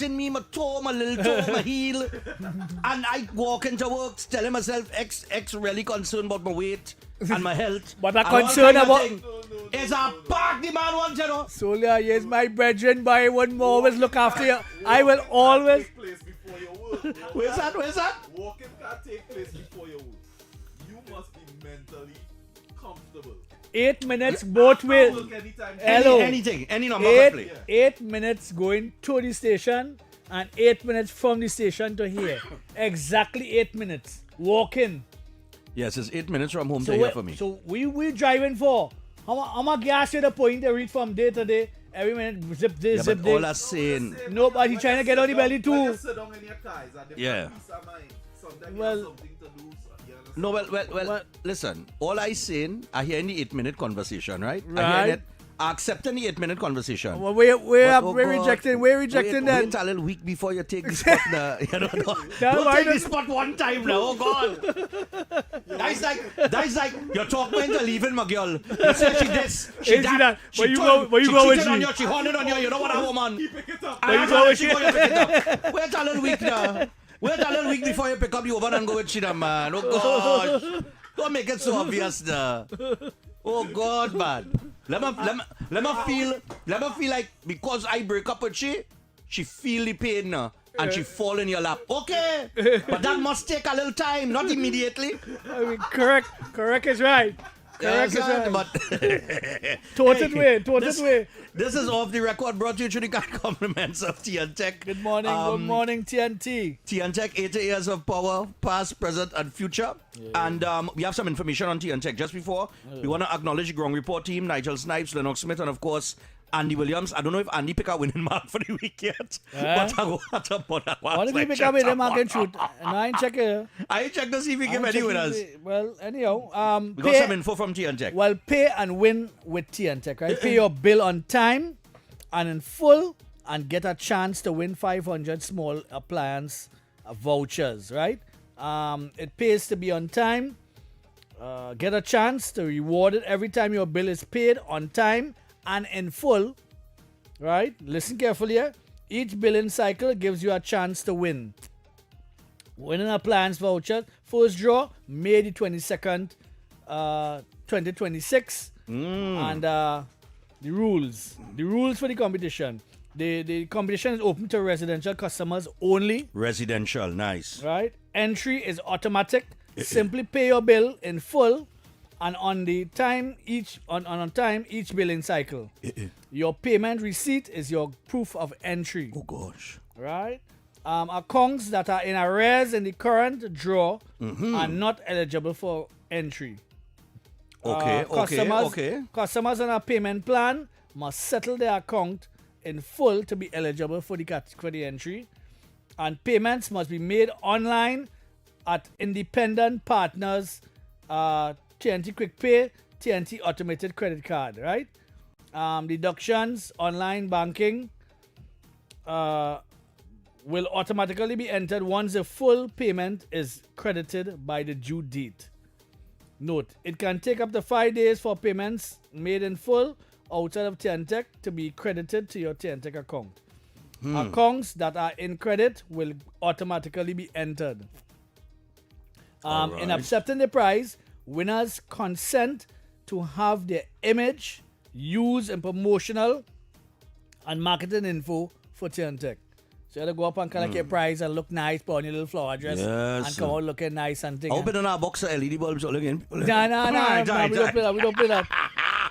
me, my toe, my little toe, my heel. And I walk into work telling myself, X really concerned about my weight and my health. But I'm concerned about... It's a park the man wants, you know. Solia, yes, my brethren, but I will always look after you. I will always... Where's that? Walking can't take place before your work. You must be mentally comfortable. 8 minutes both ways. Hello. Any number play. 8 minutes going to the station and 8 minutes from the station to here. Exactly 8 minutes. Walking. Yes, it's 8 minutes from home to here for me. So we driving for? How much gas you the point to read from day to day? Every minute, zip this, zip this. All I'm saying... Nobody trying to get on the belly too. Sit down in your car. Yeah. Sometimes Well, you have something to do. No, well, listen. All I saying, I hear in the 8-minute conversation, right? I Right. hear it. I accept in the 8-minute conversation. Well, we're God, rejecting wait then. Wait a little week before you take the spot now. You know, don't why take don't- the spot one time now. Oh, God. That's like, you're talking into leaving my girl. You say she this, she Is she that. that? Where you go with cheated on she? you, she horned on you. You know what a woman. Pick it up. Where you go with She she? go, you pick it up. Wait a little week now. Wait a little week before you pick up the oven and go with China, man. Oh, gosh. Don't make it so obvious now. Oh, God, man. Let me feel like because I break up with she feel the pain now and she fall in your lap. Okay, but that must take a little time, not immediately. I mean, correct is right. Correct is right. But Torted way. This is Off the Record, brought to you through the kind compliments of T&TEC. Good morning, TNT. T&TEC, 80 years of power, past, present, and future. Yeah. And we have some information on T&TEC. Just before, we want to acknowledge the Ground Report team, Nigel Snipes, Lennox Smith, and of course, Andy Williams. I don't know if Andy pick a winning mark for the week yet. But I go at a point. What if we pick up with them and shoot? And I ain't check it. I ain't check to see if we give any winners. Well, anyhow, We got some info from T&TEC. Well, pay and win with T&TEC, right? Pay your bill on time and in full and get a chance to win 500 small appliance vouchers, right? It pays to be on time. Get a chance to reward it every time your bill is paid on time and in full, right? Listen carefully here. Each billing cycle gives you a chance to win. Winning appliance voucher. First draw, May the 22nd, 2026. And the rules for the competition. The competition is open to residential customers only. Residential, nice. Right? Entry is automatic. Simply pay your bill in full and on time each billing cycle. Your payment receipt is your proof of entry. Oh gosh. Right? Accounts that are in arrears in the current draw are not eligible for entry. Customers on a payment plan must settle their account in full to be eligible for the entry. And payments must be made online at independent partners, T&T Quick Pay, T&T Automated Credit Card, right? Deductions, online banking will automatically be entered once the full payment is credited by the due date. Note, it can take up to 5 days for payments made in full outside of T&TEC to be credited to your T&TEC account. Accounts that are in credit will automatically be entered. In accepting the prize, winners consent to have their image used in promotional and marketing info for T&TEC. So you have to go up and collect your prize and look nice, put on your little flower dress and come out looking nice and things. Open a box of LED bulbs looking. No, we don't play that.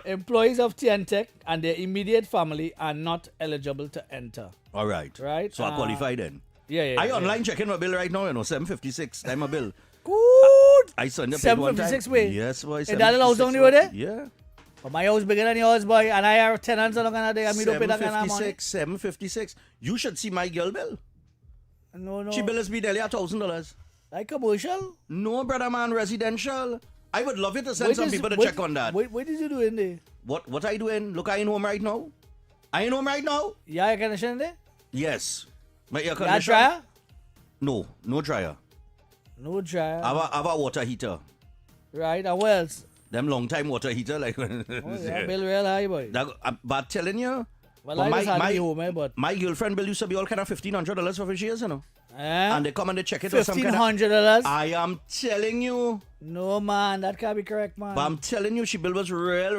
Employees of T&TEC and their immediate family are not eligible to enter. All right. Right. So I qualify then. Yeah. I online checking my bill right now, $7.56. I'm a bill. Good. I signed up paid one time. $7.56 way. Yes, boy. Is that the house down over there? Yeah. But my house bigger than yours, boy, and I have tenants and I don't pay that kind of money. $7.56. You should see my girl bill. No. She bill is be nearly $1,000. Like commercial? No, brother man, residential. I would love you to send some people to check on that. What did you do in there? What I doing? Look, I ain't home right now. Yeah, air conditioner in there? Yes. My air Yeah, conditioner. dryer? No dryer. No dryer. I have a water heater. Right, and what else? Them long time water heater like. Oh, yeah, bill real high, boy. But telling you, Well, But I just had me home, but my girlfriend bill used to be all kind of $1,500 for years, you know. and And they come and they check it or some kind of... $1,500. I am telling you. No man, that can't be correct, man. But I'm telling you, she bill was real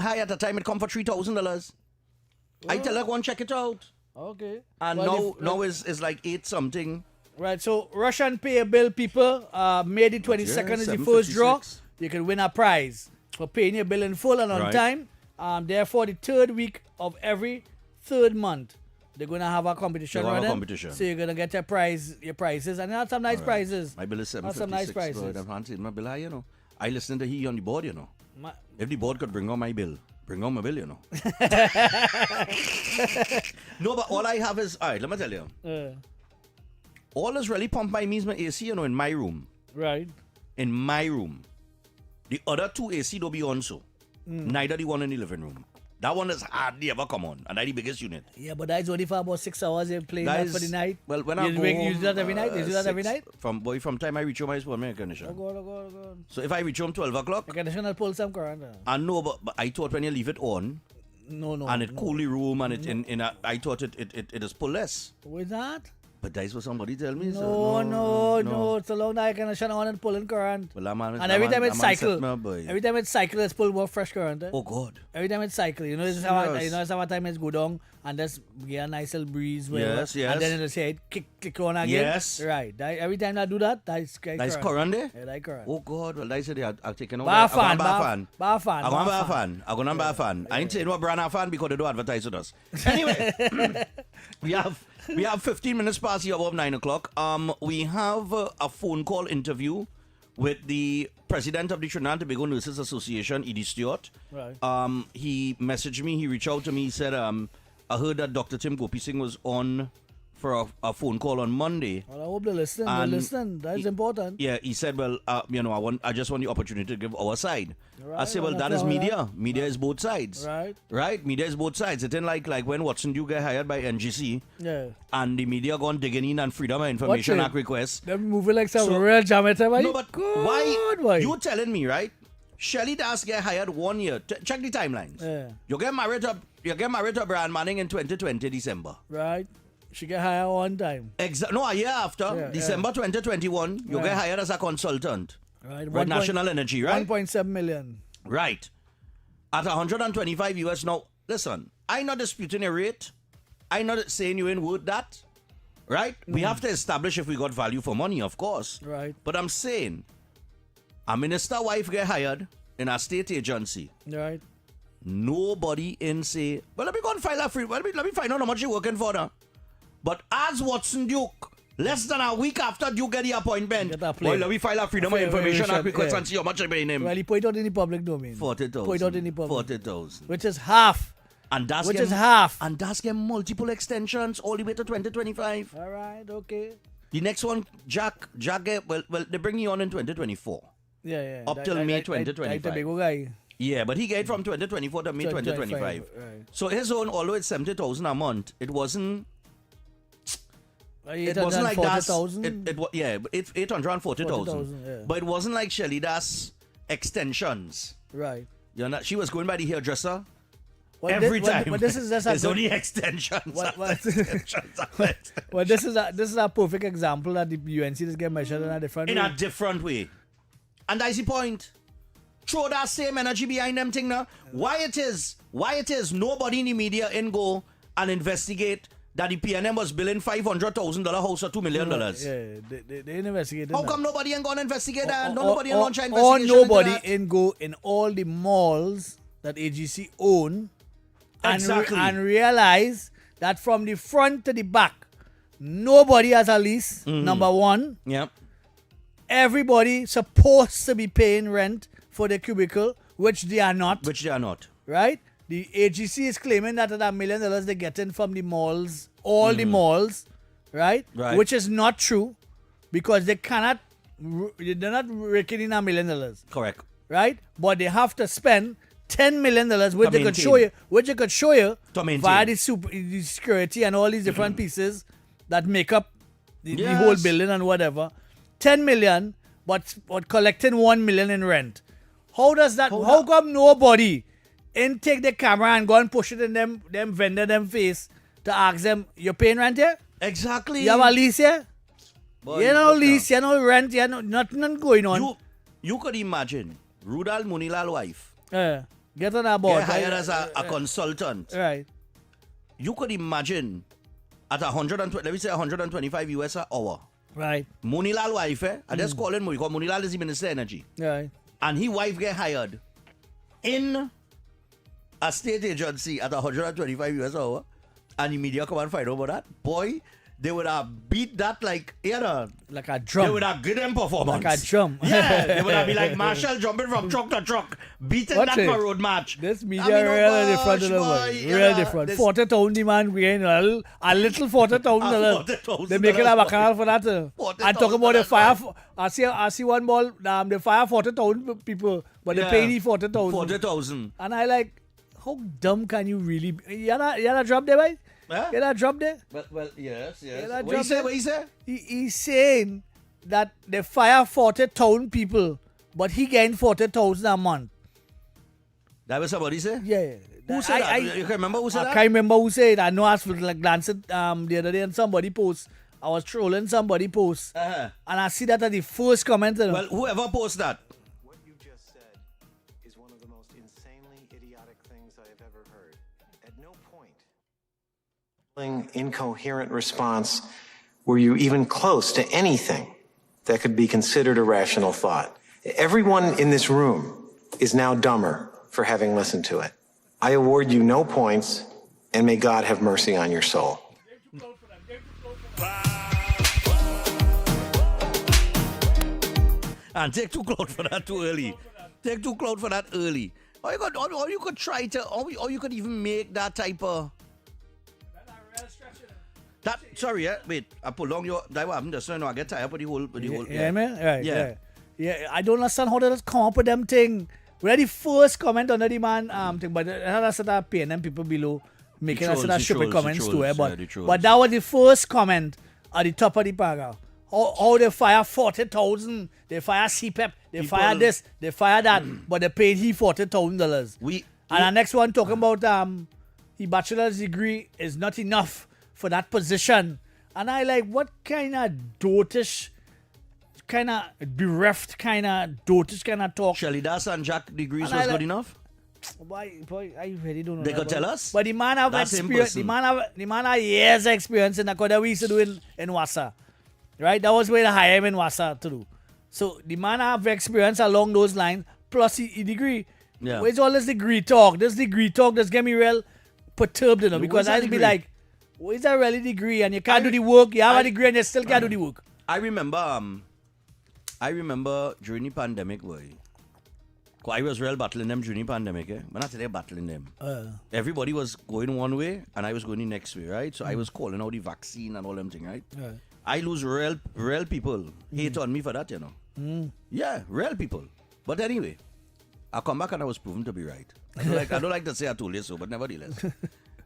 high. At the time, it come for $3,000. I tell her, go and check it out. Okay. And Well, now is like 8 something. Right, so Russian pay a bill, people. May the 22nd is the first draw. You can win a prize for paying your bill in full and on Right. time. Therefore, the third week of every third month, they're going to have a competition. They're gonna have a running. competition. So you're going to get your prizes. And they have some nice prizes. My bill is That's some nice $756. prices. I can't say my bill high, you know. I listen to he on the board, you know. My- If the board could bring on my bill, bring on my bill, you know. No, but all I have is, all right, let me tell you. All that's really pumped by me is my AC, you know, in my room. Right. In my room. The other 2 AC don't be on so. Neither the one in the living room. That one is hardly ever come on. And that's the biggest unit. Yeah, but that's only for about 6 hours you're playing That that is- for the night. Well, when you I go you home, do that every night? You do that every 6 night? From time I reach home, I put my air conditioner. Oh, God. So if I reach home 12 o'clock, The conditioner pull some current. I know, but I thought when you leave it on, No. and it cool the room, and I thought it is pull less. With that? But that's what somebody tell me. No. It's a long night conditioner on and pulling current. Well, that man, And every time it cycle, boy. every time it cycle, it's pull more fresh current. Oh God. Every time it cycle, you know, it's how time it's go down and just get a nice little breeze. Whatever, Yes. And then it'll say click on again. Yes. Right. Every time I do that, that's That's current there? Yeah, that's current. Oh God. Well, I said I've taken over. Bar fan. I'm Bar going to buy a fan. I'm going to buy a fan. I ain't saying what brand of fan because they don't advertise with us. Anyway, we have 15 minutes past the hour of 9 o'clock. We have a phone call interview with the president of the Trinidad and Tobago Nurses Association, Edy Stewart. Right. He messaged me. He reached out to me. He said, I heard that Dr. Tim Gopi Singh was on for a phone call on Monday. Well, I hope they listen. That's important. Yeah, he said, well, I just want the opportunity to give our side. Right, I said, well, that is media. Media is both sides. Right. Media is both sides. It ain't like when Watson Duke get hired by NGC Yeah. and the media gone digging in and Freedom of Information Act requests. They're moving like some So- real jamator, right? No, but Good, why? You telling me, right? Shelly Das get hired 1 year. Check the timelines. Yeah. You get married to Brian Manning in 2020 December. Right. She get hired one time. No, a year after, Yeah, December 2021, you get hired as a consultant. Right. With National Energy, right? 1.7 million. Right. At 125 US. Now, listen, I'm not disputing a rate. I'm not saying you ain't worth that. Right? We have to establish if we got value for money, of course. Right. But I'm saying, a minister wife get hired in a state agency. Right. Nobody in say, well, let me go and file a free. Let me find out how much you're working for now. But as Watson Duke, less than a week after Duke get the appointment, Get a play. well, let me file a Freedom of Information Act request yeah. and see how much I pay him. Well, he put it out in the public domain. 40,000. Put it out in the public. 40,000. Which is half. And that's Which get- is half. And that's get multiple extensions all the way to 2025. All right. Okay. The next one, Jack get, well, they bring you on in 2024. Yeah. Up till May 2025. Tobago guy. Yeah, but he get from 2024 to May 2025. Right. So his own, although it's 70,000 a month, it wasn't like that. 840,000. It's 840,000. 40,000, yeah. But it wasn't like Shelly Das extensions. Right. You know, she was going by the hairdresser Well, every time. But this is just a It's good- only extensions. What- what- after extensions after extensions. Well, this is a perfect example that the UNC just get measured in a different In way. a different way. And that's the point. Throw that same energy behind them thing now. Why it is nobody in the media in go and investigate that the PNM was billing $500,000 house for $2 million. Yeah, they investigated How that. come nobody ain't gonna investigate that? Nobody or, launch an or investigation nobody into that? in go in all the malls that AGC own Exactly. and realize that from the front to the back, nobody has a lease, number one. Yeah. Everybody supposed to be paying rent for the cubicle, which they are not, Which they are not. right? The AGC is claiming that $1 million they're getting from the malls, all the malls, right? Right. Which is not true because they cannot, they're not raking in $1 million, Correct. right? But they have to spend $10 million, which To they could maintain. show you To maintain. via the security and all these different pieces that make up the Yes. whole building and whatever. 10 million, but collecting 1 million in rent. How does that? How come nobody and take the camera and go and push it in them vendor them face to ask them, you paying rent here? Exactly. You have a lease here? Boy, You know look lease, now. you know rent, you know nothing going on. You could imagine Rudal Munilal wife Get on that board. get hired as a consultant. Right. You could imagine at 120, let me say 125 US an hour. Right. Munilal wife, I just call him because Munilal is the Minister of Energy. Right. And his wife get hired in a state agency at 125 US an hour. And the media come and find out about that. Boy, they would have beat that like, Like a drum. they would have given them performance. Like a drum. Yeah, they would have been like Marshall jumping from truck to truck, beating Watch that it. for road match. This media I mean, really different gosh, to the boy, world. you Real know, different. this- 40,000 demand gain, a little $40,000. $40,000 They make it a bacchanal for that. And talk about the fire. $40,000. I see one ball, they fire 40,000 people, but they pay me 40,000. 40,000. And I like, how dumb can you really be? You had a job there, right? Huh? You had a job there? Well, yes. that What job you say? there? What you say? He's saying that they fire 40,000 people, but he getting 40,000 a month. That was somebody say? Yeah. Who said that? You can remember who said I that? can't remember who said it. I know I was like glancing the other day and somebody post. I was trolling somebody post. Uh-huh. And I see that at the first comment. Well, whoever posts that. What you just said is one of the most insanely idiotic things I have ever heard. At no point incoherent response were you even close to anything that could be considered a rational thought. Everyone in this room is now dumber for having listened to it. I award you no points, and may God have mercy on your soul. And take too cloud for that too early. Take too cloud for that early. Or you could try to, or you could even make that type of. That sorry, wait. I pulled on your. That what happened just now. I get tired of the whole. Yeah, man. Right, Yeah. Yeah, I don't understand how they just come up with them thing. We had the first comment on the man thing, but that's that paying them people below making us that stupid comments too. But that was the first comment at the top of the paragraph. How they fire 40,000, they fire CPEP, they fire this, they fire that, but they paid he $40,000. And the next one talking about the bachelor's degree is not enough for that position. And I like, what kind of dotish, kind of bereft, kind of dotish kind of talk? Shelly Das and Jack degrees And was I good like- enough? Boy, I really don't know. They that, could boy. tell us? But the man have That same experience. person. The man have years of experience in that what we used to do in Wassa. Right? That was where they hire him in Wassa to do. So the man have experience along those lines, plus he degree. Yeah. Where's all this degree talk? This degree talk just get me real perturbed, you know, because Where's that I'd be degree? like, where's that really degree? And you can't do the work. You have a degree and you still can't do the work. I remember during the pandemic, boy. 'Cause I was real battling them during the pandemic, eh? But not today battling them. Everybody was going one way and I was going the next way, right? So I was calling out the vaccine and all them thing, right? I lose real people hate on me for that, you know. Yeah, real people. But anyway, I come back and I was proven to be right. I don't like to say I told you so, but nevertheless.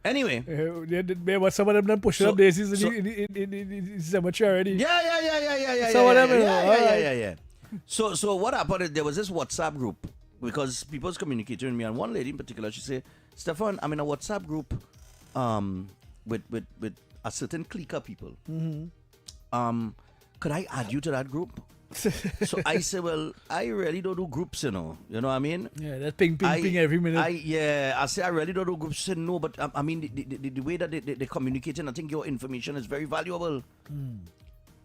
Anyway. But some of them done pushing So- up daisies so- in cemetery already. Yeah. So whatever, Yeah. So what happened is there was this WhatsApp group because people was communicating with me, and one lady in particular, she said, Stephan, I'm in a WhatsApp group with a certain clique of people. Could I add you to that group? So I said, well, I really don't do groups, you know. You know what I mean? Yeah, that's ping every minute. I say I really don't do groups. She said no, but I mean the way that they communicating, I think your information is very valuable.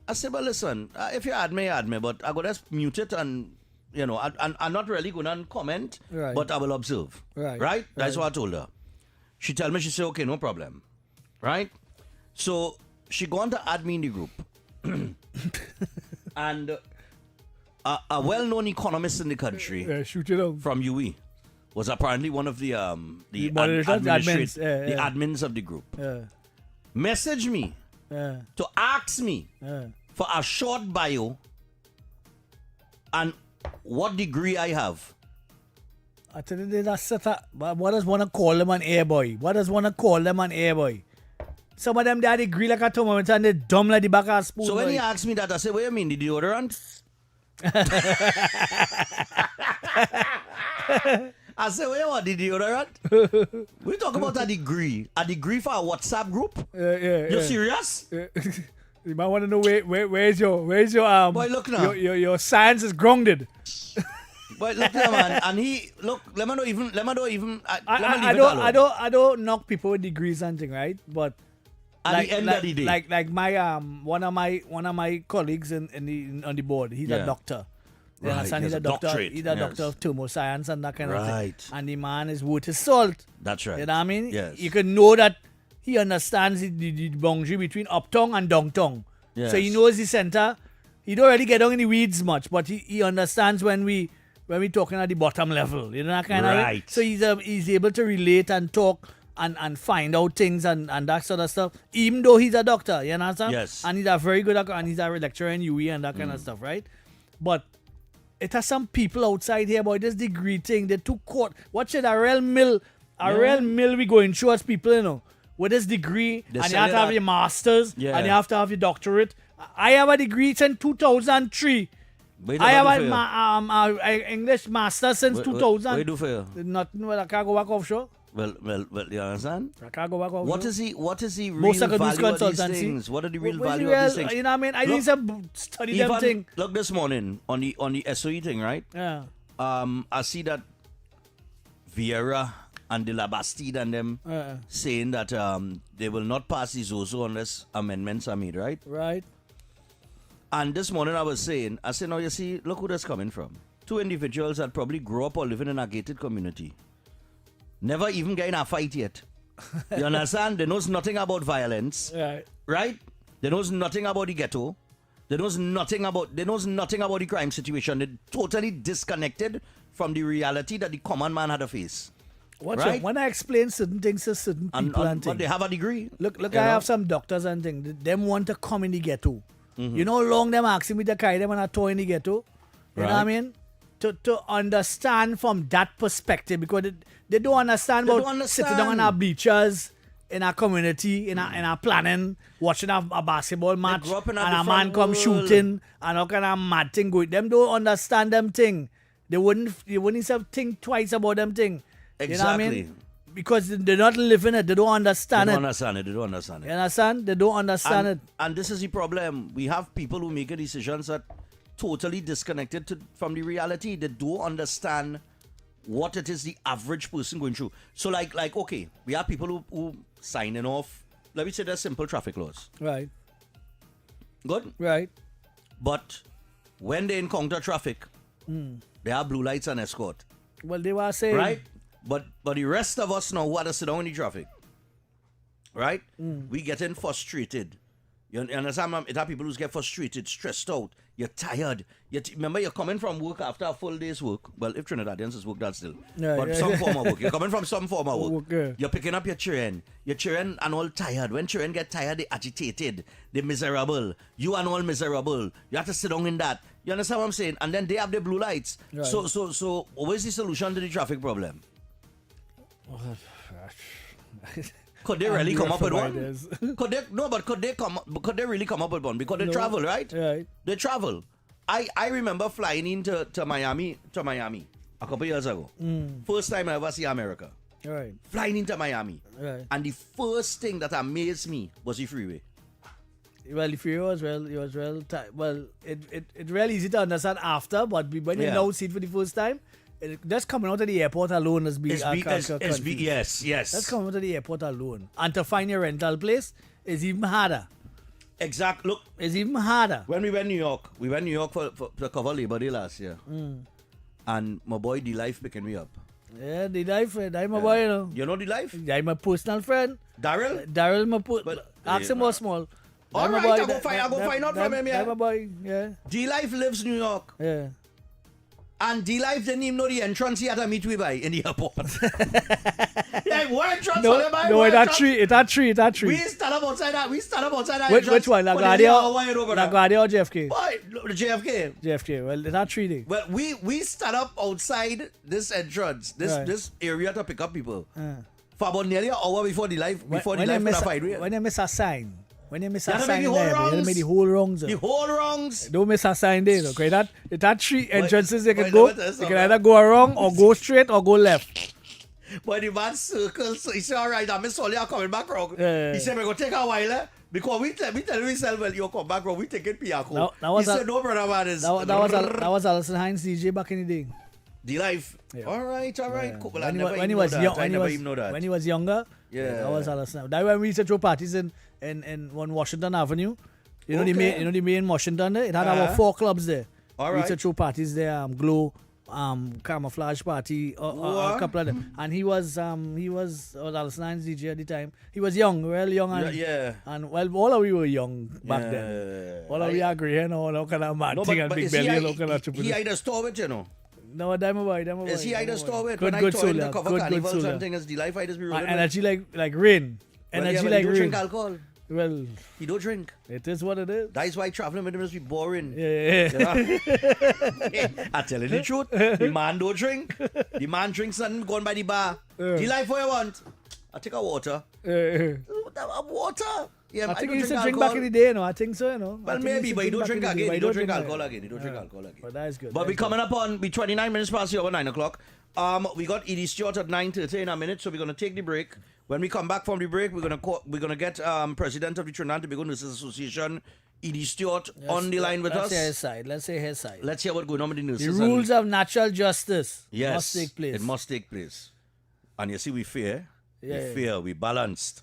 I said, well, listen, if you add me, but I gotta mute it and you know, I'm not really gonna comment, Right. but I will observe. Right? That's what I told her. She tell me, she said, okay, no problem. Right? So she going to add me in the group. And a well-known economist in the country Shoot it out. from UE was apparently one of the moderators, admins, admins of the group. Messaged me Yeah. to ask me for a short bio and what degree I have. I tell you, that's set up. But what does one to call them an air boy? What does one to call them an air boy? Some of them they had degree like a thermometer and they dumb like the back of a spoon. So when boy. he asked me that, I said, what do you mean, the deodorant? I said, where you want the deodorant? We talk about a degree. A degree for a WhatsApp group? Yeah. You serious? You might want to know where's your Boy, look now. your science is grounded. But look there, man. And he look. Let me not even. I don't knock people with degrees and thing, right? But at the end of the day, like my one of my colleagues on the board, he's a doctor. You Right, understand? he He's has a a doctor. doctorate, He's a yes. doctor of thermoscience and that kind of thing. Right. And the man is worth his salt. that's right. You know what I mean? Yes. You can know that he understands the boundary between uptown and downtown. Yes. So he knows the center. He don't really get down in the weeds much, but he understands when we talking at the bottom level. You know that kind of Right. thing? So he's able to relate and talk and find out things and that sort of stuff. Even though he's a doctor, you understand? Yes. And he's a very good and he's a lecturer in UE and that kind of stuff, right? But it has some people outside here about this degree thing. They're too caught. Watch it, a real mill we going through as people, you know, with this degree, They and you sell have it to have at- your masters, Yeah. and you have to have your doctorate. I have a degree since 2003. Wait, I have what do for you? a English master since What 2000. do you do for you? Nothing. Well, I can't go back offshore. Well, you understand? I can't go back offshore. What is the real Most of the value of these consultancy. things? What are the real What's value the of these real- things? You know what I mean? I Look, need to study them thing. Look this morning on the SOE thing, right? Yeah. I see that Vieira and De La Bastide and them saying that they will not pass the Zozo unless amendments are made, right? Right. And this morning I said, now you see, look who that's coming from. Two individuals that probably grew up or living in a gated community. Never even get in a fight yet. You understand? They knows nothing about violence. Right. Right? They knows nothing about the ghetto. They knows nothing about the crime situation. They're totally disconnected from the reality that the common man had to face. Watch Right? it. When I explain certain things to certain people and But things. they have a degree. Look, you I know? have some doctors and things. Them want to come in the ghetto. Mm-hmm. You know how long them asking me to carry them on a tour in the ghetto? You know what I Right. mean? To understand from that perspective, because they don't understand They about don't sitting down on understand. our bleachers in our community, in our planning, watching a basketball match, grew up in a and a different man come world. shooting, and all kind of mad thing going. Them don't understand them thing. They wouldn't even think twice about them thing. You know what I mean? Exactly. Because they're not living it. They don't understand They it. don't understand it. They don't understand You it. understand? They don't understand it. And this is the problem. We have people who make decisions that totally disconnected from the reality. They don't understand what it is the average person going through. So like okay, we have people who signing off. Let me say they're simple traffic laws. Right. Good. Right. But when they encounter traffic, they have blue lights and escort. Well, they were saying. Right? But the rest of us now who had to sit down in the traffic, right? We getting frustrated. You understand, ma'am? It have people who get frustrated, stressed out. You're tired. Remember, you're coming from work after a full day's work. Well, if Trinidadians is work, that's still. Yeah, but yeah, some yeah. form of work. You're coming from some form of work. Work, yeah. You're picking up your children. Your children are all tired. When children get tired, they agitated. They're miserable. You are all miserable. You have to sit down in that. You understand what I'm saying? And then they have the blue lights. Right. So where's the solution to the traffic problem? Could they really come up with one? Could they really come up with one? Because they travel, right? Right. They travel. I remember flying into Miami a couple years ago. First time I ever see America. Right. Flying into Miami. Right. And the first thing that amazed me was the freeway. Well, if you was it really easy to understand after, but when you Yeah. now see it for the first time, just coming out of the airport alone is being yes. Just coming out of the airport alone, and to find your rental place is even harder. Exact. Look, It's even harder. when we went New York for to cover Labor Day last year. And my boy D-Life picking me up. Yeah, the life, I'm a boy, you know. You know D-Life? I'm a personal friend. Daryl? Daryl, But- ask him more small. All I'm a right, boy, I go find out from him, yeah. I'm a boy, yeah. D-Life lives New York. Yeah. And D-Life didn't even know the entrance he had to meet me by in the airport. Yeah, what entrance? No, for by? no, What it that entrance? tree. We stand up outside that. Which one? LaGuardia LaGuardia or JFK? Boy, look, the JFK. JFK. Well, it's not 3D. Well, we stand up outside this entrance, Right. this area to pick up people. For about nearly an hour before the life, When could have fight. you miss a sign, when you miss You a have to make sign the whole there, bro, you wrongs. make the whole wrongs. The whole wrongs. Don't miss a sign there, okay? It had 3 entrances you can wait, go. let me tell you You can something. either go wrong or go straight or go left. But the man circles, so he said, all right, I'm sorry, I'm coming back wrong. Yeah. He said, we're going to take a while, because we tell ourselves, well, you come back wrong, we take it Piaco. That He said, no, brother, man. That was Alison Hines DJ back in the day. The life. Yeah. All right, cool. Well, I When he never was- even when he know was that. young, I never even know that. when he was younger, Yeah. that was Alison. That when we used to throw parties in on Washington Avenue. You know the main Washington there. It had about 4 clubs there. All We used to right. throw parties there. Glow, camouflage party, a What? couple of them. And he was Alison Hines DJ at the time. He was young, real young, and Yeah. and well, all of we were young back then. Yeah. All of we agree, you know, all kind of mad No, thing and but big is belly, he, all kind of triple. he either store it, you know. No, damn boy. Is he either store it? Good, When good I told him soul, to cover good carnival soul. something, is the life I just be rolling with? Energy like rain. Well, Energy yeah, but like he don't rain. drink alcohol. Well, He don't drink. it is what it is. That's why traveling with him must be boring. Yeah. You know? I tell you the truth. The man don't drink. The man drinks something going by the bar. The life what you want. I take a water. A water. Yeah, I think he don't used to drink alcohol. back in the day, you know. I think so, you know. I Well, think maybe, used to but he don't back drink in the again. day, He but don't drink alcohol again. He don't drink alcohol again. But that is good. But that we is coming up on, be 29 minutes past the hour, 9 o'clock. We got Edy Stewart at 9:30 in a minute, so we're going to take the break. When we come back from the break, we're gonna get President of the Trinidad and Tobago Nurses Association, Edy Stewart, good. on the line with Let's us. hear his side. Let's hear his side. Let's hear what's going on with the The nurses. rules of natural justice Yes, must take place. It must take place. And you see, we fair. Yeah. We balanced.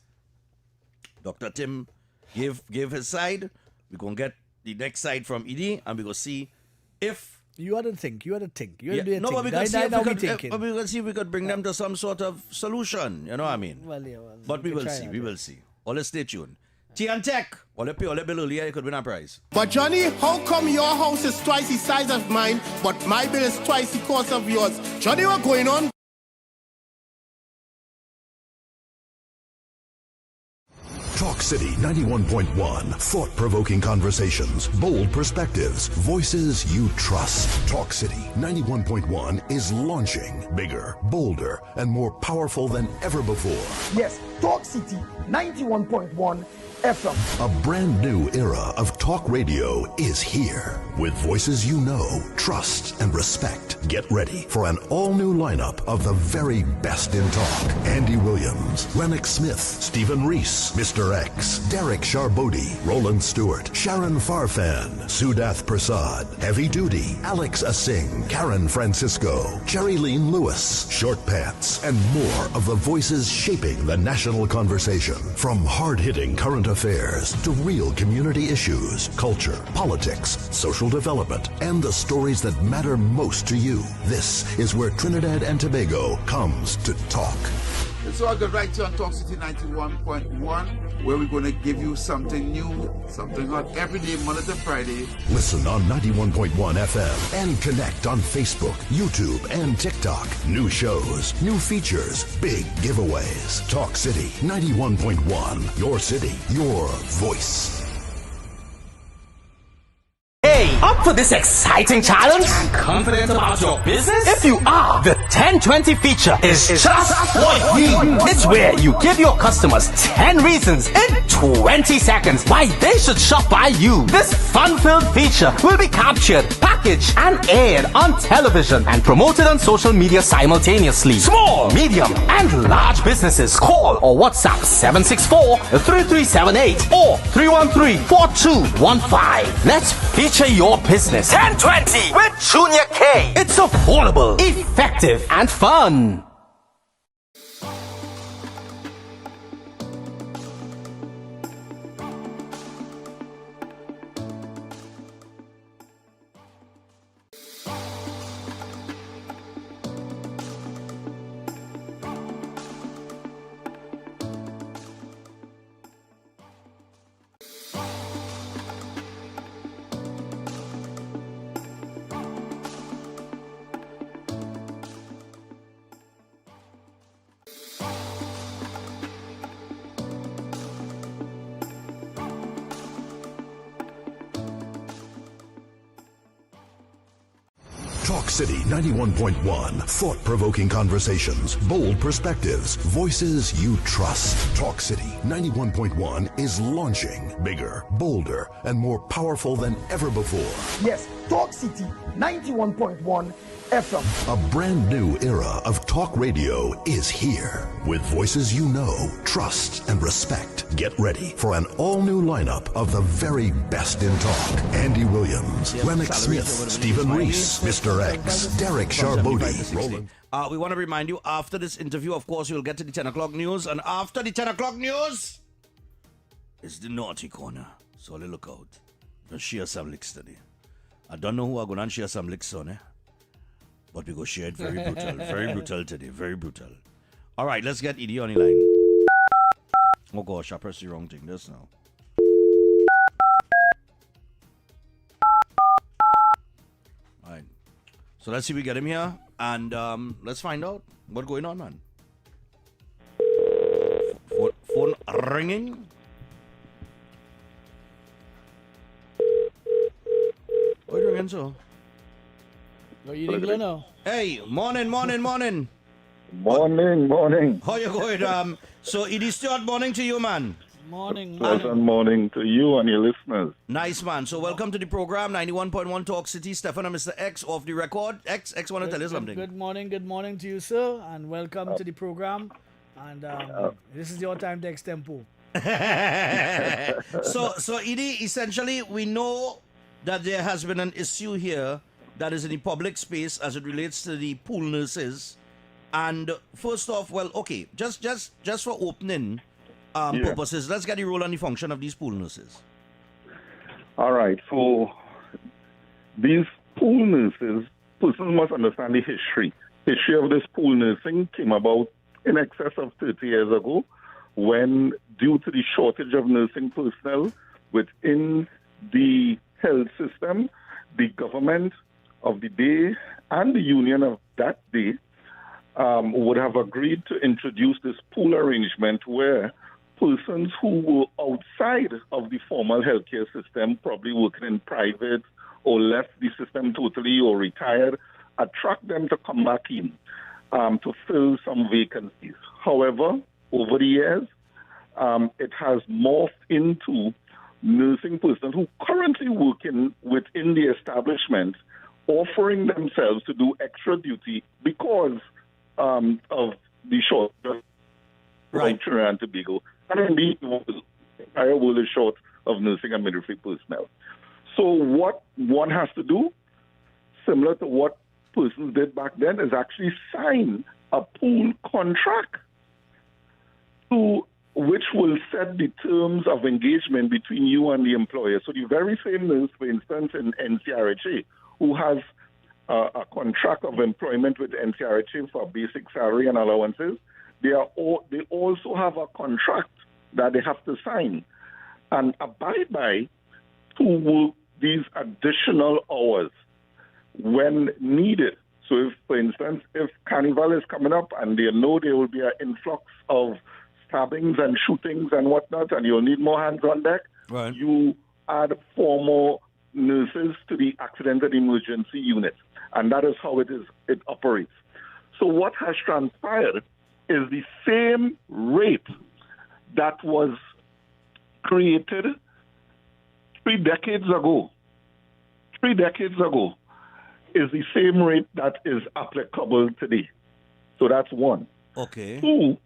Dr. Tim gave his side. We're going to get the next side from Edy, and we're going to see if... You had to think. You had to think. You had Yeah, to do a no, think. but we can see That if now we we could, thinking. but we can see if we could bring them to some sort of solution. You know what I mean? Well, yeah. Well, But we can will try see. that, We yeah. will see. Let's stay tuned. T&TEC. All the pay, all the bill earlier, you could win a prize. But Johnny, how come your house is twice the size of mine, but my bill is twice the cost of yours? Johnny, what's going on? Talk City 91.1. Thought-provoking conversations, bold perspectives, voices you trust. Talk City 91.1 is launching bigger, bolder, and more powerful than ever before. Yes, Talk City 91.1 FM. A brand new era of talk radio is here. With voices you know, trust, and respect. Get ready for an all-new lineup of the very best in talk. Andy Williams, Lennox Smith, Stephen Reese, Mr. X, Derek Charbodi, Roland Stewart, Sharon Farfan, Sudath Prasad, Heavy Duty, Alex Asing, Karen Francisco, Jerry Lean Lewis, Short Pants, and more of the voices shaping the national conversation. From hard-hitting current affairs to real community issues, culture, politics, social development, and the stories that matter most to you. This is where Trinidad and Tobago comes to talk. So I got right here on Talk City 91.1, where we're going to give you something new, something hot every day, Monday to Friday. Listen on 91.1 FM and connect on Facebook, YouTube, and TikTok. New shows, new features, big giveaways. Talk City 91.1. Your city, your voice. Hey, up for this exciting challenge? Confident about your business? If you are, the 1020 feature is just what you need. It's where you give your customers 10 reasons in 20 seconds why they should shop by you. This fun-filled feature will be captured, packaged, and aired on television and promoted on social media simultaneously. Small, medium, and large businesses call or WhatsApp 764-3378 or 313-4215. Let's feature your business. 1020 with Junior K. It's affordable, effective, and fun. Talk City 91.1. Thought-provoking conversations, bold perspectives, voices you trust. Talk City 91.1 is launching bigger, bolder, and more powerful than ever before. Yes, Talk City 91.1 FM. A brand new era of talk radio is here. With voices you know, trust, and respect. Get ready for an all-new lineup of the very best in talk. Andy Williams, Lennox Smith, Stephen Reese, Mr. X, Derek Charbodi. We want to remind you, after this interview, of course, you'll get to the 10 o'clock news. And after the 10 o'clock news, it's the naughty corner. So look out. We'll share some licks today. I don't know who are going to share some licks on, but we go share it very brutal. Very brutal today. Very brutal. All right, let's get Edy on the line. Oh gosh, I pressed the wrong thing. This now. All right. So let's see if we get him here. And let's find out what's going on, man. Phone ringing. What are you ringing, so? Are you in now? Hey, morning. Morning. How you going? So Edy Stewart, morning to you, man. Morning. Pleasant morning to you and your listeners. Nice, man. So welcome to the program, 91.1 Talk City. Stephan and Mr X off the record. X want to tell you something. Good morning to you, sir, and welcome to the program. And this is your time to extempo. So Edy, essentially, we know that there has been an issue here that is in the public space as it relates to the pool nurses. And first off, well, okay, just for opening purposes, let's get the role and the function of these pool nurses. All right. So these pool nurses, persons must understand the history. History of this pool nursing came about in excess of 30 years ago when, due to the shortage of nursing personnel within the health system, the government of the day and the union of that day would have agreed to introduce this pool arrangement where persons who were outside of the formal healthcare system, probably working in private or left the system totally or retired, attract them to come back in to fill some vacancies. However, over the years, it has morphed into nursing personnel who currently working within the establishment offering themselves to do extra duty because of the short right Trinidad and Tobago. And indeed, the entire world is short of nursing and midwifery personnel. So what one has to do, similar to what persons did back then, is actually sign a pool contract to which will set the terms of engagement between you and the employer. So the very same nurse, for instance, in NCRHA, who has a contract of employment with NCRHA for basic salary and allowances, they also have a contract that they have to sign and abide by to work these additional hours when needed. So if, for instance, if Carnival is coming up and they know there will be an influx of stabbings and shootings and whatnot, and you'll need more hands on deck, right, you add 4 more nurses to the accident and emergency unit. And that is how it operates. So what has transpired is the same rate that was created 3 decades ago. 3 decades ago is the same rate that is applicable today. So that's one. Okay. 2,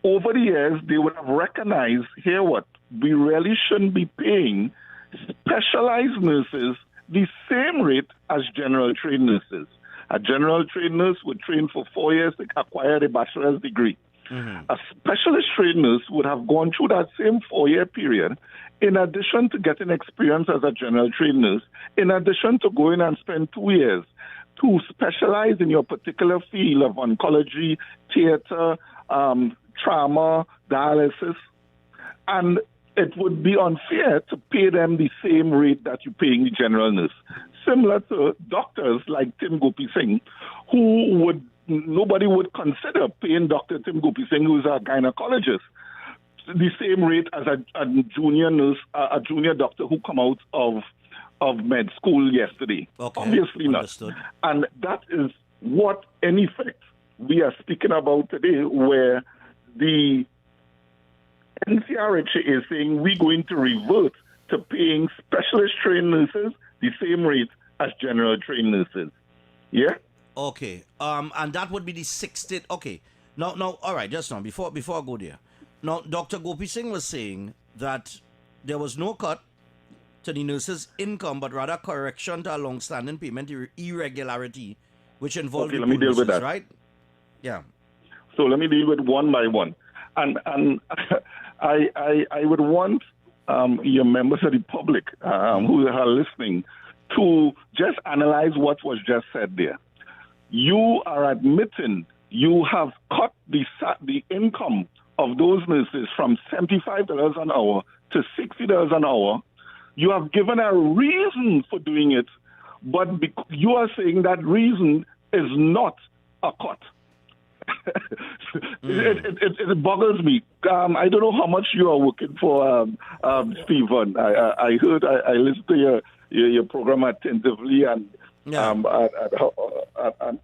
over the years, they would have recognized, here what, we really shouldn't be paying specialized nurses the same rate as general trained nurses. A general trained nurse would train for 4 years to acquire a bachelor's degree. Mm-hmm. A specialist trained nurse would have gone through that same 4-year period, in addition to getting experience as a general trained nurse, in addition to going and spend 2 years to specialize in your particular field of oncology, theater, trauma, dialysis. And it would be unfair to pay them the same rate that you're paying the general nurse. Similar to doctors like Tim Gopi Singh, nobody would consider paying Dr. Tim Gopi Singh, who's a gynecologist, the same rate as a junior nurse, a junior doctor who come out of of med school yesterday. Okay, Obviously understood. not. And that is what, in effect, we are speaking about today, where the NCRH is saying we're going to revert to paying specialist trained nurses the same rate as general trained nurses. Yeah? Okay. And that would be the 16th. Okay. Now, all right, just now, before I go there. Now, Dr. Gopi Singh was saying that there was no cut to the nurses' income, but rather correction to a long-standing payment irregularity, which involved let me deal with that. Right? Yeah. So let me deal with one by one. And I would want your members of the public who are listening to just analyze what was just said there. You are admitting you have cut the income of those nurses from $75 an hour to $60 an hour. You have given a reason for doing it, but you are saying that reason is not a cut. It boggles me. I don't know how much you are working for, Stephen. I heard, I listened to your program attentively and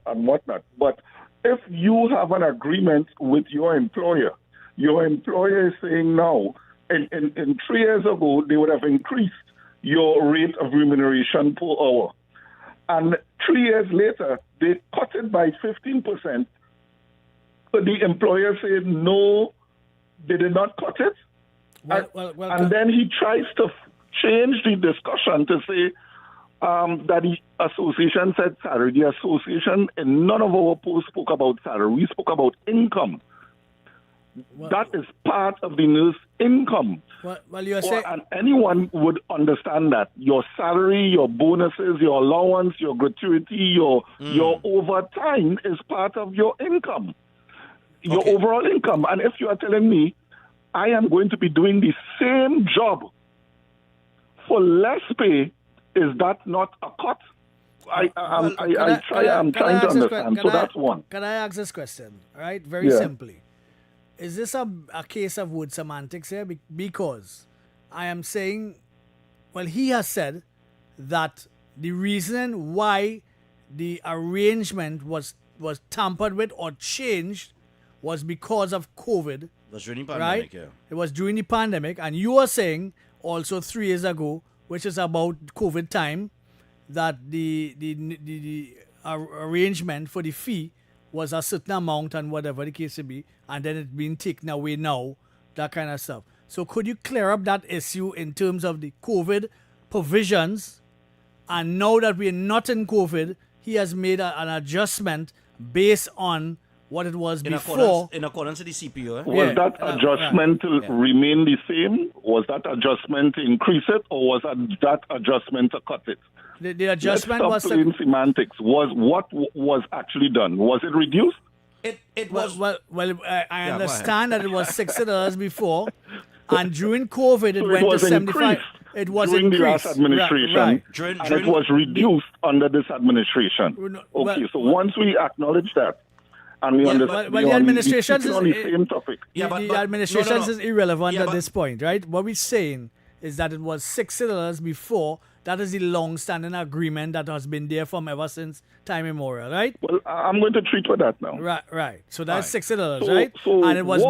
whatnot. But if you have an agreement with your employer is saying now, in 3 years ago, they would have increased your rate of remuneration per hour. And 3 years later, they cut it by 15%. But the employer said, no, they did not cut it. And then he tries to change the discussion to say that the association said salary. The association in none of our posts spoke about salary. We spoke about income. That is part of the nurse income. And anyone would understand that your salary, your bonuses, your allowance, your gratuity, your overtime is part of your income, your overall income. And if you are telling me I am going to be doing the same job for less pay, is that not a cut? I'm trying to understand. So that's one. Can I ask this question? Right, very simply. Is this a case of word semantics here? Because I am saying, well, he has said that the reason why the arrangement was tampered with or changed was because of COVID. It was during the pandemic, right? It was during the pandemic. And you are saying also 3 years ago, which is about COVID time, that the arrangement for the fee was a certain amount and whatever the case may be, and then it's being taken away now, that kind of stuff. So could you clear up that issue in terms of the COVID provisions? And now that we're not in COVID, he has made an adjustment based on what it was before. In accordance with the CPO. Was that adjustment to remain the same? Was that adjustment to increase it? Or was that adjustment to cut it? The adjustment was playing semantics. Was what was actually done? Was it reduced? It was. Well, I understand that it was $60 before, and during COVID it went to 75. It was during increased. the last administration, right. And it was reduced under this administration. So once we acknowledge that, and we understand, the administration on the same topic. The administration is irrelevant at this point, right? What we're saying is that it was $60 before. That is the long-standing agreement that has been there from ever since time immemorial, right? Well, I'm going to treat with that now. Right. So that's $60, right? So and it was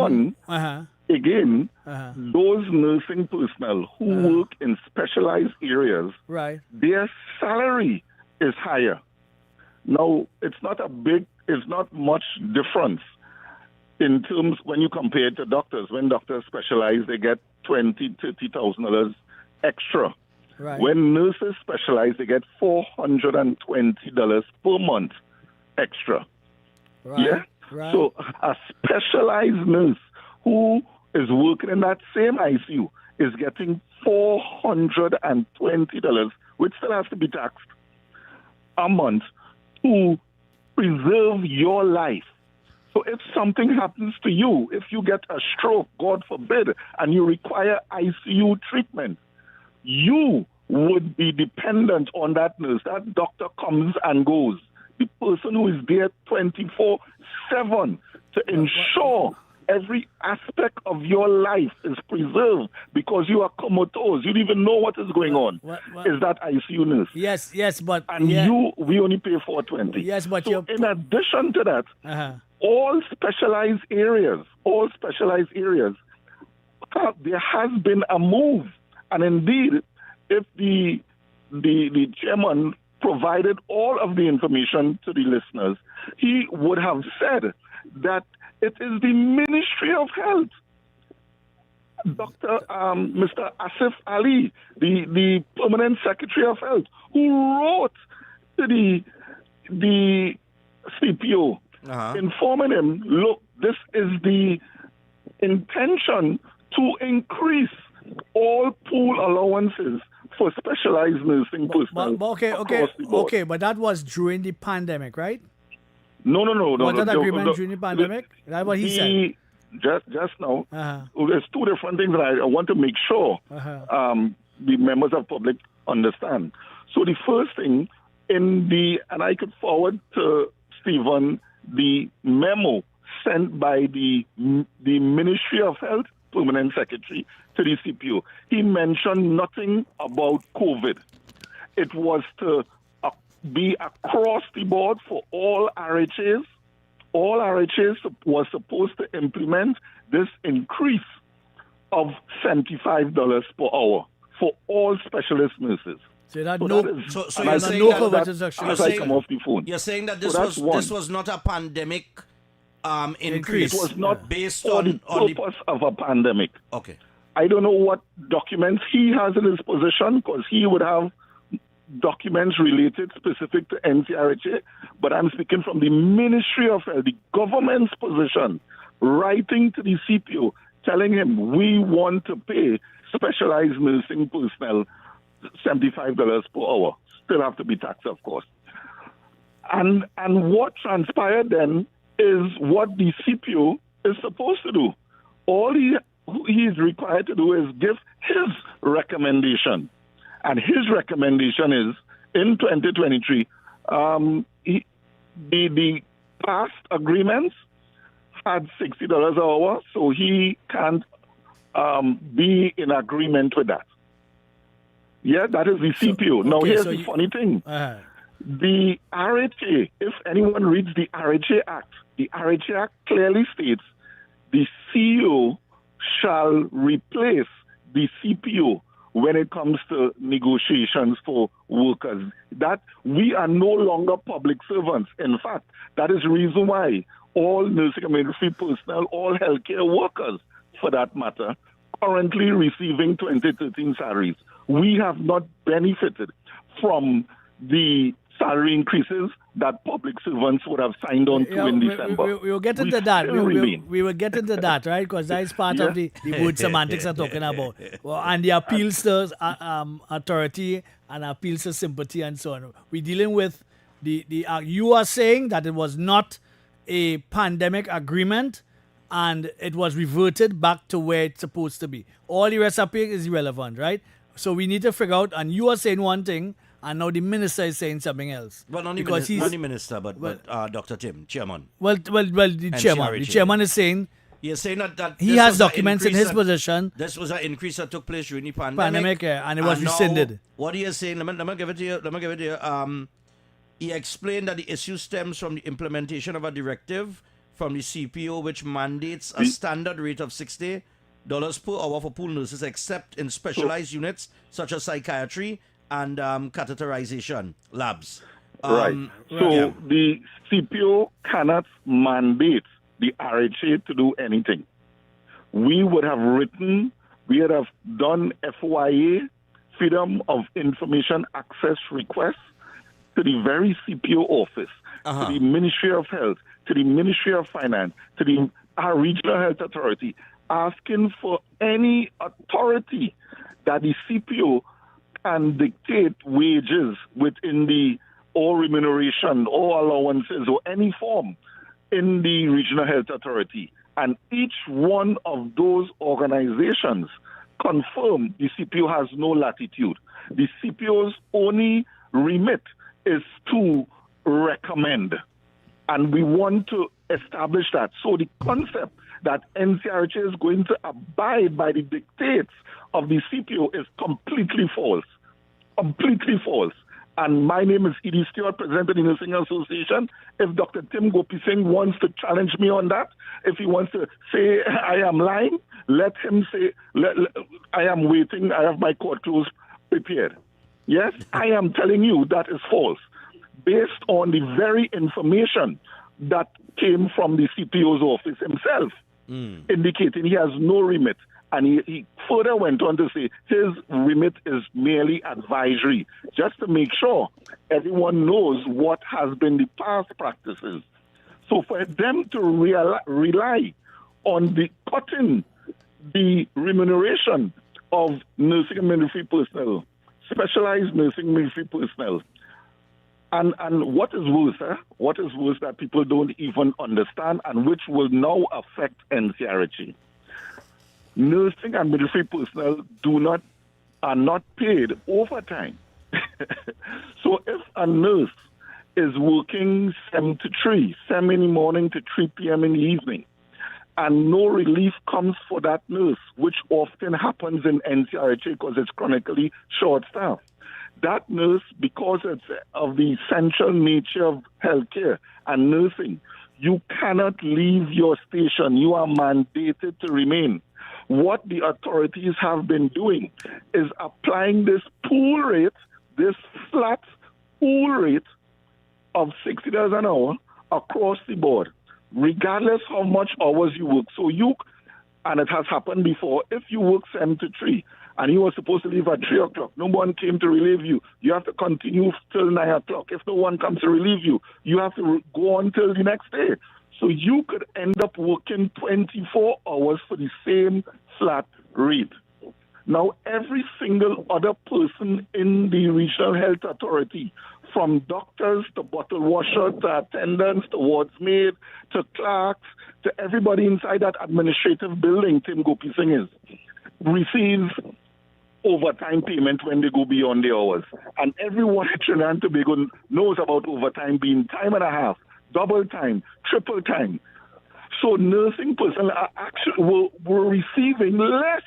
again, those nursing personnel who work in specialized areas, right, their salary is higher. Now, it's not much difference in terms when you compare it to doctors. When doctors specialize, they get $20,000, $30,000 extra. Right. When nurses specialize, they get $420 per month extra. Right. Yeah? Right. So a specialized nurse who is working in that same ICU is getting $420, which still has to be taxed, a month to preserve your life. So if something happens to you, if you get a stroke, God forbid, and you require ICU treatment, you would be dependent on that nurse. That doctor comes and goes. The person who is there 24/7 to ensure every aspect of your life is preserved because you are comatose. You don't even know what is going on. Is that ICU nurse? Yes, but and we only pay $420. Yes, but so in addition to that, all specialized areas, there has been a move, and indeed, if the chairman provided all of the information to the listeners, he would have said that it is the Ministry of Health, Dr. Mr. Asif Ali, the Permanent Secretary of Health, who wrote to the CPO, informing him, look, this is the intention to increase all pool allowances for specialized nursing personnel. Okay, but that was during the pandemic, right? No. Was that agreement during the pandemic? That's what he said. Just now, there's two different things that I want to make sure the members of public understand. So the first thing, and I could forward to Stephen the memo sent by the Ministry of Health Permanent Secretary to the CPO. He mentioned nothing about COVID. It was to be across the board for all RHAs. All RHAs was supposed to implement this increase of $75 per hour for all specialist nurses. So that you're saying that this was not a pandemic increase. It was not based for on the purpose of a pandemic. Okay. I don't know what documents he has in his possession, because he would have documents related specific to NCRHA, but I'm speaking from the Ministry of Health, the government's position, writing to the CPO, telling him we want to pay specialized nursing personnel $75 per hour. Still have to be taxed, of course. And what transpired then is what the CPO is supposed to do. All he is required to do is give his recommendation. And his recommendation is, in 2023, the past agreements had $60 an hour, so he can't be in agreement with that. Yeah, that is the CPO. Now, here's the funny thing. The RHA, if anyone reads the RHA Act clearly states the CEO shall replace the CPO when it comes to negotiations for workers. That we are no longer public servants. In fact, that is the reason why all nursing and midwifery personnel, all healthcare workers, for that matter, currently receiving 2013 salaries. We have not benefited from the salary increases that public servants would have signed on to in December. We will get into that. We will get into that, right? Because that is part of the word semantics I'm talking about. Well, and the appeals to authority and appeals to sympathy and so on. We're dealing with you are saying that it was not a pandemic agreement and it was reverted back to where it's supposed to be. All the rest of it is irrelevant, right? So we need to figure out, and you are saying one thing, and now the minister is saying something else. Well, not the minister, but Dr. Tim, chairman. Well, the chairman. The chairman is saying... He is saying that he has documents in his possession. This was an increase that took place during the pandemic. And it was rescinded. What he is saying, let me give it to you. He explained that the issue stems from the implementation of a directive from the CPO which mandates a standard rate of $60 per hour for pool nurses, except in specialized units such as psychiatry and catheterization labs. Right. So the CPO cannot mandate the RHA to do anything. We would have done FOIA, Freedom of Information Access requests, to the very CPO office, to the Ministry of Health, to the Ministry of Finance, to our Regional Health Authority, asking for any authority that the CPO can dictate wages within or remuneration or allowances or any form in the Regional Health Authority. And each one of those organizations confirm the CPO has no latitude. The CPO's only remit is to recommend. And we want to establish that. So the concept that NCRH is going to abide by the dictates of the CPO is completely false. Completely false. And my name is Edy Stewart, President of the Nursing Association. If Dr. Tim Gopi Singh wants to challenge me on that, if he wants to say I am lying, let him say, I am waiting, I have my court clothes prepared. Yes, I am telling you that is false, based on the very information that came from the CPO's office himself, indicating he has no remit. And he further went on to say his remit is merely advisory, just to make sure everyone knows what has been the past practices. So for them to rely on the cutting the remuneration of nursing and midwifery personnel, specialized nursing midwifery personnel, and what is worse, what is worse that people don't even understand and which will now affect NCRH. Nursing and midwifery personnel are not paid overtime. So if a nurse is working 7 to 3, 7 in the morning to 3 p.m. in the evening, and no relief comes for that nurse, which often happens in NCRH because it's chronically short-staffed, that nurse, because of the essential nature of healthcare and nursing, you cannot leave your station. You are mandated to remain. What the authorities have been doing is applying this pool rate, this flat pool rate of $60 an hour across the board, regardless how much hours you work. So and it has happened before, if you work 7 to 3 and you were supposed to leave at 3 o'clock, no one came to relieve you, you have to continue till 9 o'clock. If no one comes to relieve you, you have to go on till the next day. So you could end up working 24 hours for the same flat rate. Now, every single other person in the regional health authority, from doctors to bottle washer to attendants to wardsmaid to clerks to everybody inside that administrative building, Tim Gopi Singh is, receives overtime payment when they go beyond the hours. And everyone at Trinidad and Tobago knows about overtime being time and a half, double time, triple time. So nursing personnel are actually were receiving less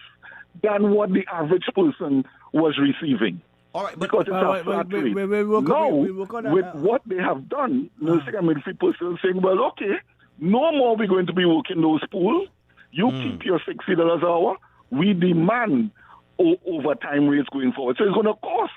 than what the average person was receiving. All right, because it's a flat rate. Now, with what they have done, nursing and midwifery personnel saying, well, okay, no more we're going to be working those pools. You keep your $60 an hour. We demand overtime rates going forward. So it's going to cost.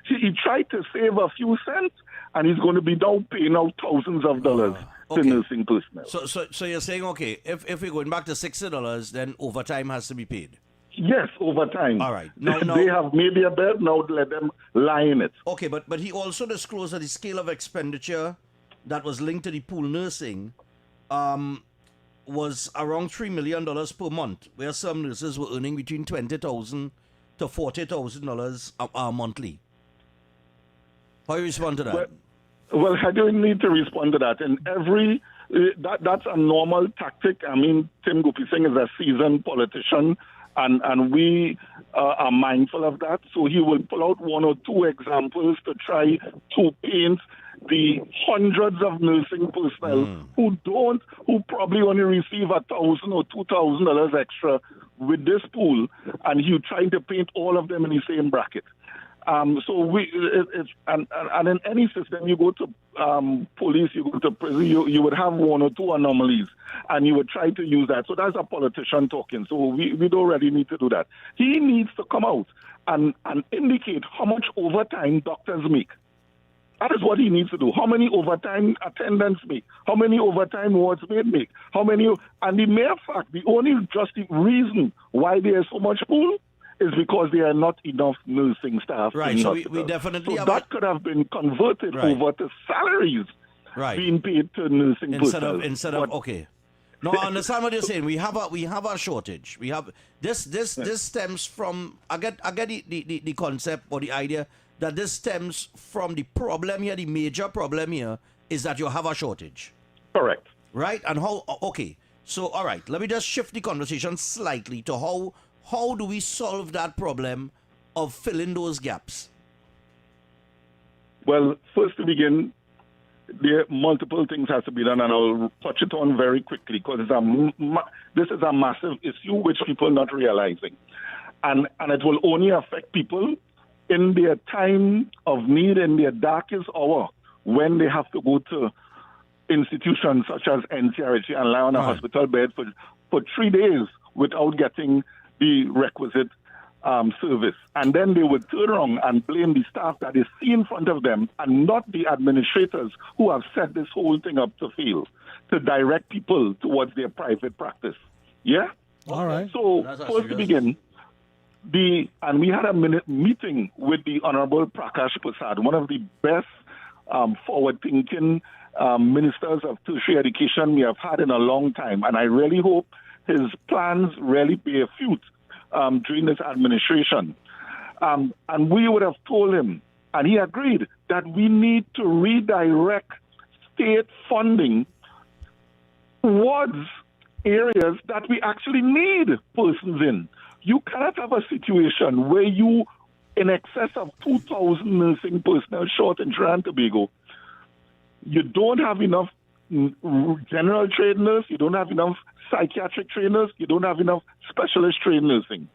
He tried to save a few cents, and he's going to be now paying out thousands of dollars to nursing personnel. So you're saying, okay, if we're going back to $60, then overtime has to be paid? Yes, overtime. All right. They have made their bed, now let them lie in it. Okay, but he also disclosed that the scale of expenditure that was linked to the pool nursing was around $3 million per month, where some nurses were earning between $20,000 to $40,000 monthly. How do you respond to that? Well, I don't need to respond to that. And that's a normal tactic. I mean, Tim Gopi Singh is a seasoned politician, and we are mindful of that. So he will pull out one or two examples to try to paint the hundreds of nursing personnel who probably only receive $1,000 or $2,000 extra with this pool, and he's trying to paint all of them in the same bracket. And in any system, you go to police, you go to prison, you would have one or two anomalies, and you would try to use that. So that's a politician talking. So we don't really need to do that. He needs to come out and indicate how much overtime doctors make. That is what he needs to do. How many overtime attendants make? How many overtime wardsmaid make? And the mere fact, the only just the reason why there is so much pool is because there are not enough nursing staff. Right, so we definitely have that could have been converted over to salaries being paid to nursing personnel. Instead of okay. No, I understand what you're saying. We have a shortage. We have this stems from I get the concept or the idea that this stems from the problem here. The major problem here is that you have a shortage. Correct. Right? And okay. So all right, let me just shift the conversation slightly to how do we solve that problem of filling those gaps? Well, first to begin, there multiple things has to be done, and I'll touch it on very quickly because this is a massive issue which people are not realizing, and it will only affect people in their time of need, in their darkest hour, when they have to go to institutions such as NCRH and lie on a hospital bed for 3 days without getting the requisite service. And then they would turn around and blame the staff that is seen in front of them and not the administrators who have set this whole thing up to fail, to direct people towards their private practice. Yeah? All right. So, first to begin, we had a meeting with the Honorable Prakash Prasad, one of the best forward-thinking ministers of tertiary education we have had in a long time. And I really hope his plans really bear fruit during this administration. And we would have told him, and he agreed, that we need to redirect state funding towards areas that we actually need persons in. You cannot have a situation where you, in excess of 2,000 nursing personnel short in Trinidad and Tobago, you don't have enough general trained nurse, you don't have enough psychiatric trainers, you don't have enough specialist trained nursing.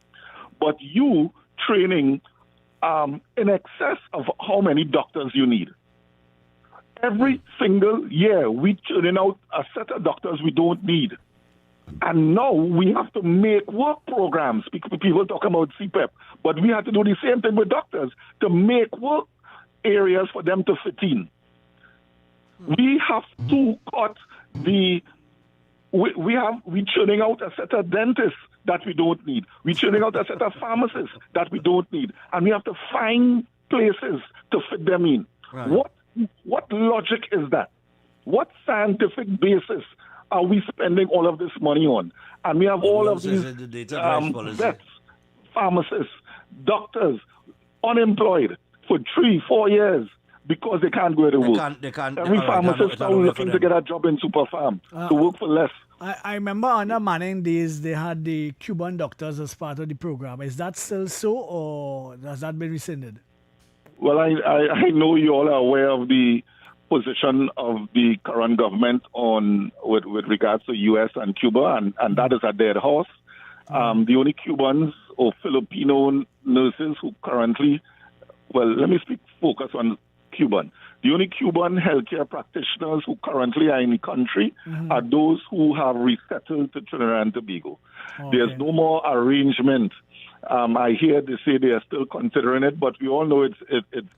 But you training in excess of how many doctors you need. Every single year, we churning out a set of doctors we don't need. And now we have to make work programs. People talk about CPEP, but we have to do the same thing with doctors to make work areas for them to fit in. We have to cut we churning out a set of dentists that we don't need. We're churning out a set of pharmacists that we don't need. And we have to find places to fit them in. Right. What logic is that? What scientific basis are we spending all of this money on? And we have all of these vets, pharmacists, doctors, unemployed for 3-4 years because they can't go to work. Every pharmacist now looking to get a job in Super Farm to work for less. I remember under Manning days, they had the Cuban doctors as part of the program. Is that still so, or has that been rescinded? Well, I know you all are aware of the position of the current government with regards to U.S. and Cuba, and that is a dead horse. The only Cubans or Filipino nurses who currently, let me focus on Cuban. The only Cuban healthcare practitioners who currently are in the country are those who have resettled to Trinidad and Tobago. Okay. There's no more arrangement. I hear they say they are still considering it, but we all know it's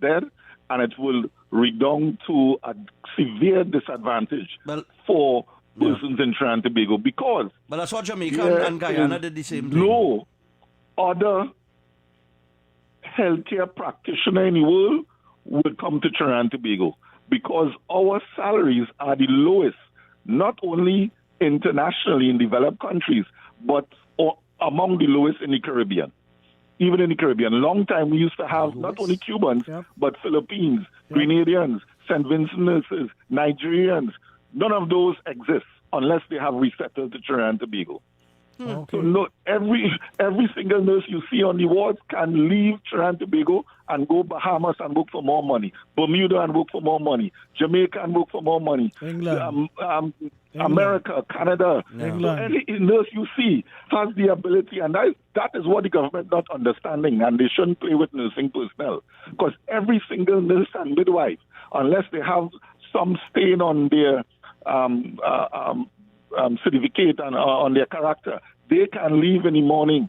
dead, and it will redound to a severe disadvantage for persons in Trinidad and Tobago because... But that's what Jamaica and Guyana did the same thing. No other healthcare practitioner in the world will come to Trinidad and Tobago because our salaries are the lowest, not only internationally in developed countries, but among the lowest in the Caribbean. Even in the Caribbean. Long time we used to have not only Cubans, but Philippines, Grenadians, St. Vincent nurses, Nigerians. None of those exist unless they have resettled to Trinidad and Tobago. Okay. So no, every single nurse you see on the wards can leave Trinidad and Tobago and go Bahamas and work for more money, Bermuda and work for more money, Jamaica and work for more money, England. America, Canada. England. So any nurse you see has the ability, and that is what the government not understanding, and they shouldn't play with nursing personnel because every single nurse and midwife, unless they have some stain on their certificate and on their character, they can leave in the morning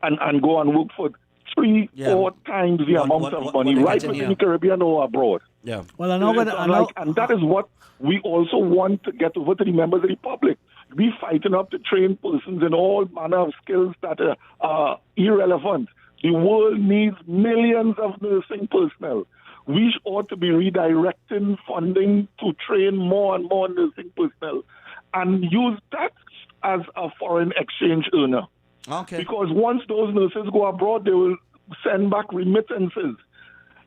and go and work for 3-4 times the amount of money right within the Caribbean or abroad. Yeah. Well, and that is what we also want to get over to the members of the public. We fighting up to train persons in all manner of skills that are irrelevant. The world needs millions of nursing personnel. We ought to be redirecting funding to train more and more nursing personnel and use that as a foreign exchange earner. Okay. Because once those nurses go abroad, they will send back remittances.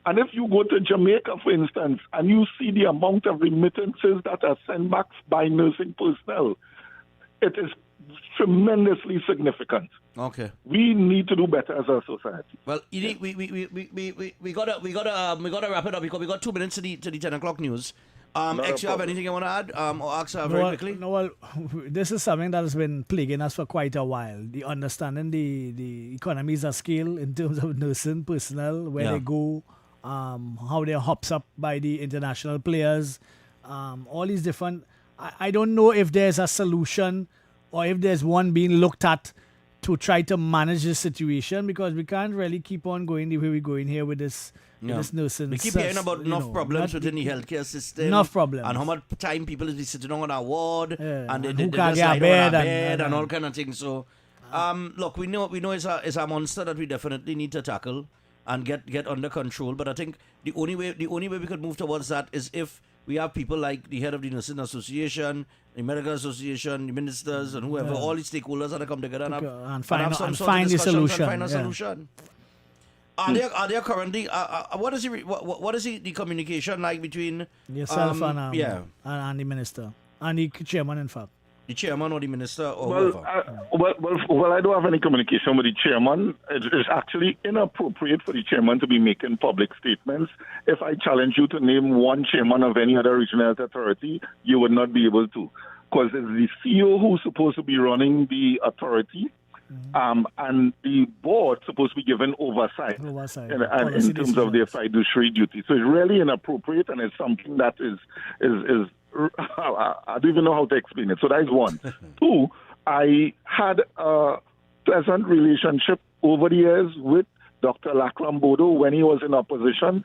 And if you go to Jamaica, for instance, and you see the amount of remittances that are sent back by nursing personnel, it is tremendously significant. Okay. We need to do better as a society. Well, Edy, we gotta wrap it up because we got 2 minutes to the 10 o'clock news. X, you have anything you want to add or ask very quickly? No, well, this is something that has been plaguing us for quite a while. The understanding the economies of scale in terms of nursing personnel, where they go, how they're hops up by the international players, all these different. I don't know if there's a solution or if there's one being looked at to try to manage this situation, because we can't really keep on going the way we're going here with this. This nursing. We keep hearing about enough problems within the healthcare system. Enough problems. And how much time people is sitting on our ward. And they who just can't lie get on our bed bed and all kind of things. So, look, we know it's a monster that we definitely need to tackle and get under control. But I think the only way we could move towards that is if we have people like the head of the Nursing Association, the Medical Association, the ministers, and whoever, all the stakeholders that come together and find some sort find of the discussions solution. and find a solution. Are there currently what is the communication like between yourself and the minister and the chairman, in fact? The chairman or the minister or whoever? Well, I don't have any communication with the chairman. It's actually inappropriate for the chairman to be making public statements. If I challenge you to name one chairman of any other regional health authority, you would not be able to, because it's the CEO who's supposed to be running the authority. And the board supposed to be given oversight in terms of their fiduciary duty. So it's really inappropriate, and it's something that is I don't even know how to explain it. So that is one. Two, I had a pleasant relationship over the years with Dr. Lakram Bodo when he was in opposition.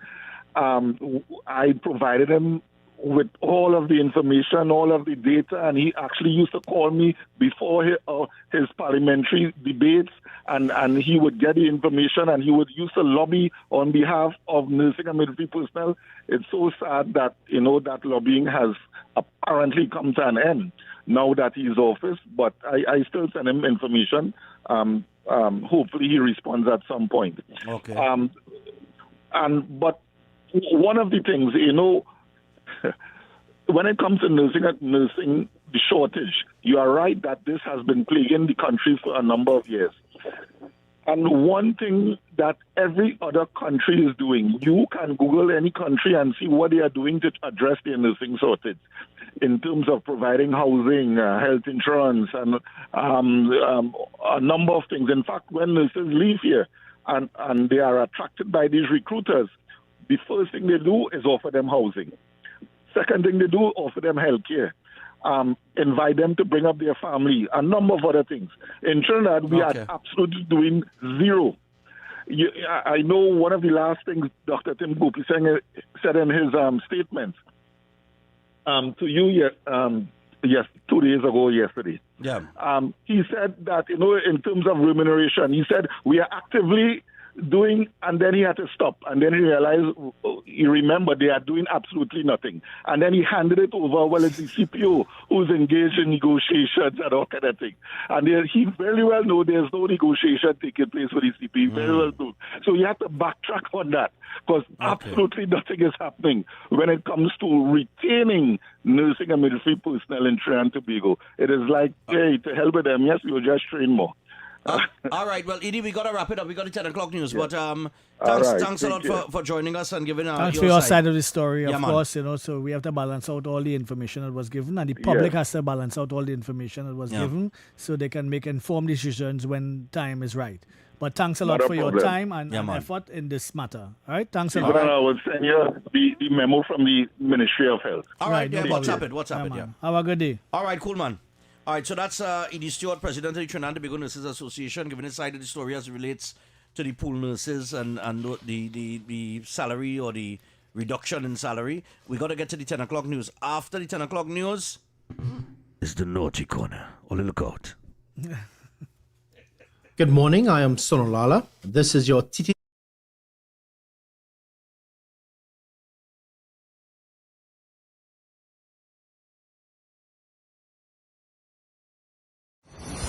I provided him with all of the information, all of the data, and he actually used to call me before his parliamentary debates, and he would get the information, and he would use to lobby on behalf of nursing and midwifery personnel. It's so sad that, that lobbying has apparently come to an end now that he's office, but I still send him information. Hopefully he responds at some point. Okay. But one of the things, when it comes to nursing the shortage, you are right that this has been plaguing the country for a number of years. And one thing that every other country is doing, you can Google any country and see what they are doing to address their nursing shortage in terms of providing housing, health insurance, and a number of things. In fact, when nurses leave here and they are attracted by these recruiters, the first thing they do is offer them housing. Second thing they do, offer them health care. Invite them to bring up their family, a number of other things. In Trinidad, we are absolutely doing zero. I know one of the last things Dr. Tim Gopi said in his statement to you 2 days ago yesterday. Yeah. He said that, in terms of remuneration, he said we are actively doing, and then he had to stop, and then he remembered they are doing absolutely nothing, and then he handed it over. Well, it's the CPO who's engaged in negotiations and all kind of thing, and he very well know there's no negotiation taking place with the CPO. Very well know. So he had to backtrack on that, because absolutely nothing is happening when it comes to retaining nursing and midwifery personnel in Trinidad and Tobago. It is like, hey, to hell with them. Yes, we'll just train more. All right, well, Edy, we got to wrap it up. We got the 10 o'clock news, but thanks a lot for joining us and giving thanks for your side of the story, of course. So we have to balance out all the information that was given, and the public has to balance out all the information that was given, so they can make informed decisions when time is right. But thanks a lot for your time and effort in this matter. All right, thanks a lot. I will send you the memo from the Ministry of Health. All right, WhatsApp it. Have a good day. All right, cool, man. All right, so that's Edy Stewart, President of the Trinidad and Tobago Nurses Association, giving his side of the story as it relates to the pool nurses and the salary or the reduction in salary. We got to get to the 10 o'clock news. After the 10 o'clock news is the naughty corner. Oh, look out. Good morning, I am Sonolala. This is your TT.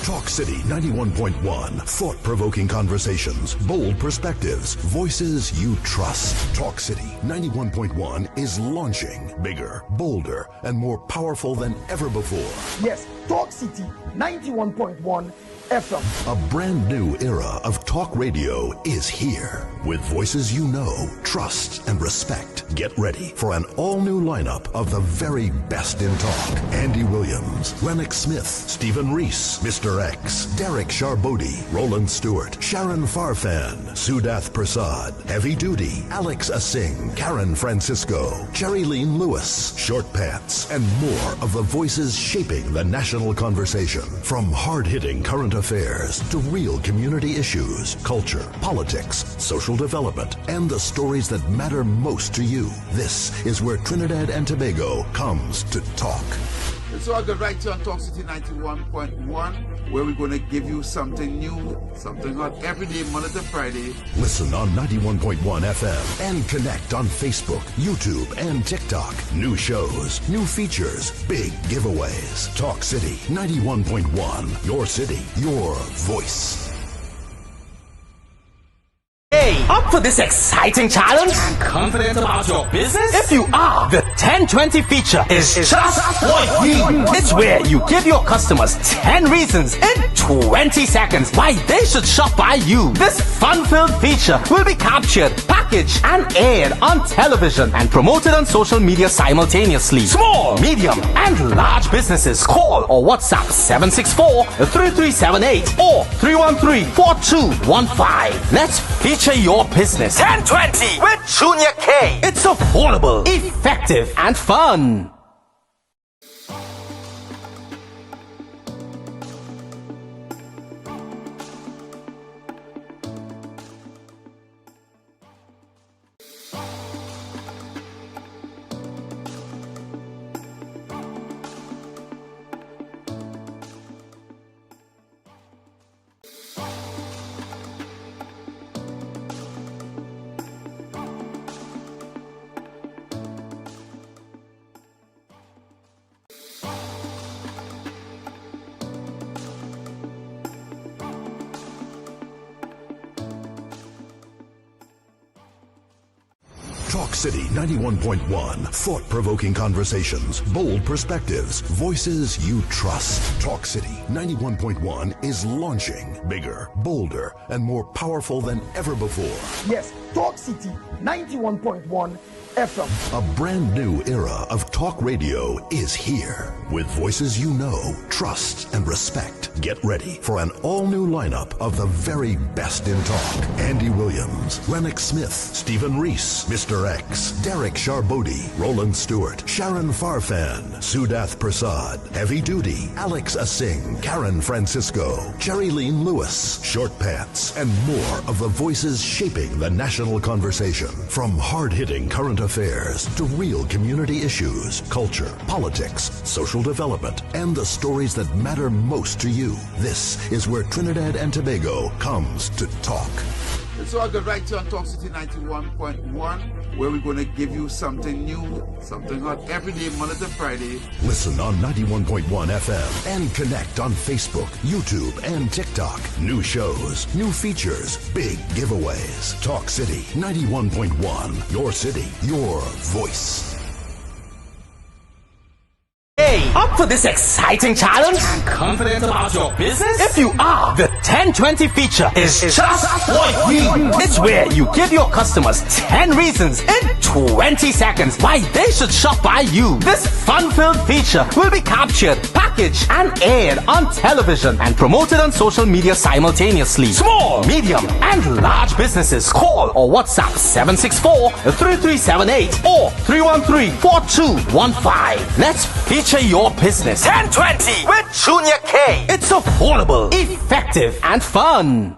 Talk City 91.1. Thought-provoking conversations, bold perspectives, voices you trust. Talk City 91.1 is launching bigger, bolder, and more powerful than ever before. Yes, Talk City 91.1 FM. A brand new era of talk radio is here. With voices you know, trust, and respect. Get ready for an all-new lineup of the very best in talk. Andy Williams, Lennox Smith, Stephen Reese, Mr. X, Derek Charbodi, Roland Stewart, Sharon Farfan, Sudath Prasad, Heavy Duty, Alex Asing, Karen Francisco, Jerry Lean Lewis, Short Pants, and more of the voices shaping the national conversation. From hard-hitting current affairs to real community issues, culture, politics, social development, and the stories that matter most to you. This is where Trinidad and Tobago comes to talk. It's all good right here on Talk City 91.1, where we're going to give you something new, something hot every day, Monday to Friday. Listen on 91.1 FM and connect on Facebook, YouTube, and TikTok. New shows, new features, big giveaways. Talk City 91.1. Your city, your voice. Hey, up for this exciting challenge? Confident about your business? If you are, the 1020 feature is just what you need. It's where you give your customers 10 reasons in 20 seconds why they should shop by you. This fun-filled feature will be captured, packaged, and aired on television and promoted on social media simultaneously. Small, medium, and large businesses call or WhatsApp 764-3378 or 313-4215. Let's feature your business. 1020 with Junior K. It's affordable, effective, and fun. Talk City 91.1. Thought-provoking conversations, bold perspectives, voices you trust. Talk City 91.1 is launching bigger, bolder, and more powerful than ever before. Yes, Talk City 91.1 FM. A brand new era of talk radio is here. With voices you know, trust, and respect. Get ready for an all-new lineup of the very best in talk. Andy Williams, Lennox Smith, Stephen Reese, Mr. X, Derek Charbodi, Roland Stewart, Sharon Farfan, Sudath Prasad, Heavy Duty, Alex Asing, Karen Francisco, Jerry Lean Lewis, Short Pants, and more of the voices shaping the national conversation. From hard-hitting current affairs to real community issues, culture, politics, social development, and the stories that matter most to you. This is where Trinidad and Tobago comes to talk. It's all good right here on Talk City 91.1, where we're going to give you something new, something hot every day, Monday to Friday. Listen on 91.1 FM and connect on Facebook, YouTube, and TikTok. New shows, new features, big giveaways. Talk City 91.1. Your city, your voice. Hey, up for this exciting challenge? Confident about your business? If you are, the 1020 feature is just what you need. It's where you give your customers 10 reasons in 20 seconds why they should shop by you. This fun-filled feature will be captured, packaged, and aired on television and promoted on social media simultaneously. Small, medium, and large businesses call or WhatsApp 764-3378 or 313-4215. Let's feature your business. 1020 with Junior K. It's affordable, effective, and fun.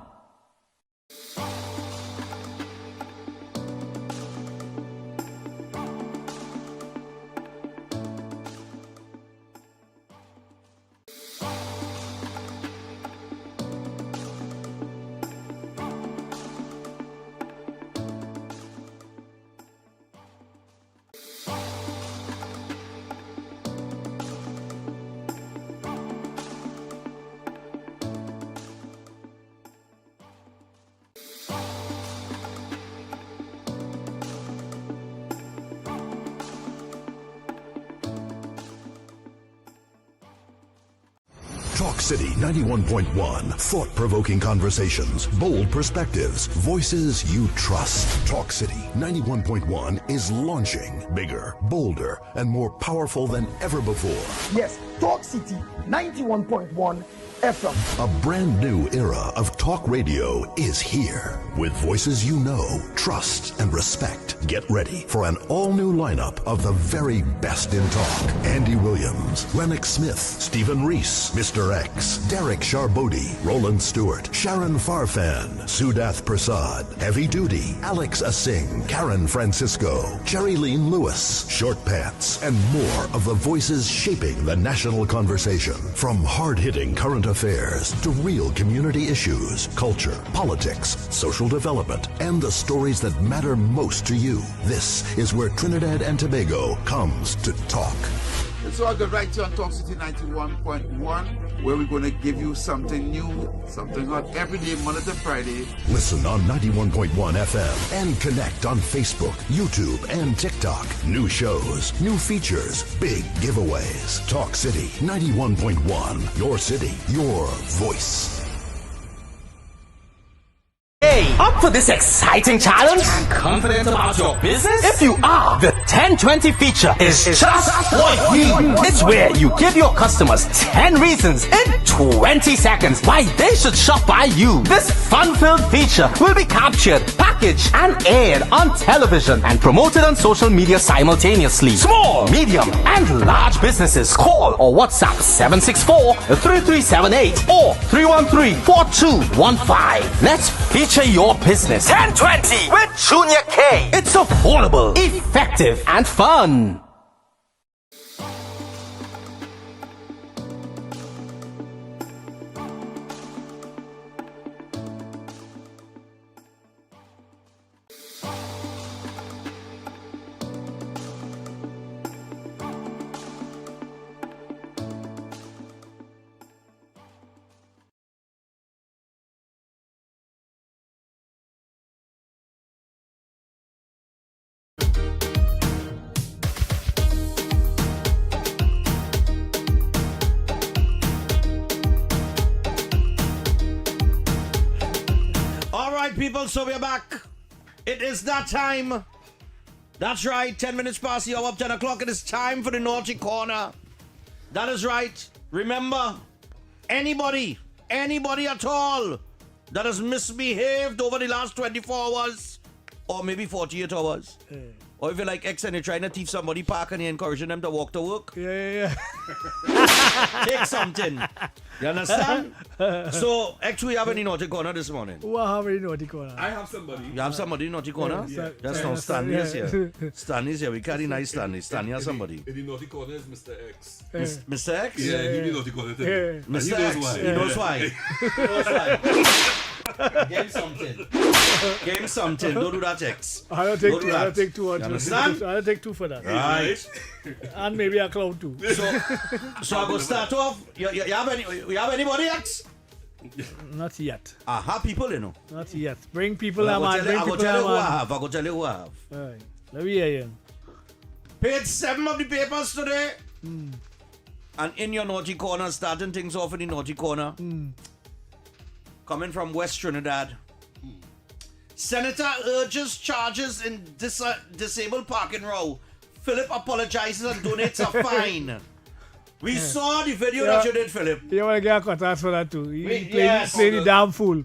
Talk City 91.1. Thought-provoking conversations, bold perspectives, voices you trust. Talk City 91.1 is launching bigger, bolder, and more powerful than ever before. Yes, Talk City 91.1 FM. A brand new era of talk radio is here. With voices you know, trust, and respect. Get ready for an all-new lineup of the very best in talk. Andy Williams, Lennox Smith, Stephen Reese, Mr. X, Derek Charbodi, Roland Stewart, Sharon Farfan, Sudath Prasad, Heavy Duty, Alex Asing, Karen Francisco, Cherry-Leen Lewis, Short Pants, and more of the voices shaping the national conversation. From hard-hitting current affairs to real community issues, culture, politics, social development, and the stories that matter most to you. This is where Trinidad and Tobago comes to talk. It's all good right here on Talk City 91.1, where we're going to give you something new, something hot every day, Monday to Friday. Listen on 91.1 FM and connect on Facebook, YouTube, and TikTok. New shows, new features, big giveaways. Talk City 91.1. Your city, your voice. Hey, up for this exciting challenge? Confident about your business? If you are, the 1020 feature is just what we need. It's where you give your customers 10 reasons in 20 seconds why they should shop by you. This fun-filled feature will be captured, packaged, and aired on television and promoted on social media simultaneously. Small, medium, and large businesses call or WhatsApp 764-3378 or 313-4215. Let's feature your business. 1020 with Junior K. It's affordable, effective, and fun. People, so we're back. It is that time. That's right, 10 minutes past the hour of 10 o'clock. It is time for the Naughty Corner. That is right. Remember, anybody at all that has misbehaved over the last 24 hours or maybe 48 hours, or if you're like X and you're trying to thief somebody park and you're encouraging them to walk to work, take something. You understand? So, X, we have any Naughty Corner this morning? Who have any Naughty Corner? I have somebody. You have somebody in Naughty Corner? Yeah. Just now, Stanley is here. Stanley is here. We carry nice Stanley. Stanley has somebody. In the Naughty Corner is Mr. X. Mr. X? Yeah, he be Naughty Corner too. Mr. X, he knows why. He knows why. Give him something. Give him something. Don't do that, X. I don't take two. I don't take two. You understand? I don't take two for that. Right. And maybe a cloud too. So I go start off. You have anybody, X? Not yet. Aha, people, you know. Not yet. Bring people. I go tell you who I have. All right. Let me hear you. Page 7 of the papers today. And in your Naughty Corner, starting things off in the Naughty Corner. Coming from West Trinidad. Senator urges charges in disabled parking row. Philip apologizes and donates a fine. We saw the video that you did, Philip. You want to get a cut for that too. He played the damn fool.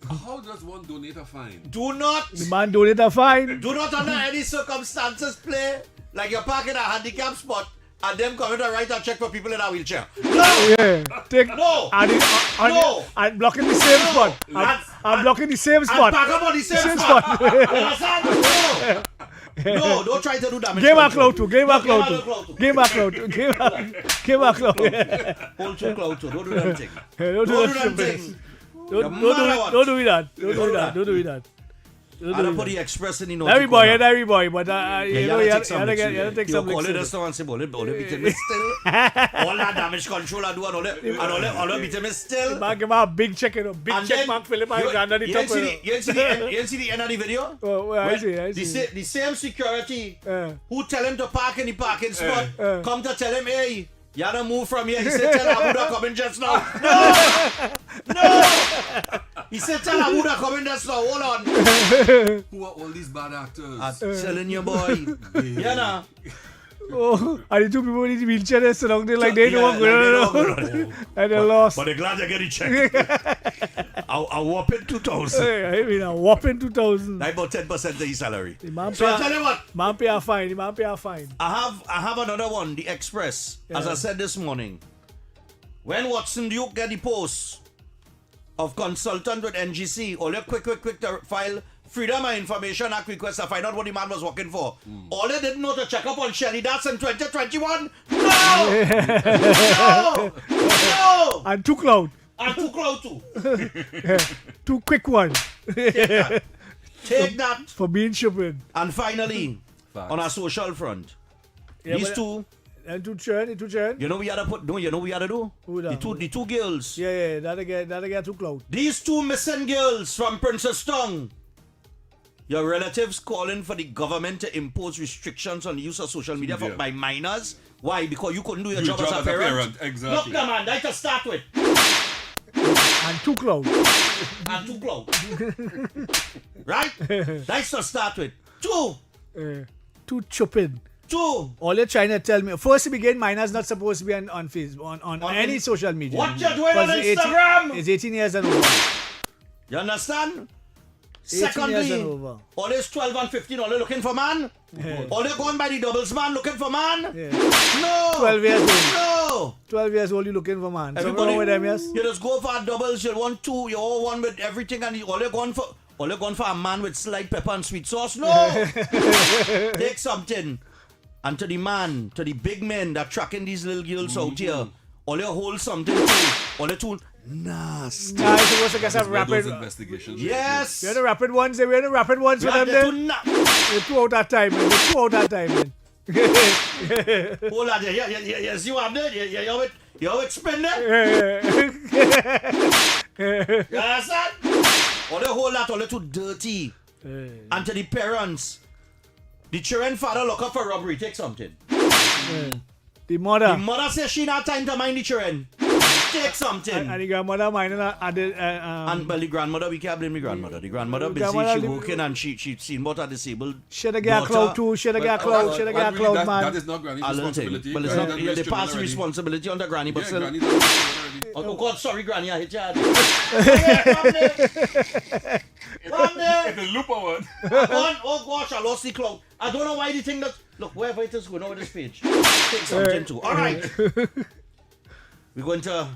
How does one donate a fine? Do not. The man donate a fine. Do not under any circumstances play like you're parking a handicap spot and them coming to write a check for people in a wheelchair. No! Yeah. No! No! I'm blocking the same spot. I'm blocking the same spot. And park up on the same spot. Understand? No! No, don't try to do damage. Give a cloud too. Give a cloud too. Give a cloud too. Give a cloud. Hold your cloud too. Don't do that thing. Don't do that thing. Don't do that. Don't do that. I don't put the express in the note. Every boy, but you have to take some. You call it and say, "Bole, beat him still." All that damage control I do, and all beat him still. Man, give him a big check, big check mark, Philip, under the top. You see the end of the video? Oh, I see. The same security who tell him to park in the parking spot come to tell him, "Hey, Yana move from here. He said, tell Abuda coming just now. No! He said, tell Abuda coming just now. Hold on. Who are all these bad actors? I'm telling you, boy. Yana. Oh, and the two people in the wheelchair they surrounded like they know what's going on. And they lost. But they're glad they're getting checked. A whopping 2,000. I mean, a whopping 2,000. That's about 10% of his salary. So I tell you what. Man pay a fine. The man pay a fine. I have another one, the Express. Yeah. As I said this morning. When Watson Duke get the post of consultant with NGC, all you quick to file Freedom of Information Act request to find out what the man was working for. All they didn't know to check up on Shelly that's in 2021. No! No! And too cloud. And too cloud too. Too quick one. Take that. For being stupid. And finally, on a social front, these two. And two churn. You know we had to put. No, you know we had to do. Who that? The two girls. Yeah. That'll get too cloud. These two missing girls from Princess Tongue. Your relatives calling for the government to impose restrictions on the use of social media for by minors. Why? Because you couldn't do your job as a parent. Exactly. Look, man, that's to start with. And too cloud. Right? That's to start with. Too chupid. Two. All you're trying to tell me. First, begin, minors not supposed to be on Facebook, on any social media. What you doing on Instagram? It's 18 years and over. You understand? 18 years and Secondly, over. all is 12 and 15, all they looking for man? Yeah. All they going by the doubles man looking for man? Yeah. No! 12 years old. No! 12 years old, you looking for man. Everybody, Something wrong with them, yes? You just go for doubles, you want two, you all one with everything, and all you're going for a man with slight pepper and sweet sauce? No! Take something. And to the man, to the big men that tracking these little girls out here, all you hold something too. All you two nasty. Nah, you're supposed to get some rapid investigations. Yes. We're the rapid ones. We're the rapid ones for them. They threw out that time. Man. They threw out that time. Man. Hold on, you see what I'm doing? You have it spin there? You understand? All you hold that, all you too dirty. And to the parents, the children father look up for robbery. Take something. The mother. The mother says she not time to mind the children. Take something. And the grandmother minding and well, the grandmother, we can't blame the grandmother. The grandmother busy, she working and she seen about her disabled. Should have got clout too. Should have got clout. Should have got clout, man. That is not granny's responsibility. But it's not. They pass the responsibility on the granny, but still. Oh God, sorry, granny, I hit you. Come there. It's a looper one. Oh gosh, I lost the clout. I don't know why the thing that. Look, wherever it is going over this page. Take something too. All right. We're going to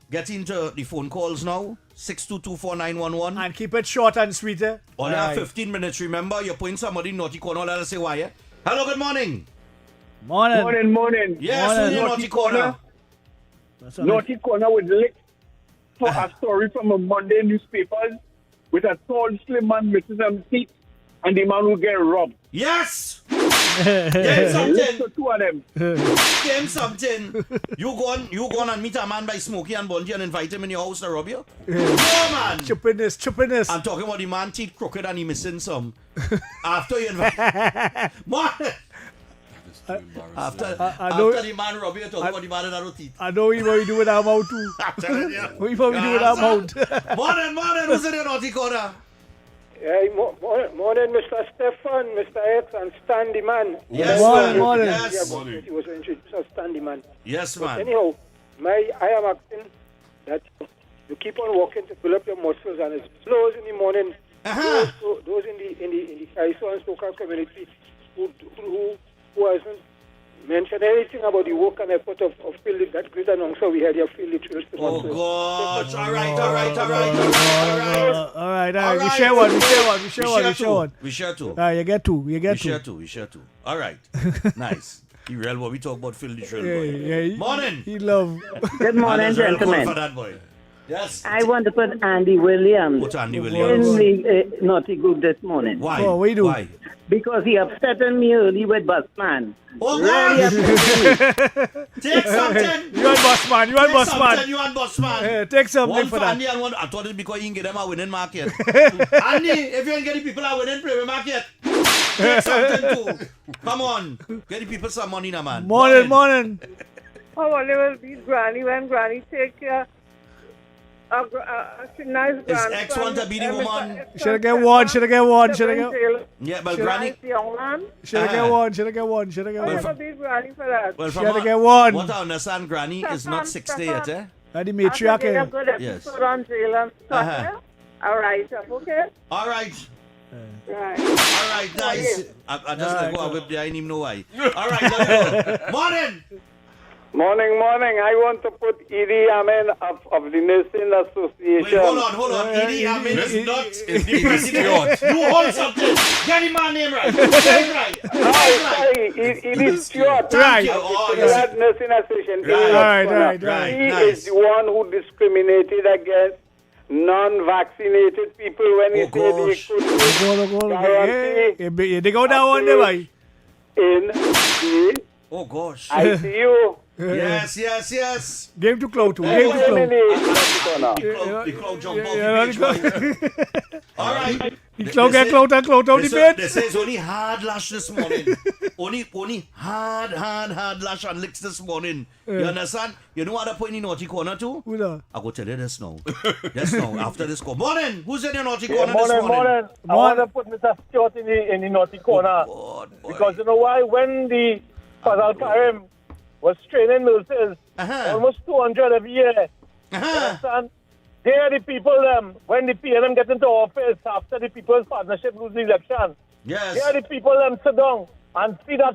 get into the phone calls now. 6224911. And keep it short and sweet. Only have 15 minutes. Remember, you're putting somebody in naughty corner. Let us say why. Hello, good morning. Morning. Yes, morning. Naughty corner. Naughty corner with lick for a story from a Monday newspapers with a tall, slim man missing some teeth and the man who get robbed. Yes! Get something. To two of them. Get something. You go on and meet a man by Smokey and Bungie and invite him in your house to rob you? No, man. Stupidness. I'm talking about the man teeth crooked and he missing some. After you invite... Man! After the man rob you, talking about the man in our teeth. I know what you do with our mouth too. I'm telling you. What you probably do with our mouth. Morning. Who's in your naughty corner? Hey, morning, Mr. Stephan, Mr. X, and Stan the man. Yes, morning. Yes. He was introduced as Stan the man. Yes, but man. Anyhow, I am asking that you keep on walking to build up your muscles, and it's those in the morning, those in the Kaiso and Soka community who hasn't mentioned anything about the work and effort of field that great announcer we had here, Field it. Oh, gosh. All right. We share one. You get two. We share two. All right. Nice. You real what we talk about Field the Trail boy. Yeah. Morning. He love. Good morning, gentlemen. For that boy. Yes. I want to put Andy Williams Put Andy Williams in the naughty group this morning. Why? Oh, we do. Why? Because he upset me early with Busman. Oh, really God. Take something. You want Busman. You want Busman. Take something one for that. Andy and one. I thought it's because you can get them a winning market. Andy, if you ain't get the people a winning premium market, take something too. Come on. Get the people some money now, man. Morning. well, they will beat Granny when Granny take care of a nice His grandson. ex want to be the woman. Should have get one. Yeah, but Granny. Young man. Should have get one. I never beat Granny for that. Well, Should have get one. What I understand, Granny is not 60 yet, eh? And the After matriarch. they have good Yes. episode on jail and stuff, Uh-huh. All right, okay? All right. Right. All right, nice. I just let go of it. I didn't even know why. All right, let's go. Morning. Morning. I want to put Edy Amin of the Nursing Association. Wait, hold on. Edy Amin is not the president. You hold something. Get the man name right. Get it right. Sorry, Edy Stewart. Right. That Nursing Association. Right. He is the one who discriminated against non-vaccinated people when he said he could guarantee They go down one day, boy. in the Oh gosh. ICU. Yes. Game to close. The cloud jump off. All right. The cloud get cloud and cloud out the bed. They say it's only hard lash this morning. only hard lash and licks this morning. You understand? You know what I put in the naughty corner too? Who that? I go tell you this now. Yes, now after this call. Morning. Who's in the naughty corner this morning? Morning. I want to put Mr. Stewart in the naughty corner. Because you know why? When the Fazal Karim was training nurses, almost 200 every year. You understand? They are the people, when the PNM get into office after the People's Partnership lose the election. Yes. They are the people sit down and see that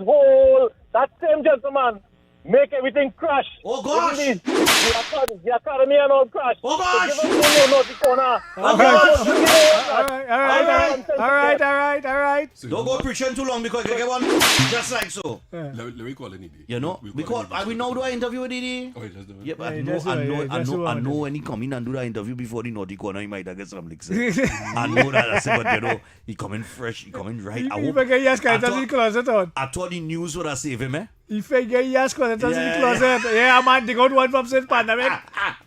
same gentleman make everything crash. Oh gosh! The academy and all crash. Oh gosh! So give them the naughty corner. All right. Don't go preaching too long because you get one just like so. Let me call Edy. You know, we now do an interview with Edy. Oh, he just do it. Yeah, but I know when he come in and do that interview before the naughty corner, he might have get some licks. I know that. I said, but you know, he coming fresh, he coming right. I thought the news would have saved him, eh? He figure yes, because it's in the closet. Yeah, a man dig out one from since pandemic.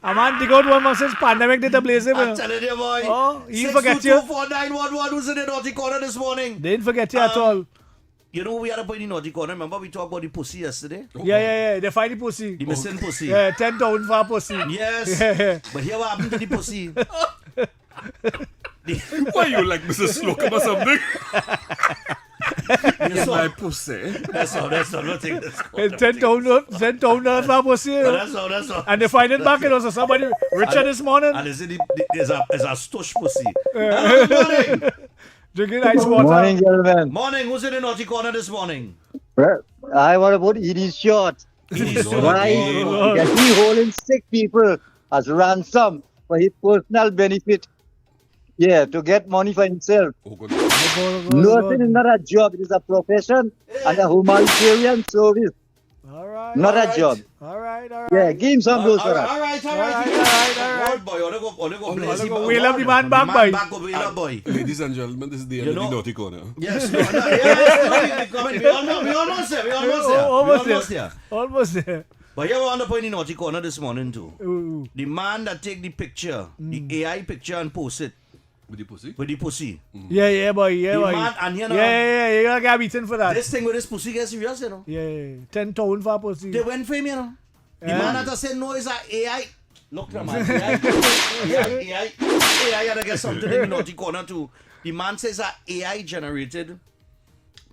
A man dig out one from since pandemic did the blaze him. I'm telling you, boy. Oh, he forget you. 6224911 who's in the naughty corner this morning. They didn't forget you at all. You know we had a point in the naughty corner. Remember we talked about the pussy yesterday? Yeah. They find the pussy. The missing pussy. Yeah, 10,000 for a pussy. Yes. Yeah. But here what happened to the pussy? Why you like Mr. Slocum or something? It's my pussy. That's all. Nothing. $10,000 for a pussy. That's all. And they find it back. It was somebody richer this morning. And there's a stush pussy. Morning. Drinking ice water. Morning, gentlemen. Morning. Who's in the naughty corner this morning? I want to put Edy Stewart. Right? Because he holding sick people as ransom for his personal benefit. Yeah, to get money for himself. Nursing is not a job, it is a profession and a humanitarian service. Not a job. All right. Yeah, give him some rules for that. All right. Good boy, go wheel up the man back, boy. Boy. Ladies and gentlemen, this is the end of the naughty corner. Yes, we almost there. But here we're on the point in naughty corner this morning too. The man that take the picture, the AI picture and post it. With the pussy? With the pussy. Yeah, boy. Man, and you know, you gotta get beaten for that. This thing with this pussy gets serious, you know. Yeah. 10,000 for a pussy. They went for him, you know. The man that said no is an AI. Look, man. AI gotta get something in the naughty corner too. The man says an AI generated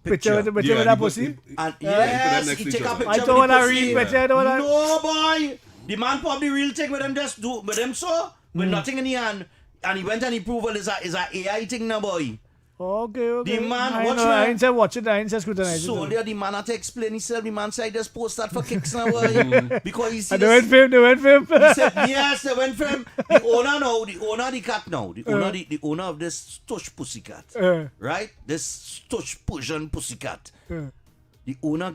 picture with that pussy? And yes, he take a picture I don't want to read picture. No, boy. The man probably real thing with them just do with them so with nothing in the hand. And he went and he proved is a AI thing now, boy. Okay. The man, I ain't said watch it, I ain't said scrutinize it. So there, the man had to explain himself. The man said, I just post that for kicks now, boy. Because he said, they went for him. He said, yes, they went for him. The owner of the cat now, the owner of this stush pussycat, right? This stush Persian pussycat. The owner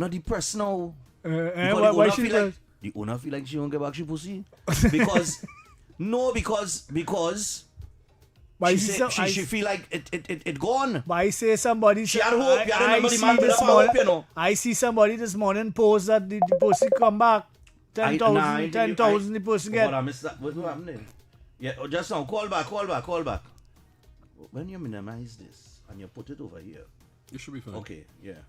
depressed now. Why she the owner feel like she won't get back she pussy because she feel like it gone. But I say somebody. She had hope. You remember the man built up hope, you know. I see somebody this morning post that the pussy come back. 10,000 the pussy get. What I missed that. What happened then? Yeah, just now. Call back. When you minimize this and you put it over here. It should be fine. Okay. Yeah.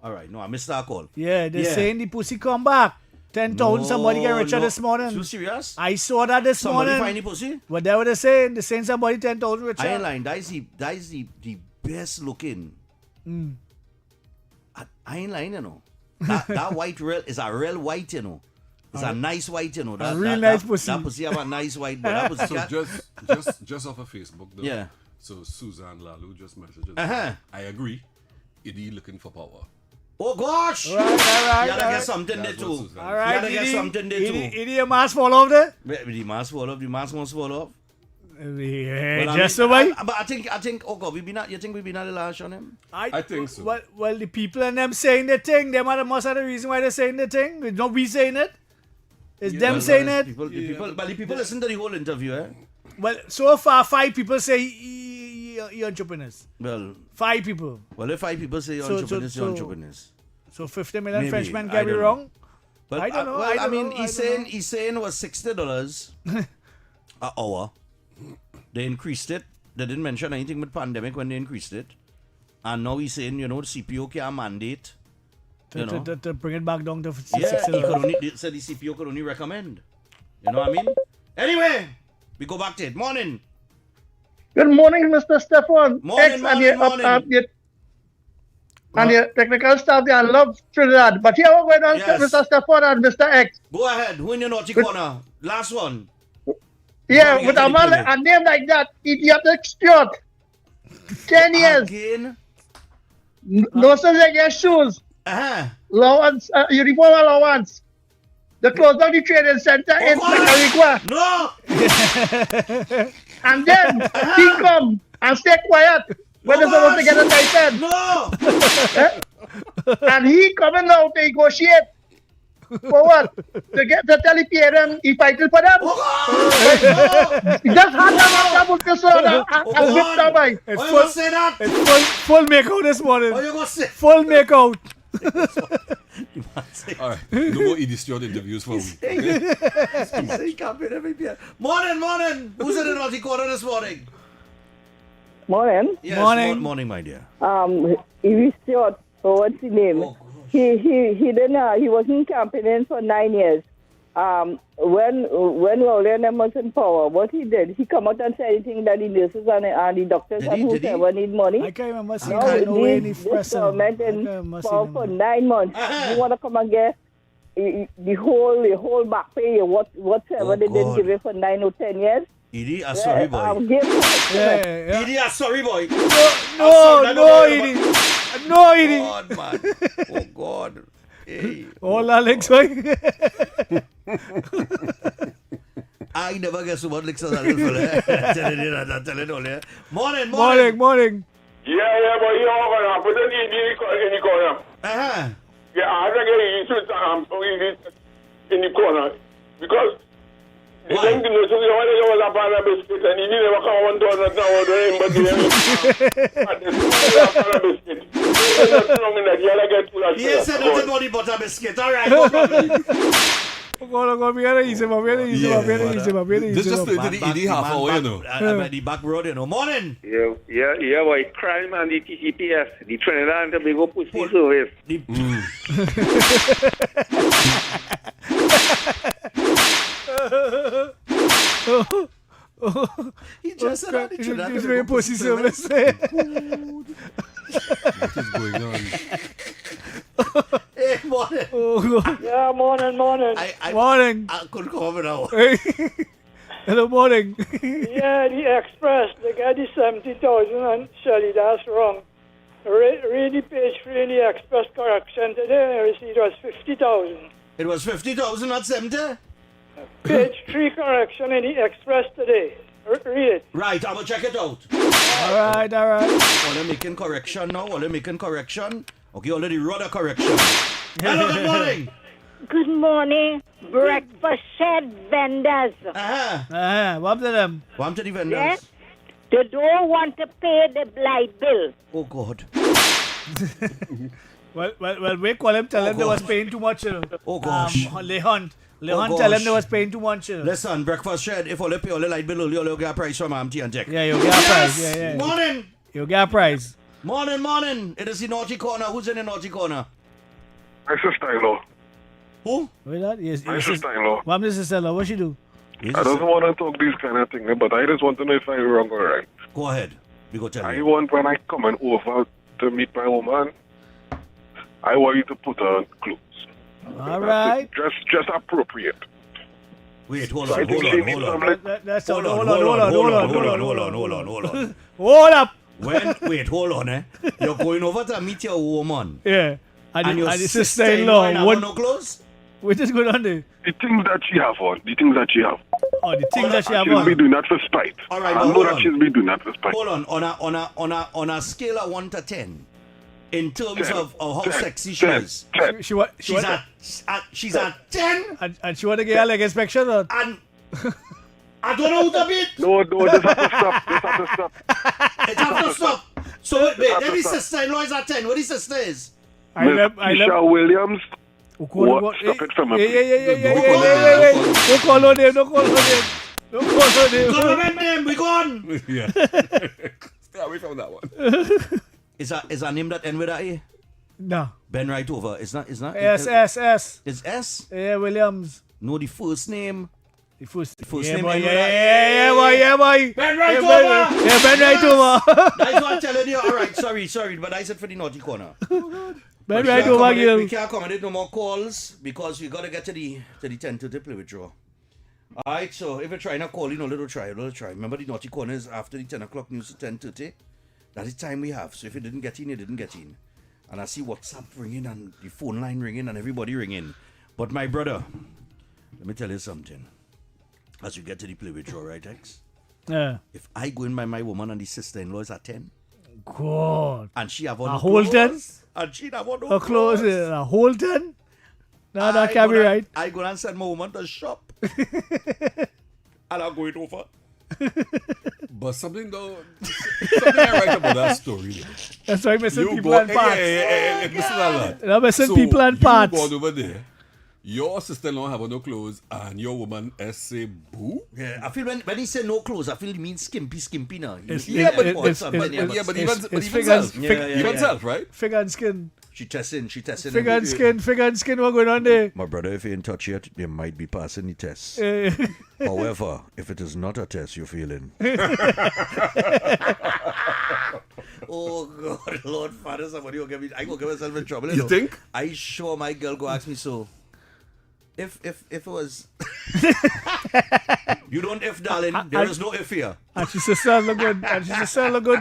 All right, no, I missed that call. Yeah, they're saying the pussy come back. 10,000, somebody get richer this morning. You serious? I saw that this Somebody morning. find the pussy? Whatever they're saying somebody 10,000 richer. I ain't lying. That is the best looking. I ain't lying, you know. That white is a real white, you know. It's a nice white, you know. A real nice pussy. That pussy have a nice white, but that pussy. So just off of Facebook, though. Yeah. So Suzanne Lalu just messaged. I agree. Edy looking for power. Oh gosh! All right. You gotta get something there too. All right, you gotta get something there too. Edy, your mask fall off there? The mask fall off. The mask won't fall off. Yeah, just so way. But I think. Oh God, you think we been at the lash on him? I think so. Well, the people and them saying the thing, them are the most of the reason why they're saying the thing. It's not we saying it. It's them saying it. The people listen to the whole interview, eh? Well, so far 5 people say you're entrepreneurs. Well, 5 people. Well, if 5 people say you're entrepreneurs, you're entrepreneurs. So 50 million Maybe. Frenchmen can be wrong. But I don't know. I mean, he's saying it was $60 an hour. They increased it. They didn't mention anything with pandemic when they increased it. And now he's saying, the CPO can mandate. To bring it back down to $60. He said the CPO could only recommend. You know what I mean? Anyway, we go back to it. Morning. Good morning, Mr. Stephan. Morning. And your technical staff there. I love Trinidad. But here we're going on, Mr. Stephan and Mr. X. Go ahead. Who in your naughty corner? Last one. Yeah, with a name like that, Edy Stewart. 10 years. Again? No such like your shoes. Allowance, uniform allowance. They closed down the training center in Nicaragua. No! And then he come and stay quiet when they're supposed to get indicted. No! And he coming now to negotiate. For what? To tell the parents he fighting for them? He just had them on the It's full makeout this morning. What you gonna say? Full makeout. All right, no more Edy Stewart interviews for me. Morning. Who's in the naughty corner this morning? Morning. Yes, morning, my dear. Edy Stewart. So what's his name? He didn't. He wasn't campaigning for 9 years. When Rowland was in power, what he did, he come out and say anything that the nurses and the doctors and whoever need money. I can't remember seeing this government in power for 9 months. You want to come and get the whole back pay, whatever they didn't give it for 9 or 10 years. Edy, a sorry boy. Edy, a sorry boy. No, Edy. No, Edy. God, man. Oh, God. Hey. All Alex, boy. I never get so much licks as a little fella. Tell it all, yeah. Morning. Yeah, but you know what happened in the corner. Yeah, I think he's in the corner. Because the thing the nurses, they was a banana biscuit, and he never come on door not now to him, but biscuit. There's nothing wrong in that. You gotta get to that. He said nothing about the butter biscuit. All right, no problem. This just the Edy half hour, you know. The back road, you know. Morning. Yeah, boy. Crime and the TCPS, the Trinidad and Tobago Pussy Service. He just said that. It's very pussy service. What is going on? Hey, morning. Yeah, morning. Morning. I couldn't come over now. Hello, morning. Yeah, the Express, they got the 70,000 and Shelley, that's wrong. Read the page 3 in the Express correction today, I received it was 50,000. It was 50,000, not 70? Page 3 correction in the Express today. Read it. Right, I will check it out. All right. All they making correction now. Okay, already wrote a correction. Hello, good morning. Good morning. Breakfast shed vendors. What to them? What to the vendors? Yes? They don't want to pay the light bill. Oh, God. Well, we call him, tell him they was paying too much. Oh, gosh. Lehunt, tell him they was paying too much. Listen, breakfast shed, if you pay all the light bill, you'll get a price from T&TEC. Yeah, you'll get a price. Yeah. Morning. You'll get a price. Morning. It is the naughty corner. Who's in the naughty corner? My sister-in-law. Who? Wait, that? Yes, My sister-in-law. What Mr. sister-in-law? What she do? I don't want to talk these kind of things, but I just want to know if I'm wrong or right. Go ahead. We go tell I you. want when I come over to meet my woman, I want you to put on clothes. All right. Just appropriate. Wait, hold So I on. think she needs some, like- Hold up. Wait, hold on, eh? You're going over to meet your woman. Yeah. And your sister-in-law. sister-in-law What? no clothes? What is going on there? The things that she have on. Oh, the things that she have She'll on. be doing that for spite. All right, I but know hold that on. she'll be doing that for spite. Hold on. On a scale of 1 to 10, in terms 10, of how 10, sexy she 10, is. 10. She's at 10. And she want to get her leg inspection or? And I don't know who to beat. No, just have to stop. It have to stop. So wait, every sister-in-law is at 10. What is sister is? Michelle Williams. Stop it from her. Don't call her name. Government name, we gone. Yeah. Stay away from that one. Is her name that end with a A? No. Ben right over. It's not. S. It's S? Yeah, Williams. No, the first name. The first name. boy, yeah, boy. Ben right over. Yeah, Ben right over. That's what I'm telling you. All right, sorry, but I said for the naughty corner. Ben right over, Gil. We can't accommodate no more calls because we gotta get to the 10:30 play withdraw. All right, so if you're trying to call, little try. Remember the naughty corner is after the 10 o'clock news to 10:30. That is time we have. So if you didn't get in, you didn't get in. And I see WhatsApp ringing and the phone line ringing and everybody ringing. But my brother, let me tell you something. As we get to the play withdraw, right, X? Yeah. If I go in by my woman and the sister-in-law is at 10. God. And she have on a no whole 10? clothes. And she have on no clothes. A whole 10? No, that can't be right. I go and send my woman to shop. And I'm going over. But something I write about that story. That's why missing people and parts. Yeah, listen a lot. Now missing people and parts. You gone over there. Your sister-in-law have on no clothes and your woman say boo. Yeah, I feel when he say no clothes, I feel he means skimpy now. But even self, right? Figure and skin. She testing. Figure and skin, what going on there? My brother, if you're in touch yet, you might be passing the test. However, if it is not a test you're feeling. Oh God, Lord Father, somebody will I go get myself in trouble. You think? I sure my girl go ask me so. If it was you don't if, darling, there is no if here. And she sister look good.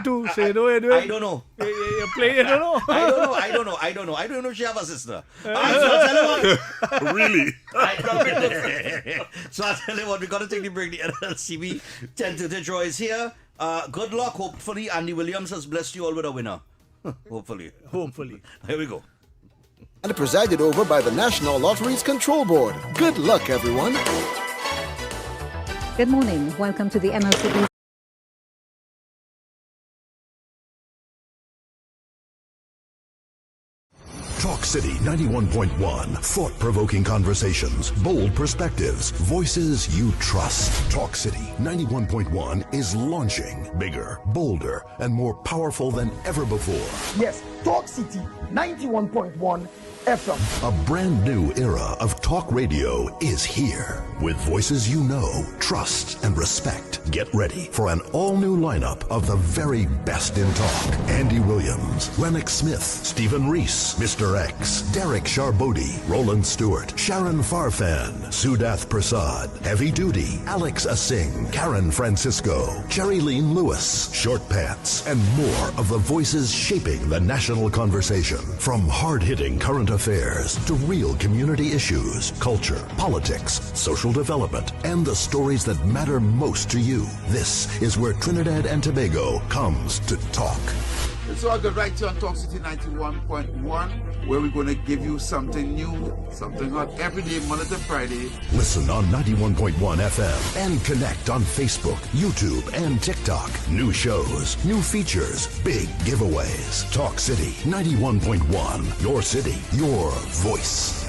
Too. So you know what you're doing? I don't know. You play, you don't know. I don't know. I don't know if she have a sister. Alright, so I'll tell you what. Really? So I'll tell you what, we gotta take the break. The NLCB 10:30 draw is here. Good luck. Hopefully Andy Williams has blessed you all with a winner. Hopefully. Here we go. And presided over by the National Lotteries Control Board. Good luck, everyone. Good morning. Welcome to the MLCB. Talk City 91.1. Thought-provoking conversations, bold perspectives, voices you trust. Talk City 91.1 is launching bigger, bolder, and more powerful than ever before. Yes, Talk City 91.1 FM. A brand new era of talk radio is here. With voices you know, trust, and respect. Get ready for an all-new lineup of the very best in talk. Andy Williams, Lennox Smith, Stephen Reese, Mr. X, Derek Charbodi, Roland Stewart, Sharon Farfan, Sudath Prasad, Heavy Duty, Alex Asing, Karen Francisco, Cherry-Leen Lewis, Short Pants, and more of the voices shaping the national conversation. From hard-hitting current affairs to real community issues, culture, politics, social development, and the stories that matter most to you. This is where Trinidad and Tobago comes to talk. So I'll get right here on Talk City 91.1, where we're going to give you something new, something hot every day, Monday to Friday. Listen on 91.1 FM and connect on Facebook, YouTube, and TikTok. New shows, new features, big giveaways. Talk City 91.1. Your city, your voice.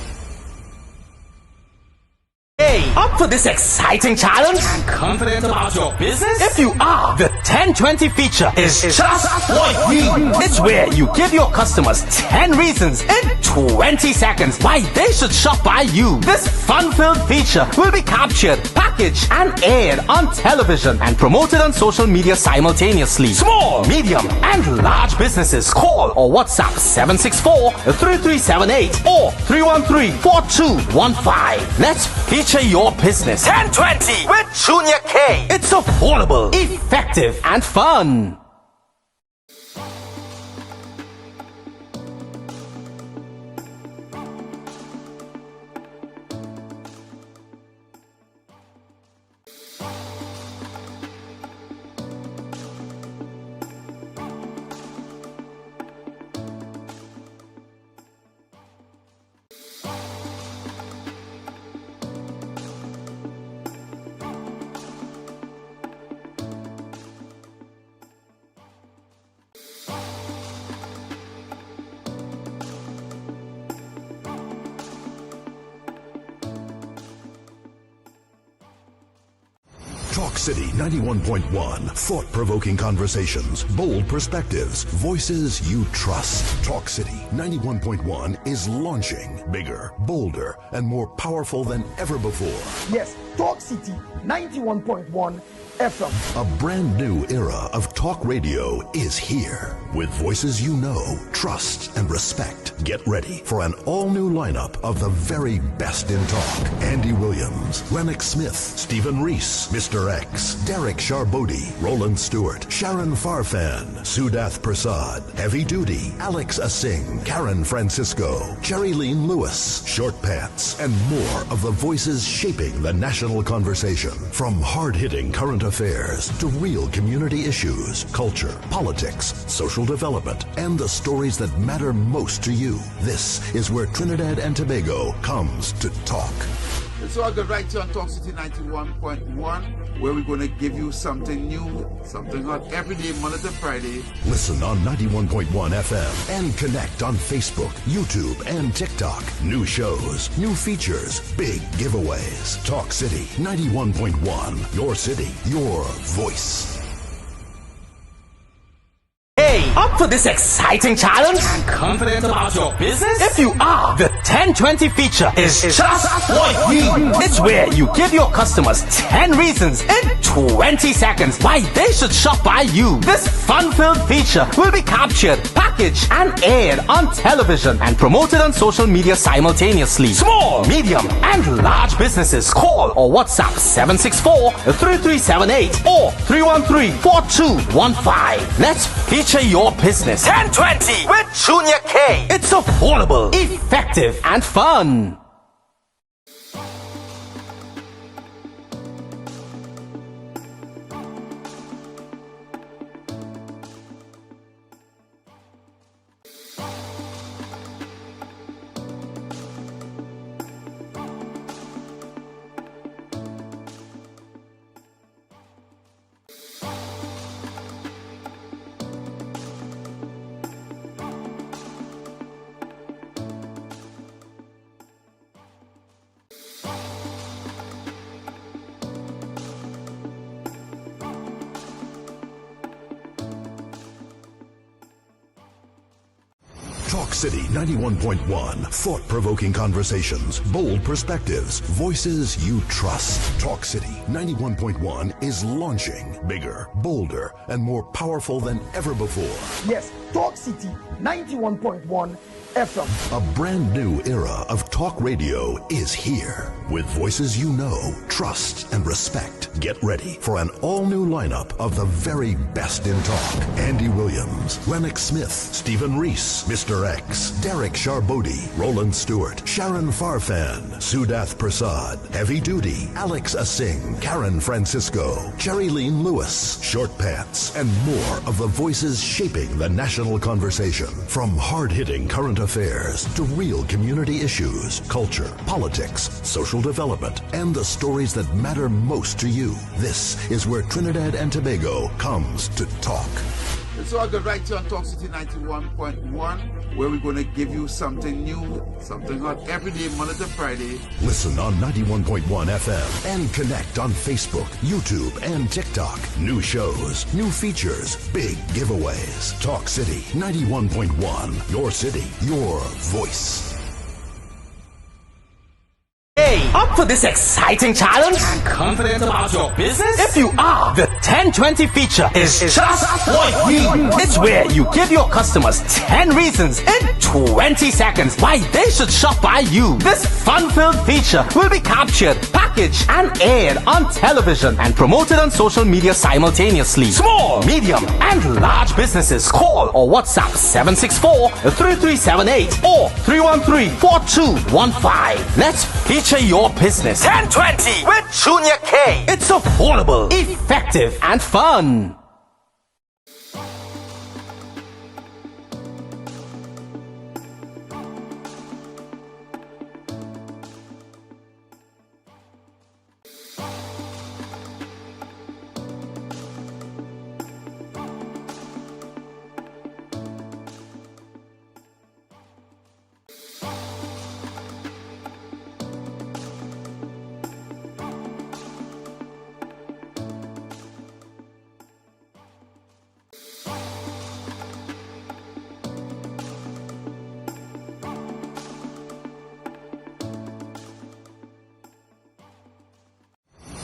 Hey, up Up for this exciting challenge? Confident about your business? If you are, the 1020 feature is just what you need. It's where you give your customers 10 reasons in 20 seconds why they should shop by you. This fun-filled feature will be captured, packaged, and aired on television and promoted on social media simultaneously. Small, medium, and large businesses call or WhatsApp 764-3378 or 313-4215. Let's feature your business. 1020 with Junior K. It's affordable, effective, and fun. Talk City 91.1. Thought-provoking conversations, bold perspectives, voices you trust. Talk City 91.1 is launching bigger, bolder, and more powerful than ever before. Yes, Talk City 91.1 FM. A brand new era of talk radio is here. With voices you know, trust, and respect. Get ready for an all-new lineup of the very best in talk. Andy Williams, Lennox Smith, Stephen Reese, Mr. X, Derek Charbodi, Roland Stewart, Sharon Farfan, Sudath Prasad, Heavy Duty, Alex Asing, Karen Francisco, Cherry Lean Lewis, Short Pants, and more of the voices shaping the national conversation. From hard-hitting current affairs to real community issues, culture, politics, social development, and the stories that matter most to you. This is where Trinidad and Tobago comes to talk. It's all good right here on Talk City 91.1, where we're going to give you something new, something hot every day, Monday to Friday. Listen on 91.1 FM and connect on Facebook, YouTube, and TikTok. New shows, new features, big giveaways. Talk City 91.1. Your city, your voice. Hey, up for this exciting challenge? Confident about your business? If you are, the 1020 feature is just what you need. It's where you give your customers 10 reasons in 20 seconds why they should shop by you. This fun-filled feature will be captured, packaged, and aired on television and promoted on social media simultaneously. Small, medium, and large businesses call or WhatsApp 764-3378 or 313-4215. Let's feature your business. 1020 with Junior K. It's affordable, effective, and fun. Talk City 91.1. Thought-provoking conversations, bold perspectives, voices you trust. Talk City 91.1 is launching bigger, bolder, and more powerful than ever before. Yes, Talk City 91.1 FM. A brand new era of talk radio is here. With voices you know, trust, and respect. Get ready for an all-new lineup of the very best in talk. Andy Williams, Lennox Smith, Stephen Reese, Mr. X, Derek Charbodi, Roland Stewart, Sharon Farfan, Sudath Prasad, Heavy Duty, Alex Asing, Karen Francisco, Cherry Lean Lewis, Short Pants, and more of the voices shaping the national conversation. From hard-hitting current affairs to real community issues, culture, politics, social development, and the stories that matter most to you. This is where Trinidad and Tobago comes to talk. It's all good right here on Talk City 91.1, where we're going to give you something new, something hot every day, Monday to Friday. Listen on 91.1 FM and connect on Facebook, YouTube, and TikTok. New shows, new features, big giveaways. Talk City 91.1. Your city, your voice. Hey, up for this exciting challenge? Confident about your business? If you are, the 1020 feature is just what we need. It's where you give your customers 10 reasons in 20 seconds why they should shop by you. This fun-filled feature will be captured, packaged, and aired on television and promoted on social media simultaneously. Small, medium, and large businesses call or WhatsApp 764-3378 or 313-4215. Let's feature your business. 1020 with Junior K. It's affordable, effective, and fun.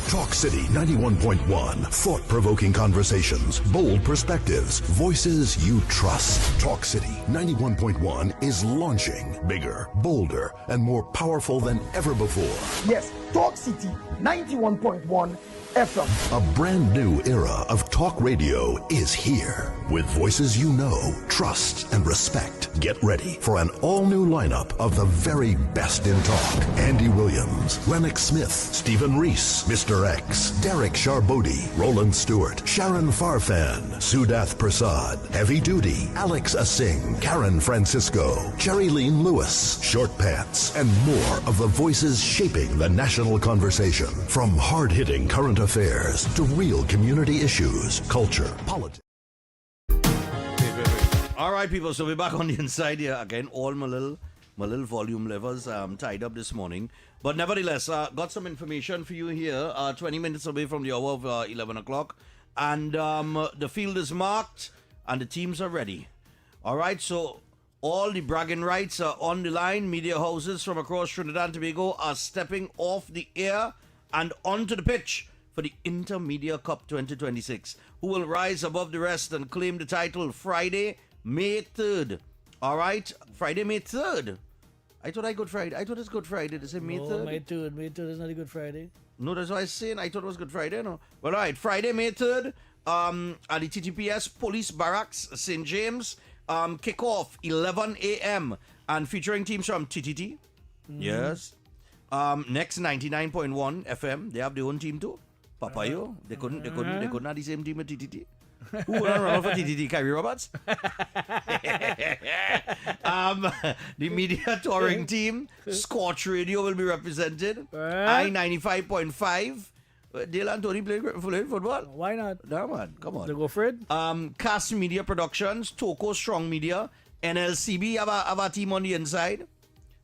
Talk City 91.1. Thought-provoking conversations, bold perspectives, voices you trust. Talk City 91.1 is launching bigger, bolder, and more powerful than ever before. Yes, Talk City 91.1 FM. A brand new era of talk radio is here. With voices you know, trust, and respect. Get ready for an all-new lineup of the very best in talk. Andy Williams, Lennox Smith, Stephen Reese, Mr. X, Derek Charbodi, Roland Stewart, Sharon Farfan, Sudath Prasad, Heavy Duty, Alex Asing, Karen Francisco, Cherry-Leen Lewis, Short Pants, and more of the voices shaping the national conversation. From hard-hitting current affairs to real community issues, culture, politics. All right, people, so we're back on the inside here again. All my little volume levels tied up this morning. But nevertheless, got some information for you here. 20 minutes away from the hour of 11 o'clock. And the field is marked and the teams are ready. All right, so all the bragging rights are on the line. Media houses from across Trinidad and Tobago are stepping off the air and onto the pitch for the Intermedia Cup 2026. Who will rise above the rest and claim the title Friday, May 3rd. All right, Friday, May 3rd. I thought Good Friday. I thought it's Good Friday. They say May 3rd. May 3rd. May 3rd is not a Good Friday. No, that's what I was saying. I thought it was Good Friday. No. Well, all right, Friday, May 3rd. At the TTPS Police Barracks, St. James. Kickoff 11 a.m. and featuring teams from TTT. Yes. Next 99.1 FM. They have their own team too. Papayo. They couldn't have the same team with TTT. Who would run off for TTT? Kyrie Roberts? The media touring team, Scotch Radio will be represented. I-95.5. Dale and Tony play football. Why not? No, man. Come on. They go for it. Cast Media Productions, Toko Strong Media, NLCB have a team on the inside.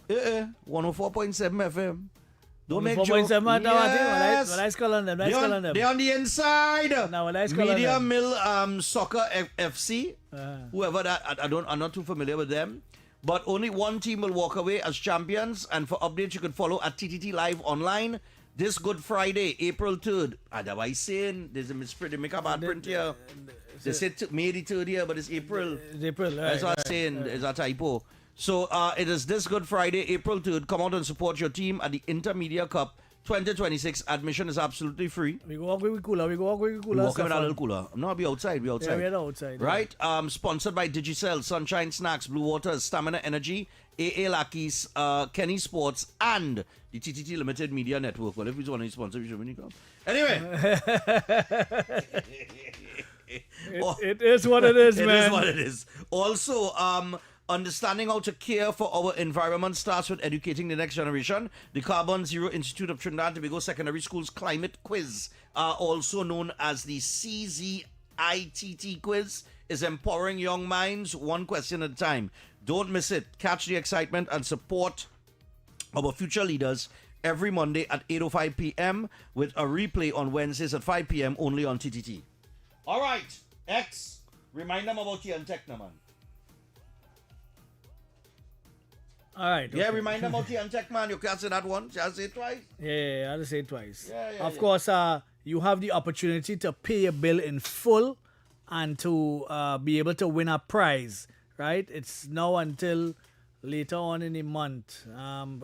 104.7 FM. Don't make jokes. Yes. What I call on them? They're on the inside. No, what I call Media on them? Mill Soccer FC. Whoever that, I'm not too familiar with them. But only one team will walk away as champions. And for updates, you can follow at TTT Live online this Good Friday, April 3rd. Otherwise, saying there's a misprint. They make a bad print here. They said May the 3rd here, but it's April. It's April. That's what I'm saying. It's a typo. So it is this Good Friday, April 3rd. Come out and support your team at the Intermedia Cup 2026. Admission is absolutely free. We go walk with cooler. We walk with a little cooler. No, be outside. Be outside. Yeah, we're outside. Right? Sponsored by Digicel, Sunshine Snacks, Blue Waters, Stamina Energy, AA Lackeys, Kenny Sports, and the TTT Limited Media Network. Well, if we want to sponsor, we should really come. Anyway. It is what it is, man. It is what it is. Also, understanding how to care for our environment starts with educating the next generation. The Carbon Zero Institute of Trinidad and Tobago Secondary School's Climate Quiz, also known as the CZITT Quiz, is empowering young minds, one question at a time. Don't miss it. Catch the excitement and support our future leaders every Monday at 8:05 p.m. with a replay on Wednesdays at 5 p.m. only on TTT. All right, X, remind them about T&TEC, man. All right. Yeah, remind them about T&TEC, man. You can't say that once. You have to say it twice. Yeah, I have to say it twice. Yeah, of course, you have the opportunity to pay your bill in full and to be able to win a prize, right? It's now until later on in the month.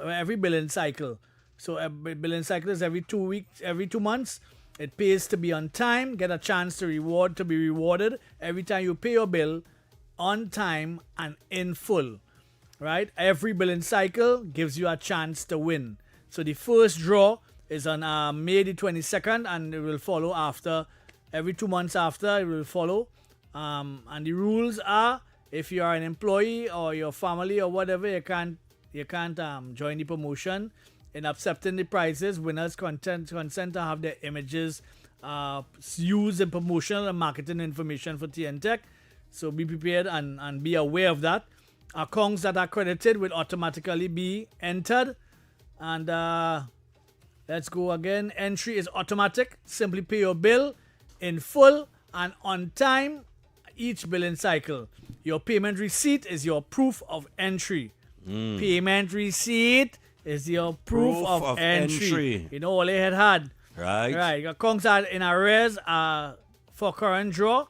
Every billing cycle. So a billing cycle is every 2 weeks, every 2 months. It pays to be on time, get a chance to be rewarded every time you pay your bill on time and in full. Right? Every billing cycle gives you a chance to win. So the first draw is on May the 22nd, and it will follow after. Every 2 months after, it will follow. And the rules are, if you are an employee or your family or whatever, you can't join the promotion. In accepting the prizes, winners consent to have their images used in promotional and marketing information for T&TEC. So be prepared and be aware of that. Accounts that are credited will automatically be entered. And let's go again. Entry is automatic. Simply pay your bill in full and on time each billing cycle. Your payment receipt is your proof of entry. Payment receipt is your proof of entry. You know, all they had. Right. Right. Accounts are in arrears for current draw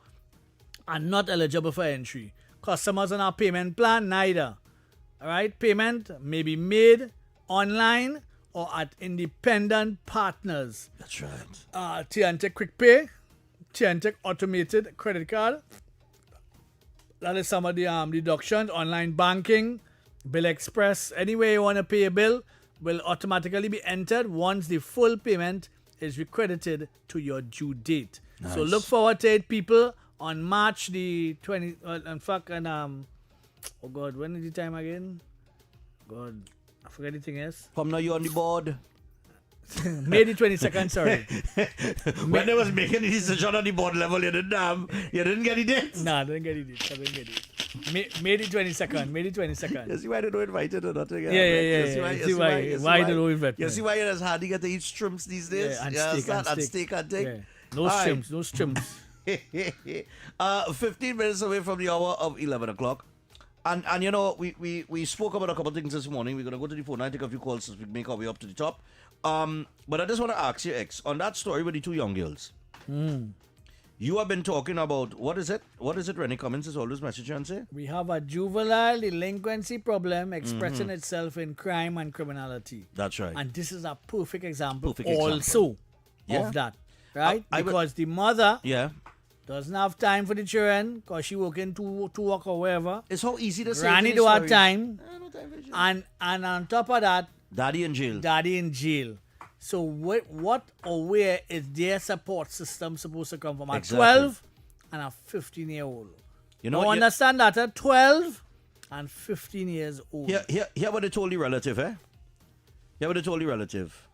and not eligible for entry. Customers on our payment plan, neither. All right. Payment may be made online or at independent partners. That's right. T&TEC Quick Pay, T&TEC Automated Credit Card. That is some of the deductions. Online banking, Bill Express. Any way you want to pay a bill will automatically be entered once the full payment is recredited to your due date. Nice. So look forward to it, people, on March the 20th. Oh God, when is the time again? God, I forget anything else. Come now, you on the board. May the 22nd, sorry. When they was making the decision on the board level, you didn't get the date? Nah, I didn't get it. May the 22nd. May the 22nd. You see why they don't invite you to nothing? Yeah. You see why they don't invite me. You see why it's hard to get to eat shrimps these days? Yeah, and steak. And thing. Yeah. No shrimps. 15 minutes away from the hour of 11 o'clock. And you know, we spoke about a couple of things this morning. We're going to go to the phone and take a few calls as we make our way up to the top. But I just want to ask you, X, on that story with the two young girls. You have been talking about, what is it? Rennie Cummins is always messaging and say? We have a juvenile delinquency problem expressing itself in crime and criminality. That's right. And this is a perfect example of that. Right? Because the mother doesn't have time for the children because she working to work or wherever. It's so easy to say. Granny don't have time. And on top of that, Daddy in jail. So what or where is their support system supposed to come from? A 12 and a 15-year-old. You know, understand that? A 12 and 15 years old. Here what they told the relative, eh? Here what they told the relative.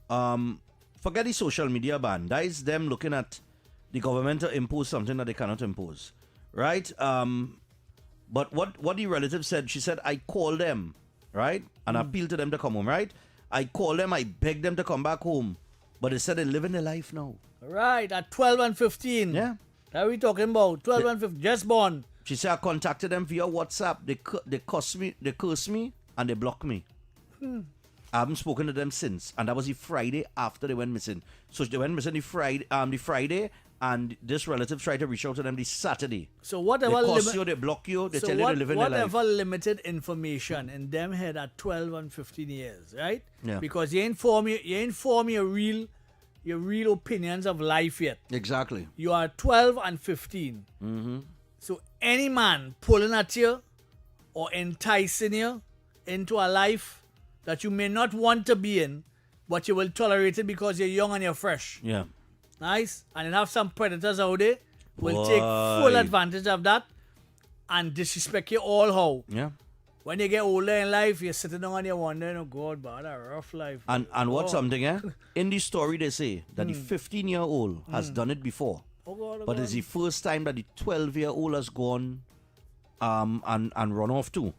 Forget the social media ban. That is them looking at the government to impose something that they cannot impose. Right? But what the relative said, she said, I called them, right? And appealed to them to come home, right? I called them, I begged them to come back home. But they said they're living their life now. Right, at 12 and 15. Yeah. That we talking about. 12 and 15, just born. She said I contacted them via WhatsApp. They curse me, and they block me. I haven't spoken to them since. And that was the Friday after they went missing. So they went missing the Friday, and this relative tried to reach out to them the Saturday. So whatever they curse you, they block you, they tell you they live in their life. Whatever limited information in them head at 12 and 15 years, right? Yeah. Because you ain't form your real opinions of life yet. Exactly. You are 12 and 15. Mm-hmm. So any man pulling at you or enticing you into a life that you may not want to be in, but you will tolerate it because you're young and you're fresh. Yeah. Nice. And then have some predators out there who will take full advantage of that and disrespect you all how. Yeah. When you get older in life, you're sitting down and you're wondering, oh God, but a rough life. And what's something, eh? In the story they say that the 15-year-old has done it before. But it's the first time that the 12-year-old has gone and run off too.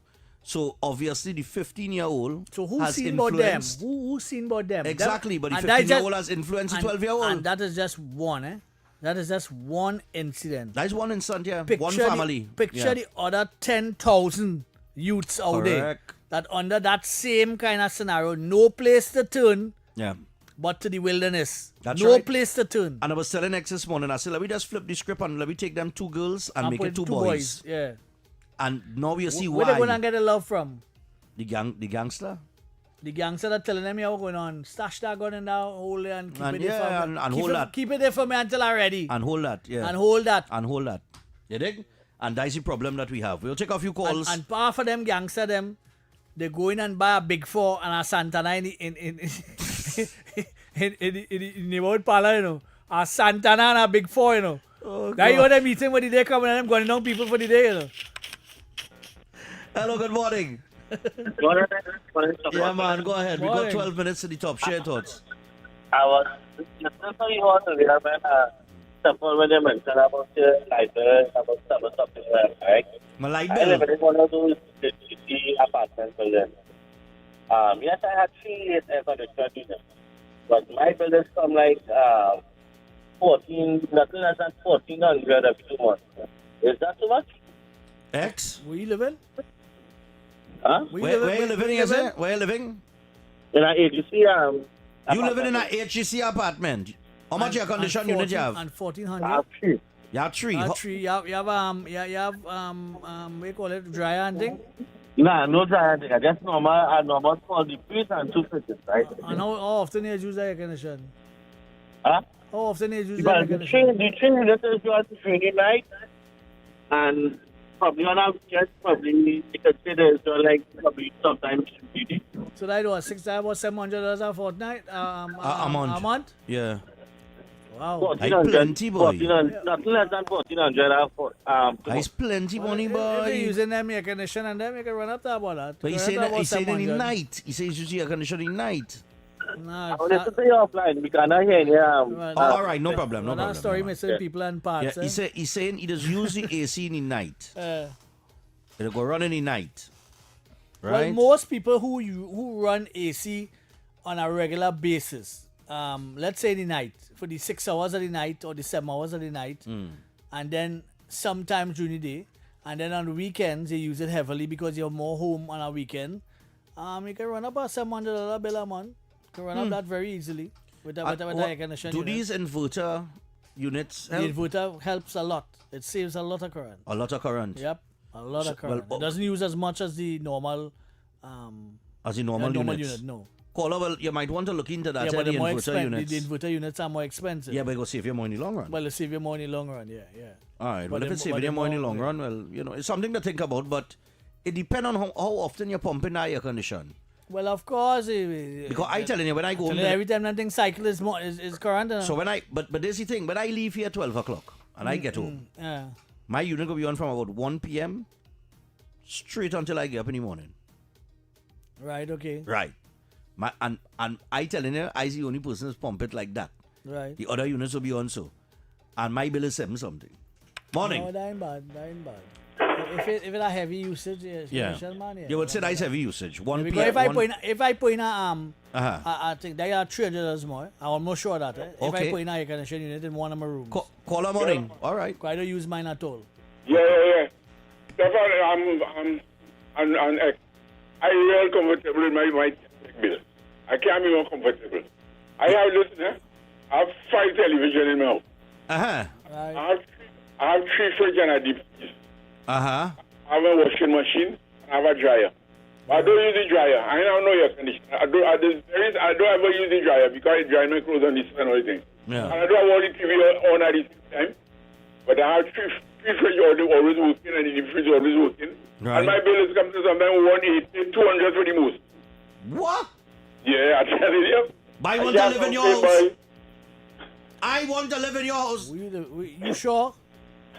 So obviously the 15-year-old So who has seen about them? influenced. Who seen about them? Exactly, but the and that is 15-year-old has influenced the 12-year-old. And that is just one, eh? That is just one incident. That is one incident, yeah. One Picture family. Picture the other 10,000 youths out there Correct. that under that same kind of scenario, no place to turn Yeah. but to the wilderness. That's no right. place to turn. And I was telling X this morning, I said, let me just flip the script and let me take them 2 girls and make put it 2 boys. Yeah. And now you see Where why. they gonna get the love from? The gangster? The gangster that telling them how going on. Stash that gun in that hole there and keep And it there yeah, for me. and Keep hold it, that. Keep it there for me until I'm ready. And hold that, yeah. And hold that. And hold that. You dig? And that's the problem that we have. We'll take a few calls. And part of them gangster them, they go in and buy a Big 4 and a Santana in the road parlor, you know. A Santana and a Big 4, you know. That you want them meeting when the day coming and them going down people for the day, you know. Hello, good morning. Yeah, man, go ahead. We got 12 minutes to the top. Share your thoughts. I was listening to you all earlier when when you mentioned about your library, about something like that, right? My light I bill. live in one of those apartment buildings. Yes, I had 3 air conditioned units, but my buildings come like 14, nothing less than 1,400 every 2 months. Is that too much? X? Where you living? Huh? Where you living, is it? Where you living? In an agency, You living in an HGC apartment. How much air conditioned unit you have? And 1,400. I have 3. You have 3. You have 3. You have what you call it, dryer and thing? Nah, no dryer thing. I just normal small deep freeze and 2 fridges, right? And how often you use the air condition? Huh? How often you use the air But the condition? train unit is just Friday night, and probably on our weekends, probably you could say there's like probably sometimes 50. So that was $700 a fortnight? A month. A month? Yeah. Wow. That's plenty, boy. Nothing less than 1,400. That's plenty money, If boy. you're using them air condition and them, you can run up to about that. But You he's can saying run up that, he's saying in the 700. night. He says he's using air conditioning in night. Nah, I listen to you offline. We cannot hear you. All right, no problem, no well, problem. that story missing people and parts. Yeah, he's saying he does use the AC in the night. It'll go run in the night. Well, Right? most people who run AC on a regular basis, let's say the night, for the 6 hours of the night or the 7 hours of the night, and then sometimes during the day, and then on the weekends they use it heavily because you're more home on a weekend. You can run up a $700 bill a month. You can run up that very easily with the air conditioning. Do these inverter units The help? inverter helps a lot. It saves a lot of current. A lot of current. Yep, a lot of current. well, It doesn't use as much as the normal. As the normal units. unit, no. Caller, well, you might want to look into that. Yeah, but the they're more inverter expensive. units. The inverter units are more expensive. Yeah, but it'll save you more in the long run. Well, it'll save you more in the long run, yeah. All right, But well, if they're it's mo- saving but you more in the they're long more- run, well, you know, it's something to think about, but it depends on how often you're pumping that air condition. Well, of course. Because I telling you, when I go home, every time that thing cycle is current. so when but there's the thing, when I leave here 12 o'clock and I get home, Yeah. my unit will be on from about 1 p.m. straight until I get up in the morning. Right, okay. Right. And I telling you, I the only person who's pump it like that. Right. The other units will be on so. And my bill is 7 something. Morning. No, that ain't bad. If it a heavy usage, yes, Yeah. man, yeah. You would say that's heavy usage. 1 Because p.m. if I put in Uh-huh. I think they are $300 more. I'm almost sure that. If Okay. I put in a air conditioning unit in one of my rooms. Call a morning. All right. I don't use mine at all. Yeah. Stephan, I'm real comfortable in my bill. I can't be more comfortable. I have 5 television in my house. Uh-huh. I have 3 fridge and a deep freeze. Uh-huh. I have a washing machine. I have a dryer. I don't use the dryer. I don't know your condition. I don't ever use the dryer because it dries my clothes on this and everything. Yeah. And I don't have all the TV on at the same time. But I have 3 fridge always working and the deep fridge always working. Right. And my bill is coming to sometimes 180, 200 for the most. What? Yeah, I tell you. I want to live in your house. I want to live in your house. You sure?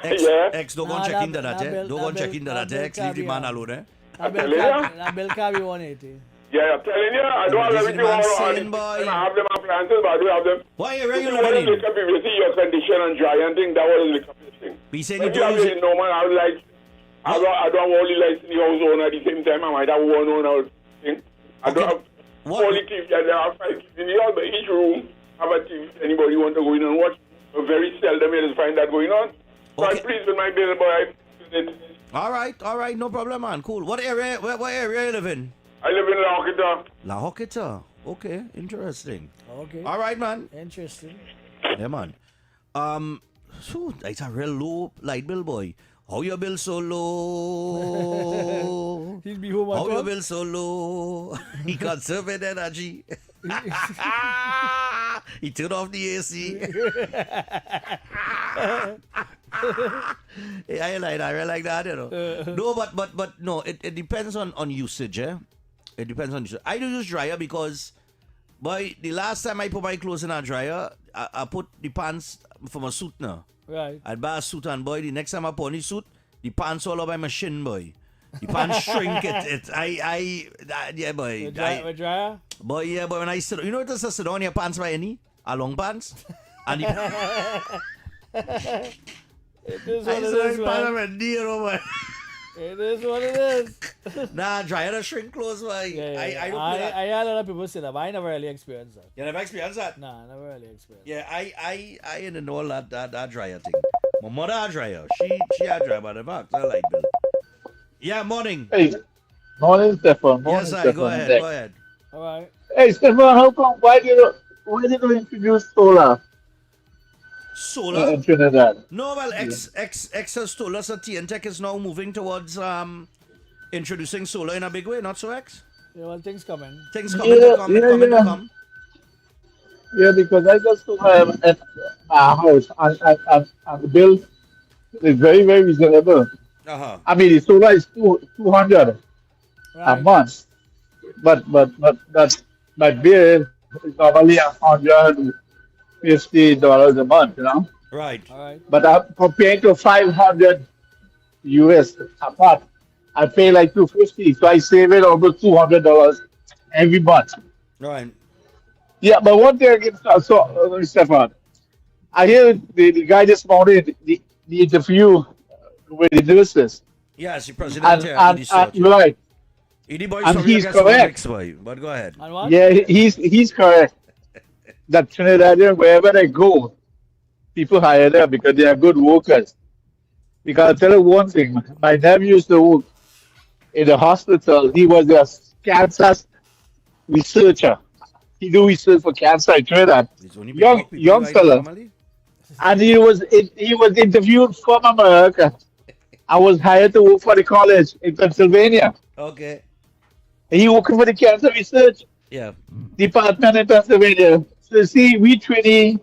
X, don't go and check into that, eh? Don't go and check into that, eh? X, leave the man alone, eh? That bill can't be 180. Yeah, I'm telling you, I don't have everything all on. boy. I have them appliances, but I do have them. Why area you What is living in? liquor people? You see your condition and dry and thing, that was liquor thing. We saying But you you have don't it no man, I was like, I don't only like the house owner at the same time, I might have one owner thing. I don't have only TV, I have 5 TVs in the house, but each room have a TV. Anybody want to go in and watch? Very seldom you just find that going on. So I'm pleased with my bill, boy. All right, no problem, man. Cool. What area you live in? I live in La Hoqueta. La Hoqueta. Okay, interesting. Okay. All right, man. Interesting. Yeah, man. So it's a real low light bill, boy. How your bill so low? He'll be home at How your 12? bill so low? He conserved energy. He turned off the AC. Hey, I like that, you know. No, but no, it depends on usage, eh? It depends on usage. I do use dryer because, boy, the last time I put my clothes in a dryer, I put the pants from a suit now. Right. I'd buy a suit and boy, the next time I put on the suit, the pants all over my shin, boy. The pants shrink yeah, boy. With dryer? Boy, yeah, boy, when I sit, you know what it is to sit on your pants by any? A long pants? And It is what it is, man. It is what it is. Nah, dryer to shrink clothes, boy. Yeah. I don't do that. I had a lot of people say that, but I never really experienced that. You never experienced that? Nah, I never really experienced. Yeah, I didn't know that dryer thing. My mother had dryer. She had dryer, but the box, I like bill. Yeah, morning. Hey, morning, Stephan. Morning, Yes, sir. Stephan. Go ahead. All right. Hey, Stephan, how come? Why did you introduce solar? Solar? In Trinidad. No, well, X has told us that T&TEC is now moving towards introducing solar in a big way, not so, X? Yeah, well, things coming. Things coming to come. Yeah, because I just took a house and the bill is very, very reasonable. Uh-huh. I mean, the solar is 200 a month, but that my bill is normally $150 a month, you know. Right. All right. But I'm comparing to 500 US a month, I pay like 250, so I save it over $200 every month. Right. Yeah, but one thing again, so Stephan, I hear the guy this morning, the interview with the nurses. Yes, the president here, Edy Stewart. Right. Edy boy, And sorry, he's I guess, correct. next boy, but go ahead. And what? Yeah, he's correct. That Trinidadian, wherever they go, people hire them because they are good workers. Because I'll tell you one thing, my nephew used to work in the hospital. He was a cancer researcher. He do research for cancer in Trinidad. Young fella. And he was interviewed from America. I was hired to work for the college in Pennsylvania. Okay. He working for the cancer research department in Pennsylvania. So see, we Trini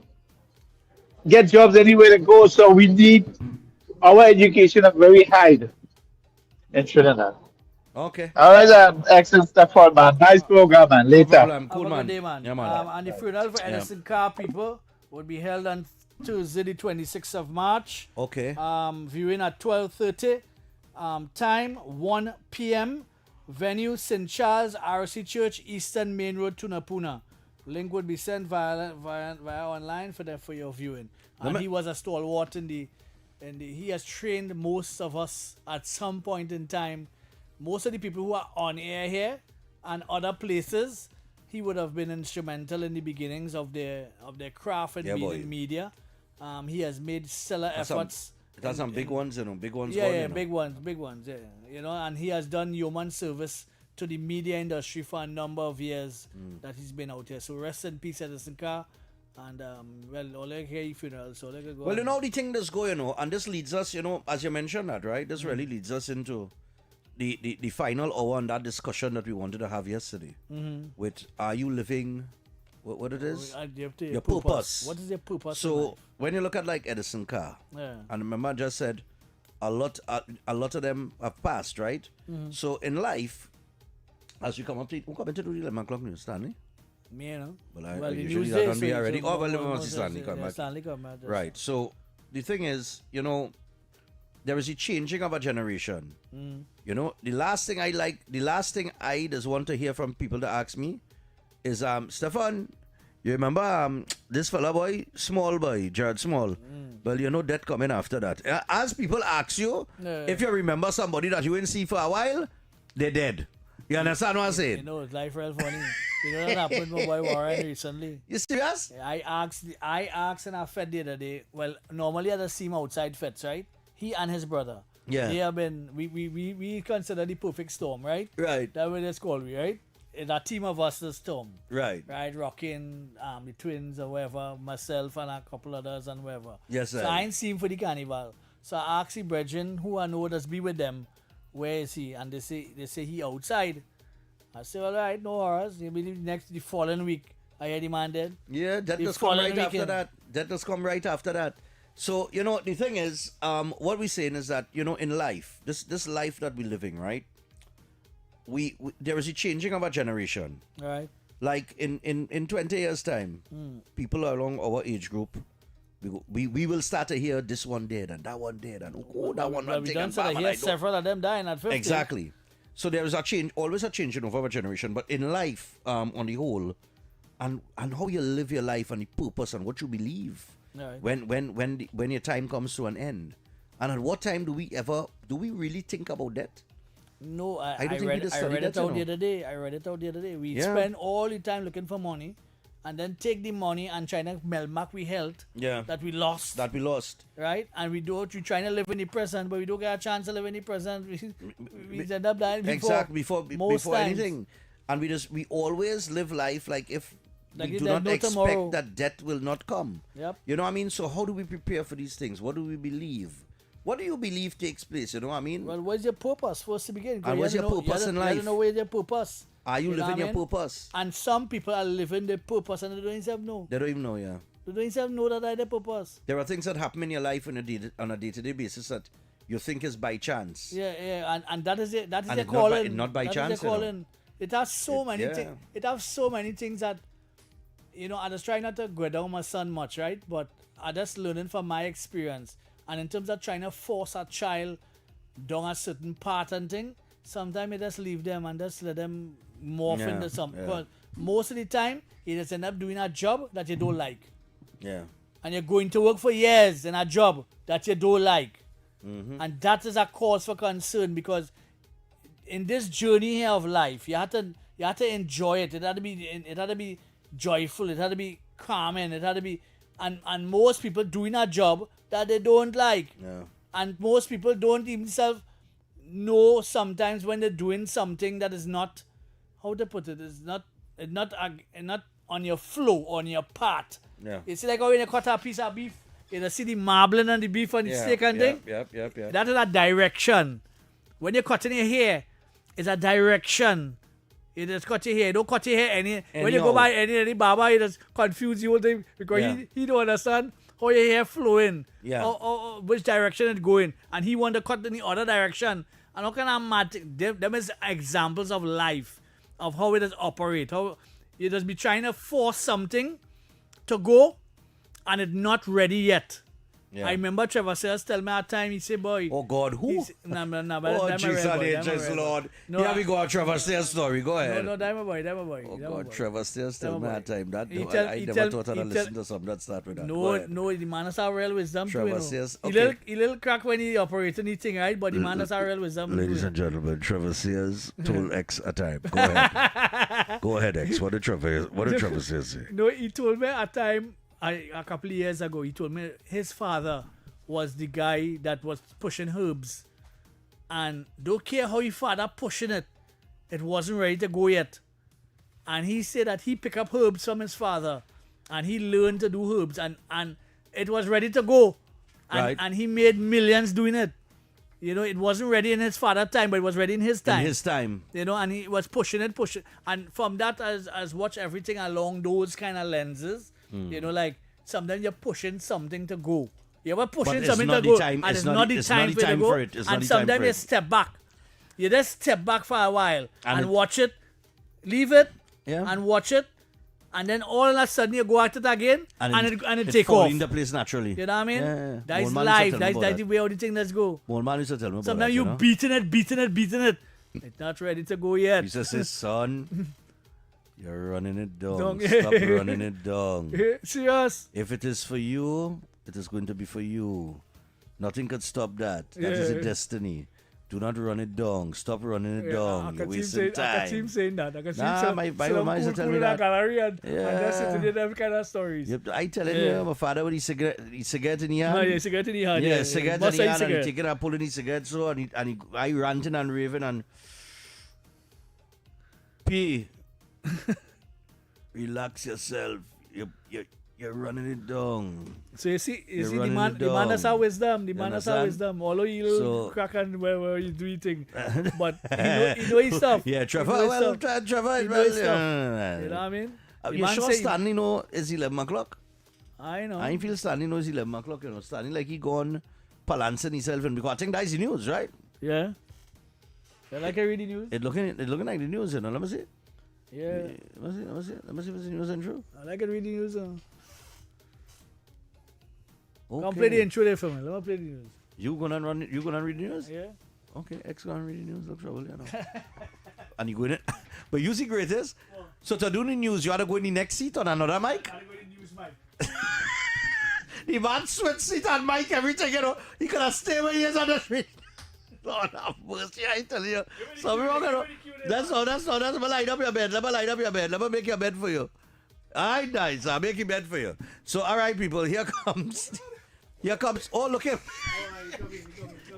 get jobs anywhere to go, so we need our education at very high in Trinidad. Okay. All right, excellent stuff, man. Nice program, man. Later. No problem. Cool, Have a man. good day, man. Yeah, man. And the funeral for Edison Carr people would be held on Tuesday, the 26th of March. Okay. Viewing at 12:30. Time 1 p.m. Venue St. Charles RC Church, Eastern Main Road, Tunapuna. Link would be sent via online for your viewing. And he was a stalwart he has trained most of us at some point in time. Most of the people who are on air here and other places, he would have been instrumental in the beginnings of their craft and being in media. He has made stellar efforts. It has some big ones, you know, big ones. Big ones, yeah. You know, and he has done yeoman service to the media industry for a number of years that he's been out here. So rest in peace, Edison Carr. And, all I hear funeral, so let go. Well, you know, the thing that's going, you know, and this leads us, you know, as you mentioned that, right? This really leads us into the final hour on that discussion that we wanted to have yesterday. With, are you living, what it is? Your purpose. What is your purpose? So, when you look at like Edison Carr, and remember I just said, a lot of them have passed, right? So, in life, as you come into the 11 o'clock news, Stanley? Me, you know. Well, usually that don't be already. Oh, well, Stanley come back. Stanley come back. Right. So the thing is, you know, there is a changing of a generation. You know, the last thing I just want to hear from people to ask me is, Stephan, you remember this fella boy, Small boy, Jared Small? Well, you know that coming after that. As people ask you, if you remember somebody that you didn't see for a while, they're dead. You understand what I'm saying? You know, it's life real funny. You know what happened to my boy Warren recently? You serious? I asked in our fed the other day. Well, normally I just see him outside feds, right? He and his brother. Yeah. They have been, we consider the perfect storm, right? Right. That's what it's called, right? That team of us, the storm. Right. Right, rocking the twins or whatever, myself and a couple others and whatever. Yes, sir. So I ain't seen him for the carnival. So I asked the brethren who I know does be with them, where is he? And they say he outside. I say, all right, no horrors. He'll be the following week. I hear the man dead. Yeah, that does come right after that. That does come right after that. So, you know, the thing is, what we're saying is that, you know, in life, this life that we're living, right? We there is a changing of our generation. Right. Like in 20 years' time, people along our age group, we will start to hear this one dead and that one dead and that one we done so hear several of them dying at 50. Exactly. So there is a change, always a changing of our generation. But in life, on the whole, and how you live your life and the purpose and what you believe, right. when your time comes to an end, and at what time do we really think about that? No, I don't think read we just I studied read it that, out the other day. I read it out the other day. We spend all the time looking for money, and then take the money and trying to melt back we health that we lost. Right? And we trying to live in the present, but we don't get a chance to live in the present. We end up dying before anything. And we always live life like if we do not expect tomorrow. that death will not come. Yep. You know what I mean? So how do we prepare for these things? What do we believe? What do you believe takes place? You know what I mean? Well, what's your purpose first to begin? And what's your purpose in life? You don't know where's your purpose. Are you living your purpose? And some people are living their purpose and they don't even know. They don't even know, yeah. They don't even know that that's their purpose. There are things that happen in your life on a day-to-day basis that you think is by chance. Yeah, and that is it. That is and their calling. Not by chance. You know? It has so many things. It has so many things that, you know, I just try not to go down my son much, right? But I just learning from my experience. And in terms of trying to force a child down a certain path and thing, sometimes you just leave them and just let them morph into something. Because most of the time, you just end up doing a job that you don't like. Yeah. And you're going to work for years in a job that you don't like. Mm-hmm. And that is a cause for concern, because in this journey here of life, you have to enjoy it. It had to be joyful. It had to be calming. It had to be, and most people doing a job that they don't like. Yeah. And most people don't even know sometimes when they're doing something that is not, how to put it, is not on your flow, on your path. Yeah. It's like when you cut a piece of beef, you see the marbling and the beef and the steak and thing. Yep. That is a direction. When you're cutting your hair, it's a direction. You just cut your hair. You don't cut your hair when you go by any barber, you just confuse you all the time because he don't understand how your hair flowing. Yeah. Or which direction it's going. And he want to cut in the other direction. And how can I mad? Them is examples of life, of how it does operate. How you just be trying to force something to go and it's not ready yet. Yeah. I remember Trevor Sayers tell me at time, he said, boy. Oh, God, who? Oh, Jesus, Lord. Here we go, a Trevor Sayers story. Go ahead. No, Diamond Boy. Oh, God, Trevor Sayers tell me at time. That I never thought I'd listen to something that start with that. No, the man has a real wisdom too. Trevor Sayers, okay. He little crack when he operates anything, right? But the man has a real wisdom. Ladies and gentlemen, Trevor Sayers told X a time. Go ahead. Go ahead, X. What did Trevor Sayers say? No, he told me at time, a couple of years ago, he told me his father was the guy that was pushing herbs. And don't care how your father pushing it, it wasn't ready to go yet. And he said that he picked up herbs from his father and he learned to do herbs and it was ready to go. And he made millions doing it. You know, it wasn't ready in his father's time, but it was ready in his time. In his time. You know, and he was pushing it. And from that, as watch everything along those kind of lenses, you know, like sometimes you're pushing something to go. You ever pushing something to go, and it's not the time for it to go. And sometimes you step back. You just step back for a while and watch it, leave it, and watch it, and then all of a sudden you go at it again, and it take fall off. into place naturally. You know what I mean? Yeah. That is Old man life. used to tell me That's about the way how the thing let's go. Old man used to tell me about Sometimes that, you know? beating it. It's not ready to go yet. He says, son, you're running it down. Dong. Stop running it down. Serious. If it is for you, it is going to be for you. Nothing could stop that. That is a destiny. Do not run it down. Stop running it down. You're wasting time. I can see him saying that. I can see Nah, my mama used to tell me that. Gallery and that's it. Every kind of stories. Yep, I telling you, my father with his cigarette in his hand. Yeah, cigarette in his hand. Yeah, cigarette in his hand, and he cigarette. taking and pulling his cigarette so, and I ranting and raving and P. Relax yourself. You're running it down. So you see the man has a wisdom. The man has a wisdom. Although he'll crack and where you do thing. But he know his stuff. Yeah, Trevor. Trevor. He know his stuff. You know what I mean? You sure Stanley know it's 11 o'clock? I know. I feel Stanley knows 11 o'clock, you know. Stanley like he gone balancing himself and because I think that's the news, right? Yeah. You like I read the news? It looking like the news, you know. Let me see. Yeah. Let me see if it's the news and true. I like to read the news. Okay. Come play the intro there for me. Let me play the news. You gonna read the news? Yeah. Okay, X gonna read the news. Look trouble, you know. And you going it. But you see greatest. So to do the news, you have to go in the next seat on another mic. I go in the news mic. The man switch seat and mic everything, you know. He could have stayed where he is on the street. Lord have mercy, I tell you. Something wrong, you know. That's all. Let me line up your bed. Let me make your bed for you. Alright, nice. I'll make your bed for you. So, alright, people, here comes. Oh, look at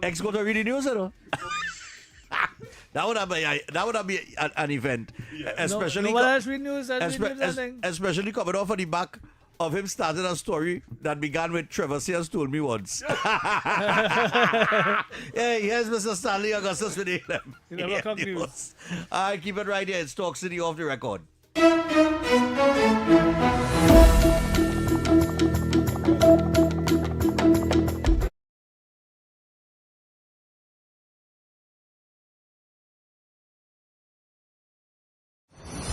X go to read the news, you know. That would be an event. Especially especially coming off of the back of him starting a story that began with Trevor Sears told me once. Hey, here's Mr. Stanley Augustus with the news. I keep it right here. It's Talk City off the record.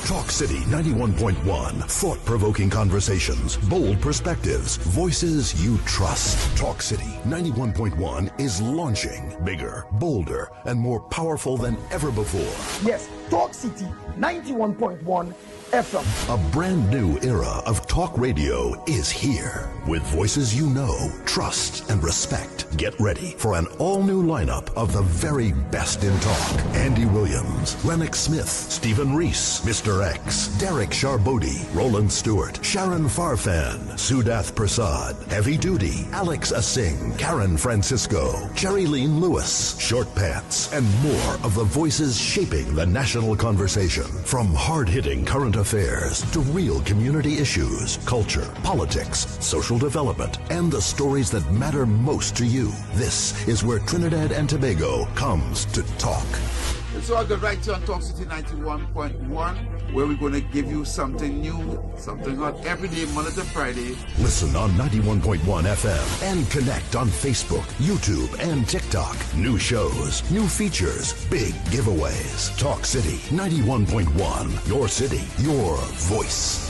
Talk City 91.1. Thought-provoking conversations, bold perspectives, voices you trust. Talk City 91.1 is launching bigger, bolder, and more powerful than ever before. Yes, Talk City 91.1 FM. A brand new era of talk radio is here. With voices you know, trust, and respect. Get ready for an all-new lineup of the very best in talk. Andy Williams, Lennox Smith, Stephen Reese, Mr. X, Derek Charbodi, Roland Stewart, Sharon Farfan, Sudath Prasad, Heavy Duty, Alex Asing, Karen Francisco, Jerry Lean Lewis, Short Pants, and more of the voices shaping the national conversation. From hard-hitting current affairs to real community issues, culture, politics, social development, and the stories that matter most to you. This is where Trinidad and Tobago comes to talk. So I got right here on Talk City 91.1, where we're going to give you something new, something hot every day, Monday to Friday. Listen on 91.1 FM and connect on Facebook, YouTube, and TikTok. New shows, new features, big giveaways. Talk City 91.1. Your city, your voice.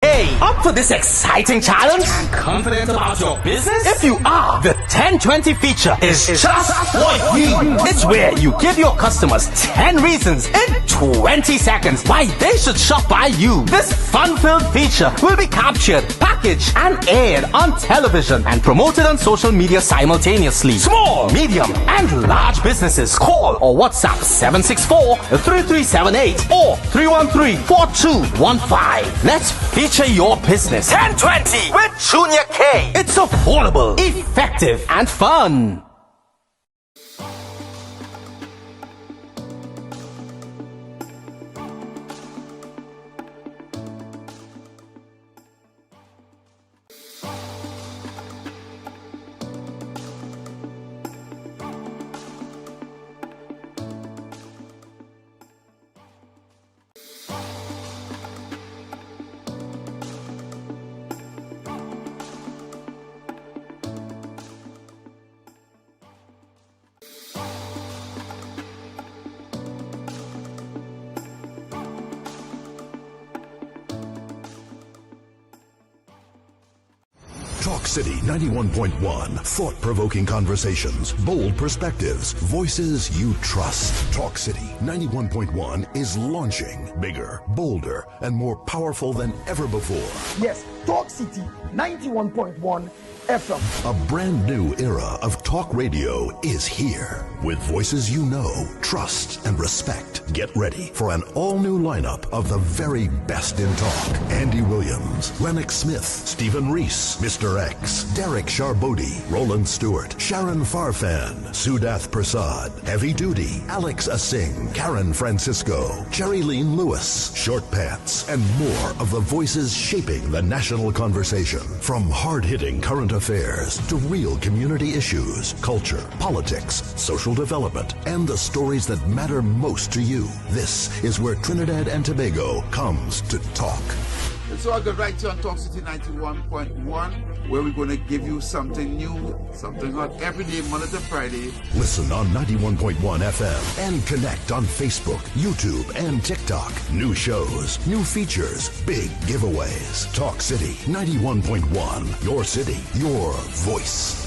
Hey, up for this exciting challenge? Confident about your business? If you are, the 1020 feature is just what you need. It's where you give your customers 10 reasons in 20 seconds why they should shop by you. This fun-filled feature will be captured, packaged, and aired on television and promoted on social media simultaneously. Small, medium, and large businesses call or WhatsApp 764-3378 or 313-4215. Let's feature your business. 1020 with Junior K. It's affordable, effective, and fun. Talk City 91.1. Thought-provoking conversations, bold perspectives, voices you trust. Talk City 91.1 is launching bigger, bolder, and more powerful than ever before. Yes, Talk City 91.1 FM. A brand new era of talk radio is here. With voices you know, trust, and respect. Get ready for an all-new lineup of the very best in talk. Andy Williams, Lennox Smith, Stephen Reese, Mr. X, Derek Charbodi, Roland Stewart, Sharon Farfan, Sudath Prasad, Heavy Duty, Alex Asing, Karen Francisco, Cherry-Leen Lewis, Short Pants, and more of the voices shaping the national conversation. From hard-hitting current affairs to real community issues, culture, politics, social development, and the stories that matter most to you. This is where Trinidad and Tobago comes to talk. So I got right here on Talk City 91.1, where we're going to give you something new, something hot every day, Monday to Friday. Listen on 91.1 FM and connect on Facebook, YouTube, and TikTok. New shows, new features, big giveaways. Talk City 91.1. Your city, your voice.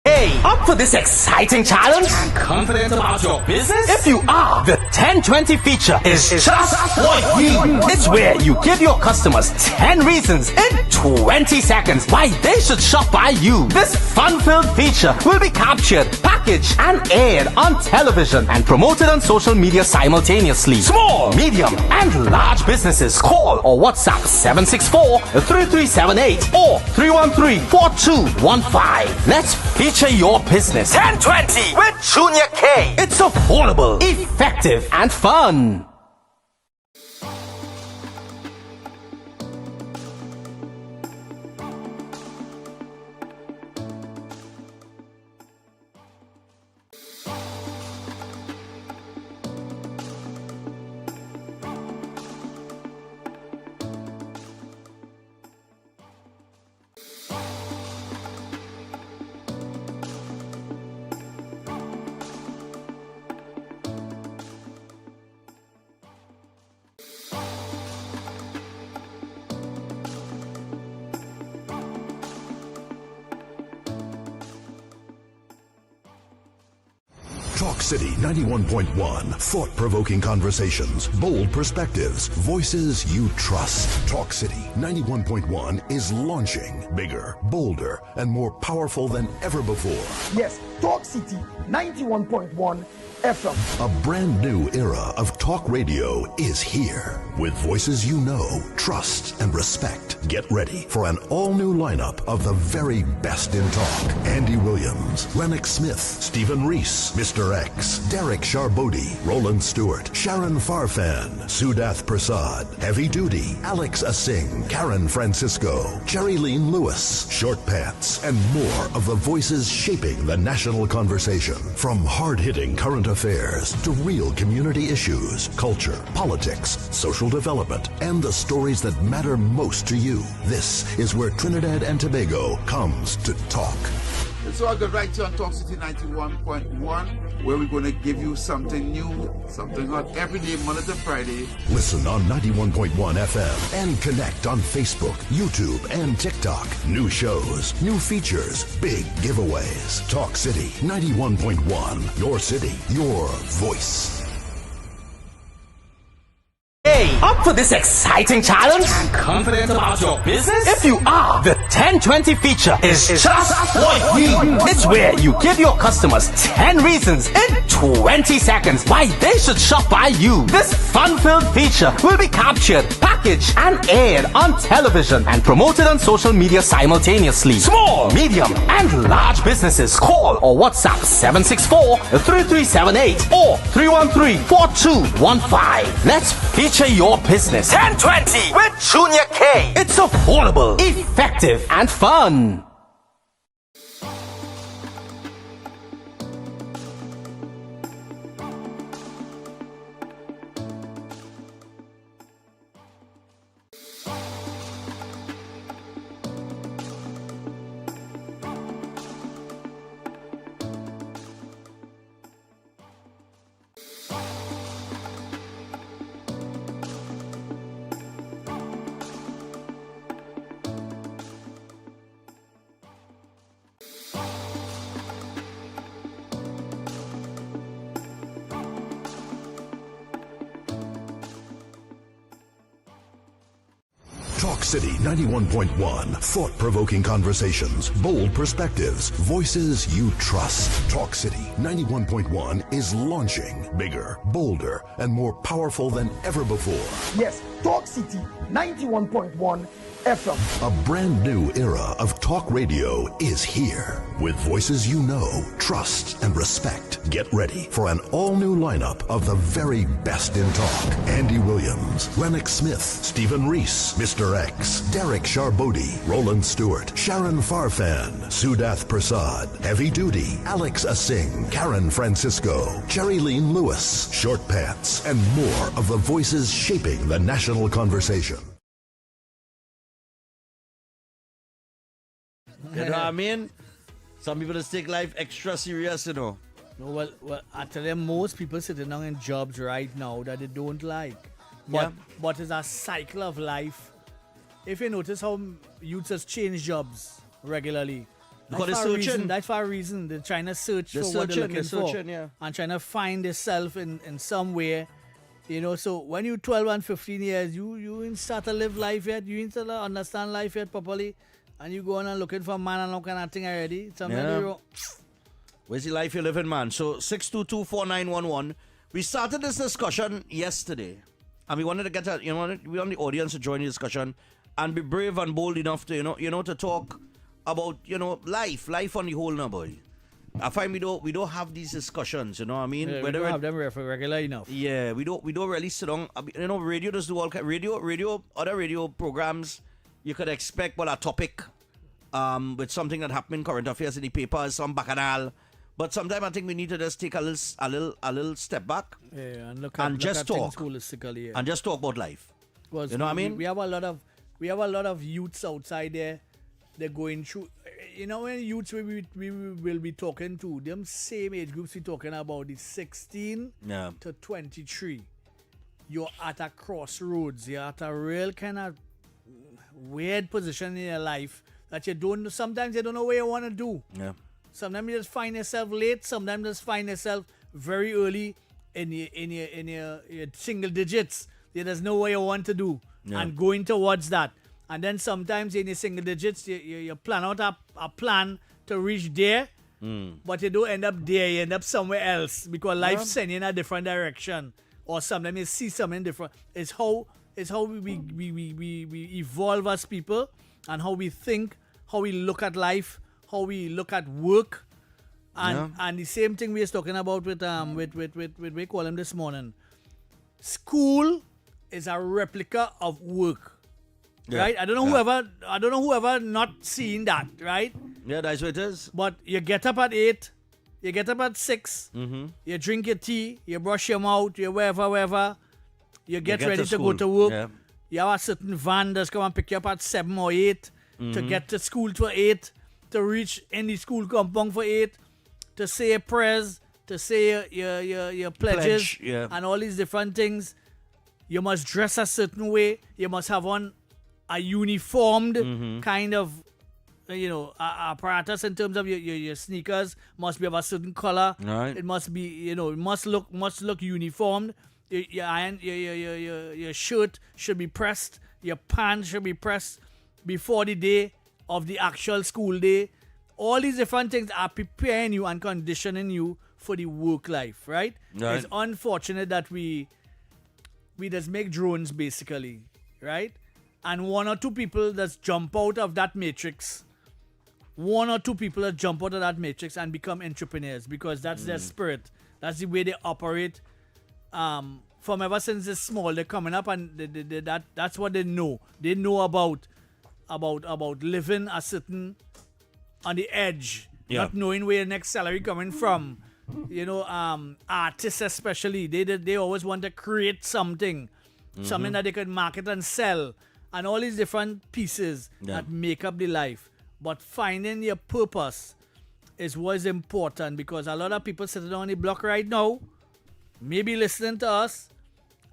Hey, up for this exciting challenge? And confident about your business? If you are, the 1020 feature is just what you need. It's where you give your customers 10 reasons in 20 seconds why they should shop by you. This fun-filled feature will be captured, packaged, and aired on television and promoted on social media simultaneously. Small, medium, and large businesses call or WhatsApp 764-3378 or 313-4215. Let's feature your business 1020 with Junior K. It's affordable, effective, and fun. Talk City 91.1. Thought-provoking conversations, bold perspectives, voices you trust. Talk City 91.1 is launching bigger, bolder, and more powerful than ever before. Yes, Talk City 91.1 FM. A brand new era of talk radio is here. With voices you know, trust, and respect. Get ready for an all-new lineup of the very best in talk. Andy Williams, Lennox Smith, Stephen Reese, Mr. X, Derek Charbodi, Roland Stewart, Sharon Farfan, Sudath Prasad, Heavy Duty, Alex Asing, Karen Francisco, Cherry-Leen Lewis, Short Pants, and more of the voices shaping the national conversation. From hard-hitting current affairs to real community issues, culture, politics, social development, and the stories that matter most to you. This is where Trinidad and Tobago comes to talk. So I got right here on Talk City 91.1, where we're going to give you something new, something hot every day, Monday to Friday. Listen on 91.1 FM and connect on Facebook, YouTube, and TikTok. New shows, new features, big giveaways. Talk City 91.1. Your city, your voice. Hey, up for this exciting challenge? And confident about your business? If you are, the 1020 feature is just what you need. It's where you give your customers 10 reasons in 20 seconds why they should shop by you. This fun-filled feature will be captured, packaged, and aired on television and promoted on social media simultaneously. Small, medium, and large businesses call or WhatsApp 764-3378 or 313-4215. Let's feature your business 1020 with Junior K. It's affordable, effective, and fun. Talk City 91.1. Thought-provoking conversations, bold perspectives, voices you trust. Talk City 91.1 is launching bigger, bolder, and more powerful than ever before. Yes, Talk City 91.1 FM. A brand new era of talk radio is here. With voices you know, trust, and respect. Get ready for an all-new lineup of the very best in talk. Andy Williams, Lennox Smith, Stephen Reese, Mr. X, Derek Charbodi, Roland Stewart, Sharon Farfan, Sudath Prasad, Heavy Duty, Alex Asing, Karen Francisco, Cherry-Leen Lewis, Short Pants, and more of the voices shaping the national conversation. You know what I mean? Some people just take life extra serious, you know. No, well, I tell you, most people sitting down in jobs right now that they don't like. But it's a cycle of life. If you notice how youths just change jobs regularly. Because they're searching. That's for a reason. They're trying to search for what they're looking for. Yeah. And trying to find themselves in some way. You know, so when you're 12 and 15 years, you ain't start to live life yet. You ain't start to understand life yet properly. And you go on and looking for a man and all kind of thing already. Where's the life you're living, man? So 6224911. We started this discussion yesterday, and we wanted to get we want the audience to join the discussion and be brave and bold enough to to talk about life on the whole now, boy. I find we don't have these discussions, you know what I mean? Yeah, we don't have them regular enough. Yeah, we don't really sit down. Radio does do all other radio programs. You could expect a topic with something that happened in current affairs in the papers, some bacchanal. But sometimes I think we need to just take a little step back. Yeah, and just talk. Holistically, yeah. And just talk about life. You know what I mean? We have a lot of youths outside there. They're going through. When youths we will be talking to them same age groups we're talking about, the 16 to 23. You're at a crossroads. You're at a real kind of weird position in your life that sometimes you don't know what you want to do. Yeah. Sometimes you just find yourself late. Sometimes you just find yourself very early in your single digits. You just know what you want to do and going towards that. And then sometimes in your single digits, you plan out a plan to reach there, but you don't end up there. You end up somewhere else because life sends you in a different direction. Or sometimes you see something different. It's how we evolve as people and how we think, how we look at life, how we look at work, and the same thing we was talking about with we call him this morning. School is a replica of work, right? I don't know whoever not seeing that, right? Yeah, that's what it is. But you get up at 8, you get up at 6, you drink your tea, you brush your mouth, you wherever. You get ready to go to work. Yeah. You have a certain van that's come and pick you up at 7 or 8 to get to school for 8, to reach any school compound for 8, to say your prayers, to say your pledges, and all these different things. You must dress a certain way. You must have on a uniformed kind of apparatus in terms of your sneakers. Must be of a certain color. Right. It must be it must look uniformed. Your shirt should be pressed. Your pants should be pressed before the day of the actual school day. All these different things are preparing you and conditioning you for the work life, right? It's unfortunate that we just make drones basically, right? And one or two people that jump out of that matrix. One or two people that jump out of that matrix and become entrepreneurs because that's their spirit. That's the way they operate. From ever since they're small, they're coming up and that's what they know. They know about living a certain on the edge, not knowing where the next salary coming from. Artists especially, they always want to create something that they could market and sell, and all these different pieces that make up the life. But finding your purpose is what's important because a lot of people sitting on the block right now, maybe listening to us,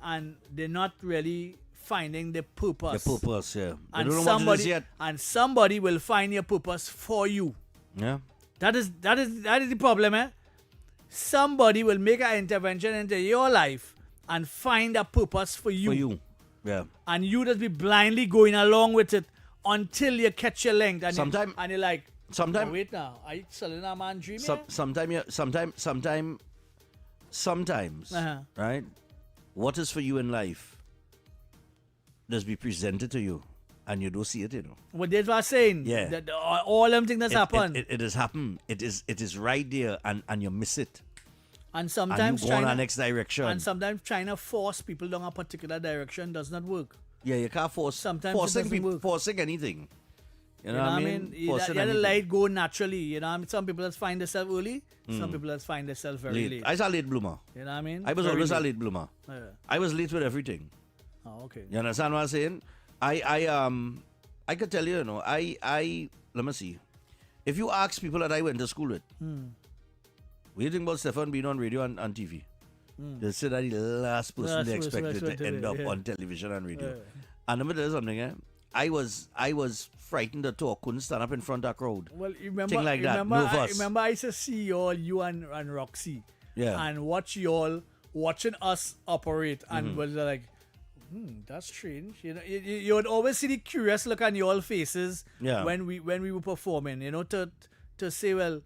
and they're not really finding the purpose. The purpose, yeah. And somebody will find your purpose for you. Yeah. That is the problem, eh? Somebody will make an intervention into your life and find a purpose for you. Yeah. And you just be blindly going along with it until you catch your length. And and you're like, sometime, wait now, are you selling a man dream? Sometimes, right? What is for you in life does be presented to you, and you don't see it, What that's what I'm saying. Yeah. That, all them things that's happened. It has happened. It is right there, and you miss it. And sometimes you go in the next direction. And sometimes trying to force people down a particular direction does not work. Yeah, you can't force. Sometimes forcing people, forcing anything. You know what I mean? You let the light go naturally. You know what I mean? Some people just find themselves early. Some people just find themselves very late. I was a late bloomer. You know what I mean? I was very always late. a late bloomer. Yeah. I was late with everything. Oh, okay. You understand what I'm saying? I could tell you, I let me see. If you ask people that I went to school with, what do you think about Stephan being on radio and TV? They said that the last person they expected to end up on television and radio. And let me tell you something, I was frightened to talk, couldn't stand up in front of a crowd. Well, you remember, Thing like that, nervous. Remember I used to see you and Roxy. Yeah. And watch watching us operate and was like, that's strange. You know, you would always see the curious look on your faces when we were performing, to say, well,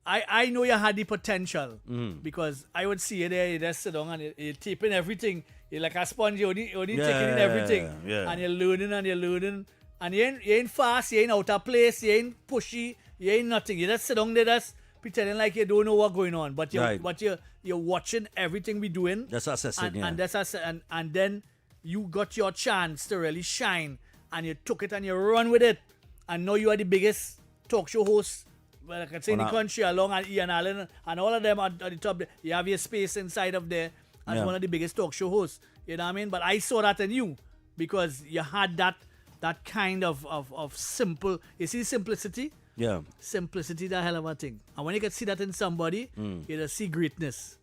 I know you had the potential because I would see you there, you just sit down and you're taping everything. You're like a sponge, you're only taking in everything. And you're learning. And you ain't fast, you ain't out of place, you ain't pushy, you ain't nothing. You just sit down there, just pretending like you don't know what's going on. But you're watching everything we doing. That's assessing, and then you got your chance to really shine, and you took it and you run with it. And now you are the biggest talk show host, well, I can say in the country, along with Ian Allen and all of them at the top. You have your space inside of there as one of the biggest talk show hosts. You know what I mean? But I saw that in you because you had that kind of simple. You see simplicity? Yeah. Simplicity, the hell of a thing. And when you can see that in somebody, you just see greatness.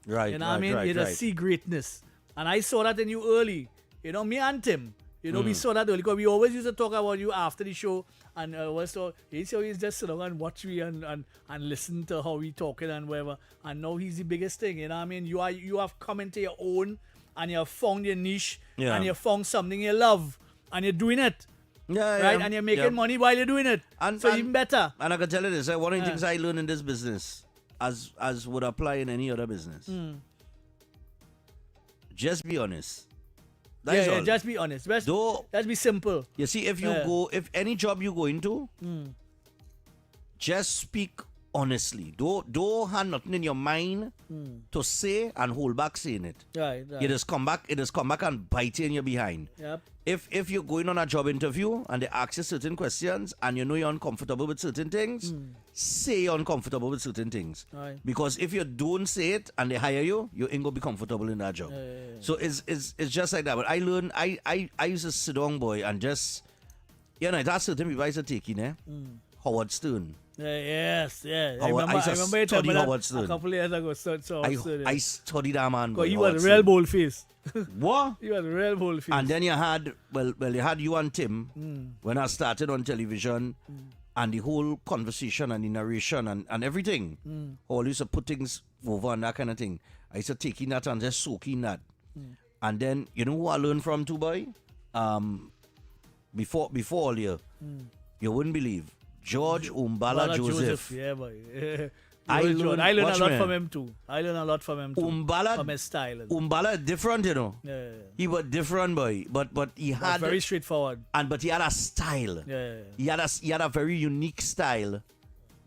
Right. You know what I mean? You just see greatness. And I saw that in you early. You know, me and Tim. We saw that early because we always used to talk about you after the show. And he's always just sit down and watch me and listen to how we talking and whatever. And now he's the biggest thing. You know what I mean? You have come into your own and you have found your niche and you found something you love and you're doing it. Right? And you're making money while you're doing it. So even better. And I can tell you this, one of the things I learned in this business, as would apply in any other business, just be honest. That's all. Just be honest. Just be simple. You see, if any job you go into, just speak honestly. Don't have nothing in your mind to say and hold back saying it. Right. It just come back and bite you in your behind. Yep. If you're going on a job interview and they ask you certain questions and you know you're uncomfortable with certain things, say you're uncomfortable with certain things. Right. Because if you don't say it and they hire you, you ain't gonna be comfortable in that job. So it's just like that. But I learned I used to sit down, boy, and just that's certain people I used to take in Howard Stern. Yes. I remember you telling me that a couple of years ago. I studied that man. He was real bold face. What? He was real bold face. And then you had you and Tim when I started on television and the whole conversation and the narration and everything. All used to put things over and that kind of thing. I used to take in that and just soak in that. And then you know who I learned from too, boy? Before all year, you wouldn't believe. George Umbala Joseph. Yeah, boy. I learned a lot from him too. Umbala, from his style. Umbala different, Yeah. He was different, boy. But he had very straightforward. But he had a style. Yeah. He had a very unique style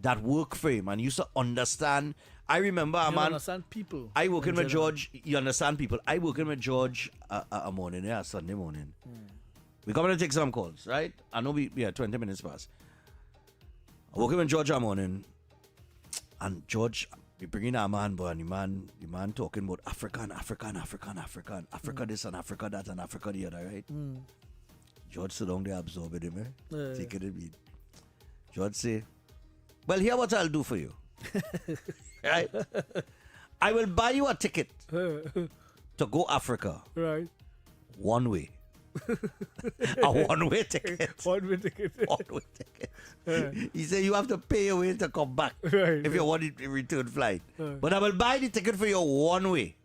that worked for him, and he used to understand. I remember a man. Understand people. I working with George. You understand people. I working with George a morning, Sunday morning. We coming to take some calls, right? I know we 20 minutes past. Working with George a morning, and George, we bringing a man, boy, and the man talking about Africa this and Africa that and Africa the other, right? George sit down there absorbing him, take it a beat. George say, well, here what I'll do for you. Right? I will buy you a ticket to go Africa. Right. One way. A one-way ticket. One-way ticket. He said you have to pay your way to come back if you want it in return flight. But I will buy the ticket for your one way.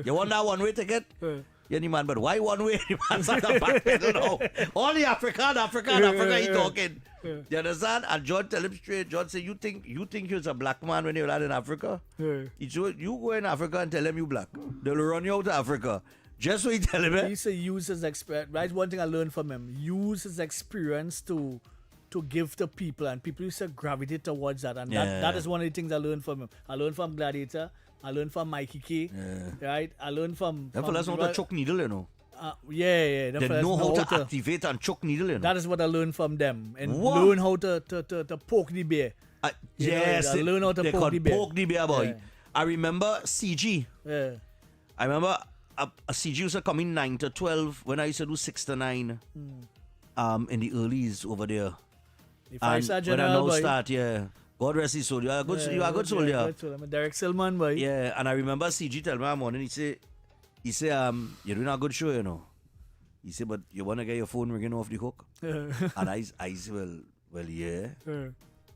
You want that one-way ticket? You Any man, but why one way? The man's at the back pedal now. All the Africa, he talking. You understand? And John tell him straight. John say, you think you're a black man when you're out in Africa? He said, you go in Africa and tell them you black. They'll run you out of Africa. Just so he tell him. He say use his experience. That's one thing I learned from him. Use his experience to give to people, and people used to gravitate towards that. And that is one of the things I learned from him. I learned from Gladiator. I learned from Mikey K. Right? I learned from... Them fellas know how to choke needle, you know. They know how to activate and choke needle, you know. That is what I learned from them. And learn how to poke the bear. Yes. I learn how to poke the bear. Poke the bear, boy. I remember CG. I remember a CG used to come in 9 to 12 when I used to do 6 to 9 in the earlys over there. And when I now start, God rest his soul. You are a good soldier. I'm a Derek Silman, boy. Yeah, and I remember CG tell me one morning, he say, you're doing a good show, you know. He said, but you want to get your phone ringing off the hook? And I said, well, yeah.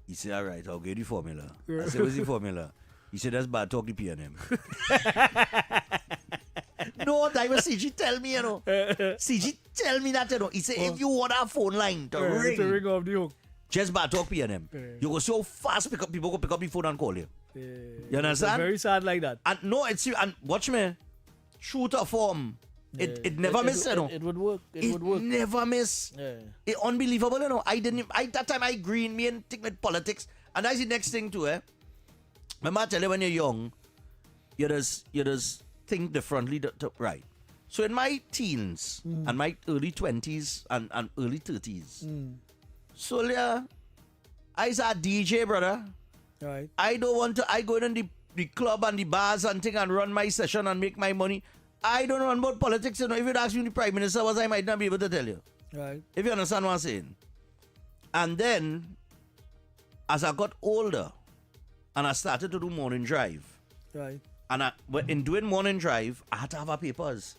He said, all right, I'll get the formula. I said, what's the formula? He said, that's bad talk the P&M. No, that was CG tell me, you know. CG tell me that, you know. He said, if you want a phone line to ring off the hook, just bad talk P&M. You go so fast, people go pick up the phone and call you. You understand? It's very sad like that. And no, and watch me. True to form. It never miss, you know. It would work. It would work. Never miss. It unbelievable, you know. That time I green me and think with politics. And that's the next thing too, Remember I tell you when you're young, you just think differently, right? So in my teens and my early 20s and early 30s, so yeah, I was a DJ, brother. Right. I don't want to, I go in the club and the bars and thing and run my session and make my money. I don't know about politics, you know. If you'd ask me the Prime Minister was, I might not be able to tell you. Right. If you understand what I'm saying. And then, as I got older, and I started to do morning drive. Right. And in doing morning drive, I had to have our papers.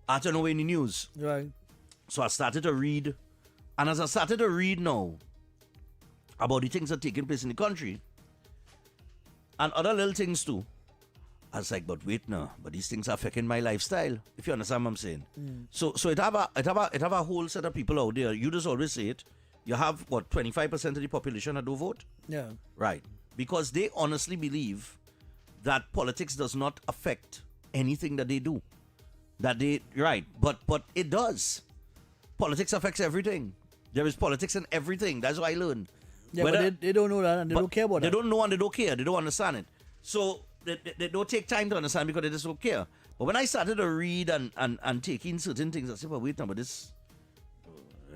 I had to know any news. Right. So I started to read. And as I started to read now about the things that are taking place in the country, and other little things too, I was like, but wait now, but these things are affecting my lifestyle, if you understand what I'm saying. So it have a whole set of people out there. You just always say it. You have, 25% of the population that don't vote? Yeah. Right. Because they honestly believe that politics does not affect anything that they do. But it does. Politics affects everything. There is politics in everything. That's what I learned. Yeah, but they don't know that and they don't care about that. They don't know and they don't care. They don't understand it. So they don't take time to understand because they just don't care. But when I started to read and take in certain things, I said, well, wait now, but this...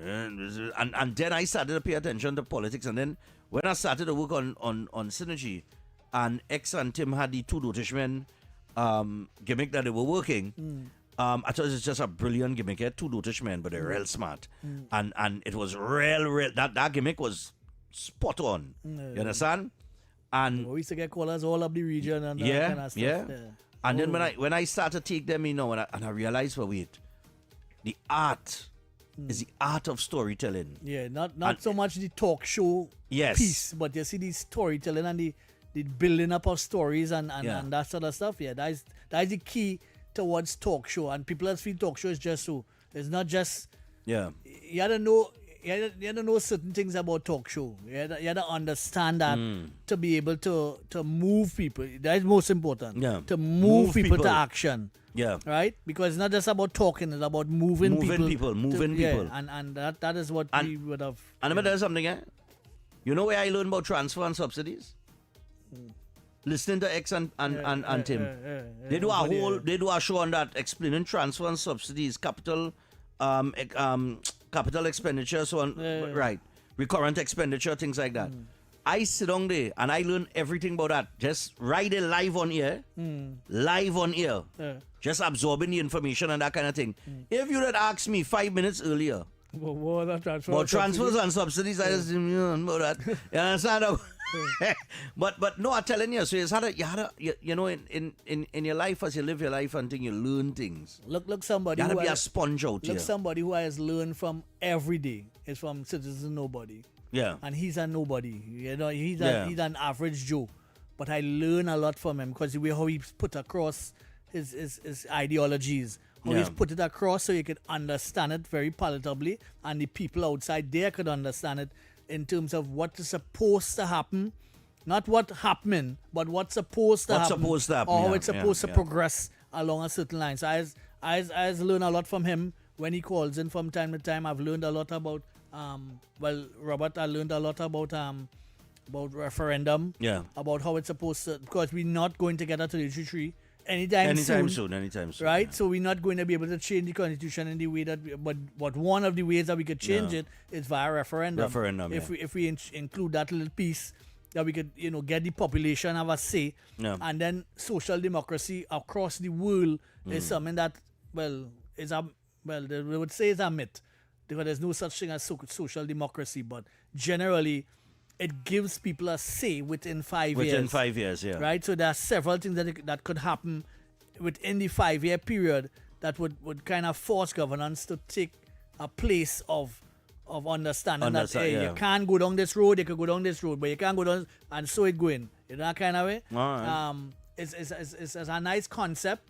And then I started to pay attention to politics. And then when I started to work on Synergy, and X and Tim had the two Dotishmen gimmick that they were working, I thought it was just a brilliant gimmick. Two Dotishmen, but they're real smart. And it was real. That gimmick was spot on. You understand? And we used to get callers all up the region and that kind of stuff. Yeah. And then when I started to take them, you know, and I realized, well, wait, the art is the art of storytelling. Yeah, not so much the talk show piece, but you see the storytelling and the building up of stories and that sort of stuff. Yeah, that is the key towards talk show. And people that feel talk show is just so. It's not just... Yeah. You had to know... You had to know certain things about talk show. You had to understand that to be able to move people. That is most important. Yeah. To move people to action. Yeah. Right? Because it's not just about talking, it's about moving people. Moving people. And that is what we would have. And let me tell you something, You know where I learned about transfer and subsidies? Listening to X and Tim. They do a show on that explaining transfer and subsidies, capital expenditure, so on, right, recurrent expenditure, things like that. I sit down there and I learn everything about that. Just write it live on ear, just absorbing the information and that kind of thing. If you had asked me 5 minutes earlier about transfers and subsidies, I just about that. You understand? But no, I'm telling you. So you had to, you know, in your life, as you live your life, until you learn things. Look, somebody. You got to be a sponge out here. Look, somebody who has learned from every day is from Citizen Nobody. Yeah. And he's a nobody. You know, he's an average Joe. But I learn a lot from him because the way how he put across his ideologies. How he's put it across so you could understand it very palatably, and the people outside there could understand it in terms of what is supposed to happen, not what happening, but what's supposed to happen, or how it's supposed to progress along a certain line. So I learn a lot from him when he calls in from time to time. I've learned a lot about Robert, I learned a lot about referendum, about how it's supposed to, because we're not going to get a 33 anytime soon, right? Yeah. So we're not going to be able to change the constitution in the way that but one of the ways that we could change it is via referendum. If we include that little piece, that we could get the population have a say, and then social democracy across the world is something that they would say is a myth, because there's no such thing as social democracy, but generally it gives people a say within 5 years. Within 5 years, yeah. Right? So there are several things that could happen within the 5-year period that would kind of force governance to take a place of understanding that you can't go down this road, you could go down this road, but you can't go down, and so it going. That kind of way. All right. It's a nice concept.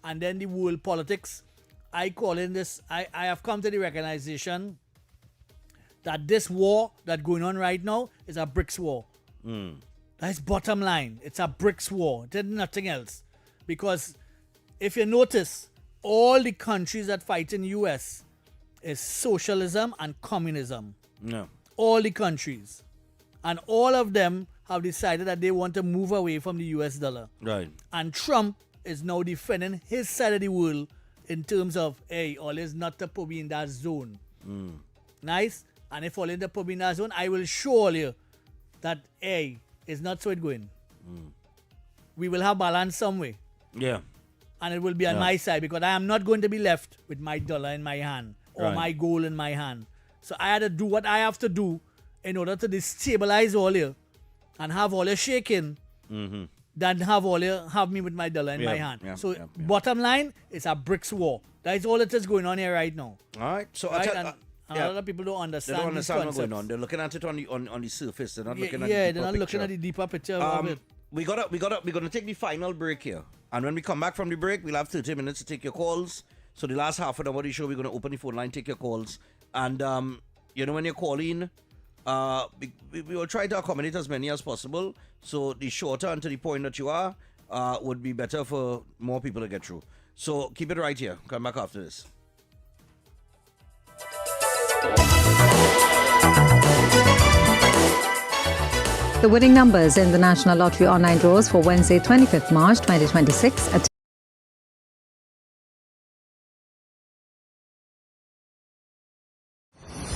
And then the world politics, I call in this, I have come to the recognition that this war that's going on right now is a bricks war. That's bottom line. It's a bricks war. There's nothing else. Because if you notice, all the countries that fight in the US is socialism and communism. No. All the countries. And all of them have decided that they want to move away from the US dollar. Right. And Trump is now defending his side of the world in terms of, all is not to put me in that zone. Nice? And if all in the put me in that zone, I will show you that, it's not so it going. We will have balance some way. Yeah. And it will be on my side, because I am not going to be left with my dollar in my hand or my gold in my hand. So I had to do what I have to do in order to destabilize all you and have all you shaking, than have me with my dollar in my hand. Bottom line, it's a bricks war. That's all that is going on here right now. All right. So a lot of people don't understand. They don't understand what's going concepts. on. They're looking at it on the surface. They're not looking at they're the deeper not picture. looking at the deeper picture of it. We're gonna take the final break here, and when we come back from the break, we'll have 30 minutes to take your calls. So the last half an hour of the show, we're gonna open the phone line, take your calls, and when you're calling, we will try to accommodate as many as possible. So the shorter and to the point that you are would be better for more people to get through. So keep it right here. Come back after this. The winning numbers in the National Lottery online draws for Wednesday, 25th March 2026 at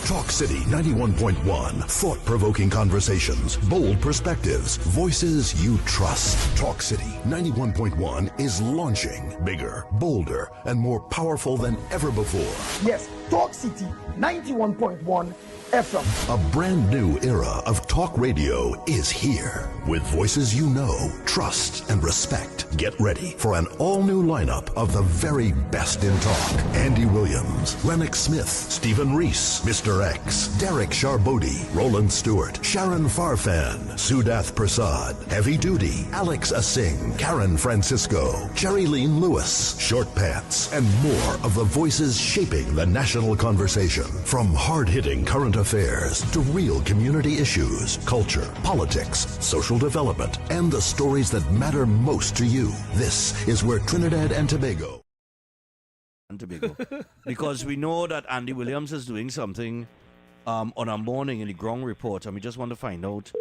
Talk City 91.1. Thought-provoking conversations, bold perspectives, voices you trust. Talk City 91.1 is launching bigger, bolder, and more powerful than ever before. Yes, Talk City 91.1 FM. A brand new era of talk radio is here. With voices you know, trust, and respect. Get ready for an all-new lineup of the very best in talk. Andy Williams, Lennox Smith, Stephen Reese, Mr. X, Derek Charbodi, Roland Stewart, Sharon Farfan, Sudath Prasad, Heavy Duty, Alex Asing, Karen Francisco, Jerry Lean Lewis, Short Pants, and more of the voices shaping the national conversation. From hard-hitting current affairs to real community issues, culture, politics, social development, and the stories that matter most to you. This is where Trinidad and Tobago. Because we know that Andy Williams is doing something on our morning in the ground report, and we just want to find out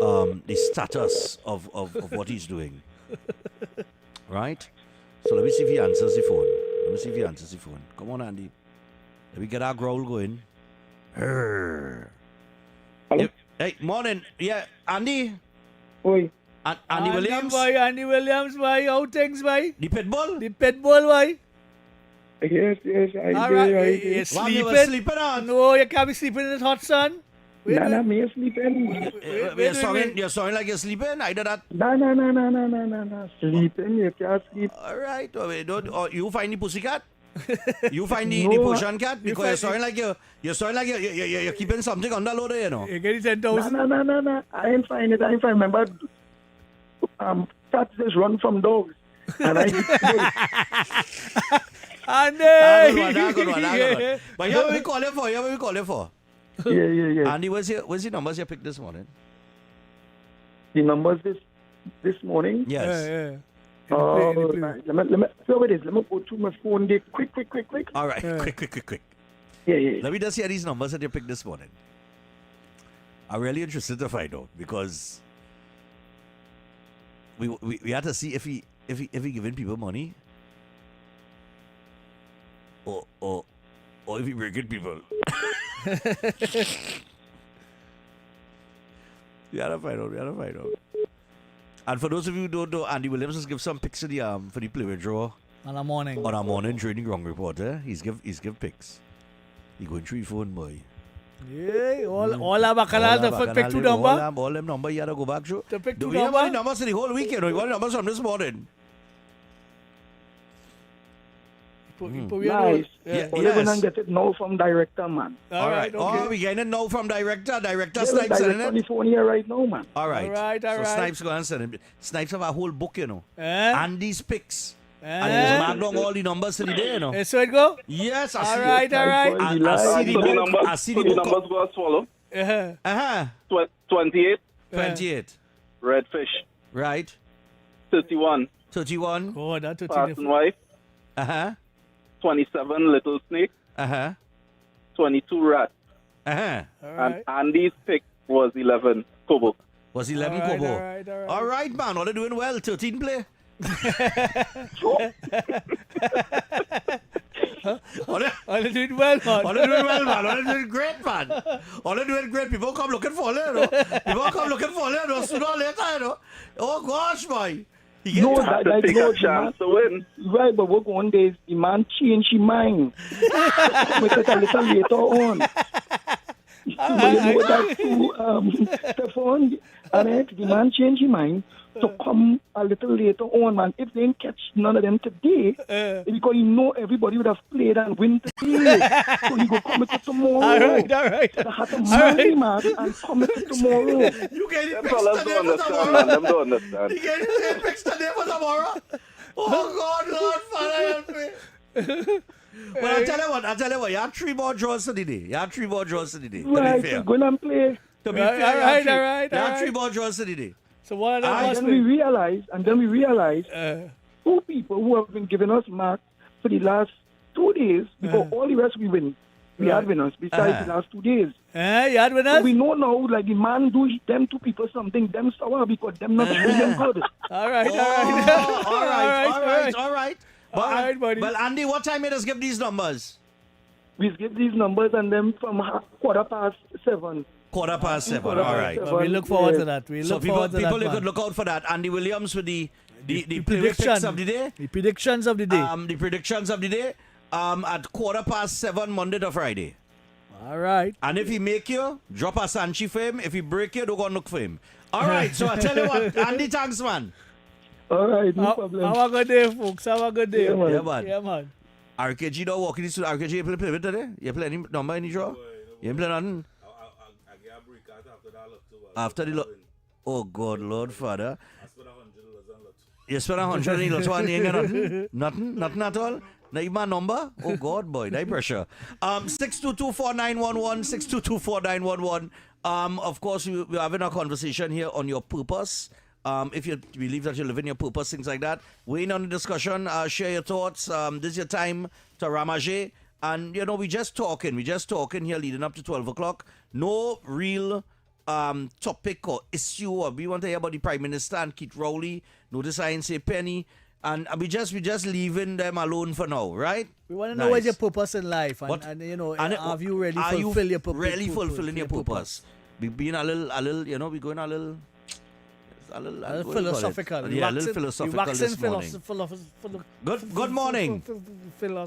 the status of what he's doing. Right? So let me see if he answers the phone. Come on, Andy. Let me get our growl going. Hello? Hey, morning. Yeah, Andy? Oi. Andy Williams? Andy Williams, why? How things, why? The pitbull? The pitbull, why? Yes, I all do. Right. You're sleeping? On? No, you can't be sleeping in the hot sun. No, me sleeping. You're sounding like you're sleeping? I did that. No. Sleeping, you can't sleep. All right. You find the pussycat? You find the Persian cat? Because you're sounding like you're keeping something on the loader, you know. You're getting 10,000. No. I ain't find it. Remember, cats just run from dogs. And I Andy! Good one. But here we call him for. Yeah. Andy, where's the numbers you picked this morning? The numbers this morning? Yes. Let me so it is. Let me go to my phone there. Quick. All right, quick. Yeah. Let me just hear these numbers that you picked this morning. I'm really interested to find out because we had to see if he giving people money or if he breaking people. We had to find out. And for those of you who don't know, Andy Williams has give some picks for the player draw on a morning training ground report. He's give picks. He going 3-4 boy. Yeah, all our bacchanal to pick two number. All them number you had to go back to. To pick two we have number. any numbers in the whole weekend? We got numbers from this morning. Nice. Yes. We're going to get it now from director, man. All right. Okay. Oh, we getting it now from director. Director Yeah, Snipes direct on the phone here right now, man. All right. All right. So Snipes go and send him. Snipes have a whole book, you know. Andy's picks. And he's marked down all the numbers for the day, you know. So it go? Yes, all right. I see the book. I see the book. numbers go as follow. 28. 28. Redfish. Right. 31. 31. Oh, that's Fast and wife. 27 little snake. 22 rat. And Andy's pick was 11 Kobo. Was 11 Kobo. All right, man. All are doing well. 13 play. All are doing well, man. All are doing well, man. All are doing great, man. All are doing great. People come looking for it, you know. People come looking for it, you know. Sooner or later, you know. Oh, gosh, boy. No, take a chance to win. Right, but what one day the man changed his mind. Make it a little later on. But you know that too, Stephan, and the man changed his mind to come a little later on, man. If they didn't catch none of them today, because you know everybody would have played and win today. So he go come to tomorrow. All right. They have to marry, man, and come to tomorrow. You get it Them fixed fellas today don't for understand, tomorrow. man. Them don't understand. You get it fixed today for tomorrow. Oh, God, Lord, Father, help me. But I tell you what, you have 3 more draws today. Right, so go and play. To be All fair, right. you have 3 more draws today. So what are And then we realize 2 people who have been giving us marks for the last 2 days, because all the rest we win. We had winners besides the last 2 days. You had winners? So we know now, like the man do them 2 people something, them sour because them not showing them good. All right. But, buddy. Well, Andy, what time made us give these numbers? We give these numbers and them from 7:15. 7:15. All right. Well, we look forward to that. So people you could look out for that. Andy Williams with the predictions of the day. The predictions of the day. The predictions of the day. At 7:15 Monday to Friday. All right. And if he make you, drop a Sanchi for him. If he break you, don't go and look for him. All right. So I tell you what, Andy, thanks, man. All right, no problem. Have a good day, folks. Have a good day. Yeah, man. RKG don't walk in this. RKG, you play with today? You play any number in the draw? You ain't play nothing? After the oh, God, Lord, Father. You spend 100 in the one, you ain't got nothing at all? Now you my number? Oh, God, boy, no pressure. 6224911, 6224911. Of course, we're having a conversation here on your purpose. If you believe that you live in your purpose, things like that. Weigh in on the discussion, share your thoughts. This is your time to ramage. And, you know, we just talking here leading up to 12 o'clock. No real topic or issue. We want to hear about the Prime Minister and Keith Rowley. Notice I ain't say penny. And we just leaving them alone for now, right? We want to know what's your purpose in life. And you know, have you really fulfilled your purpose? Really fulfilling your purpose? We being a little, you know, we going a little philosophical. Yeah, a little philosophical this morning. Good morning.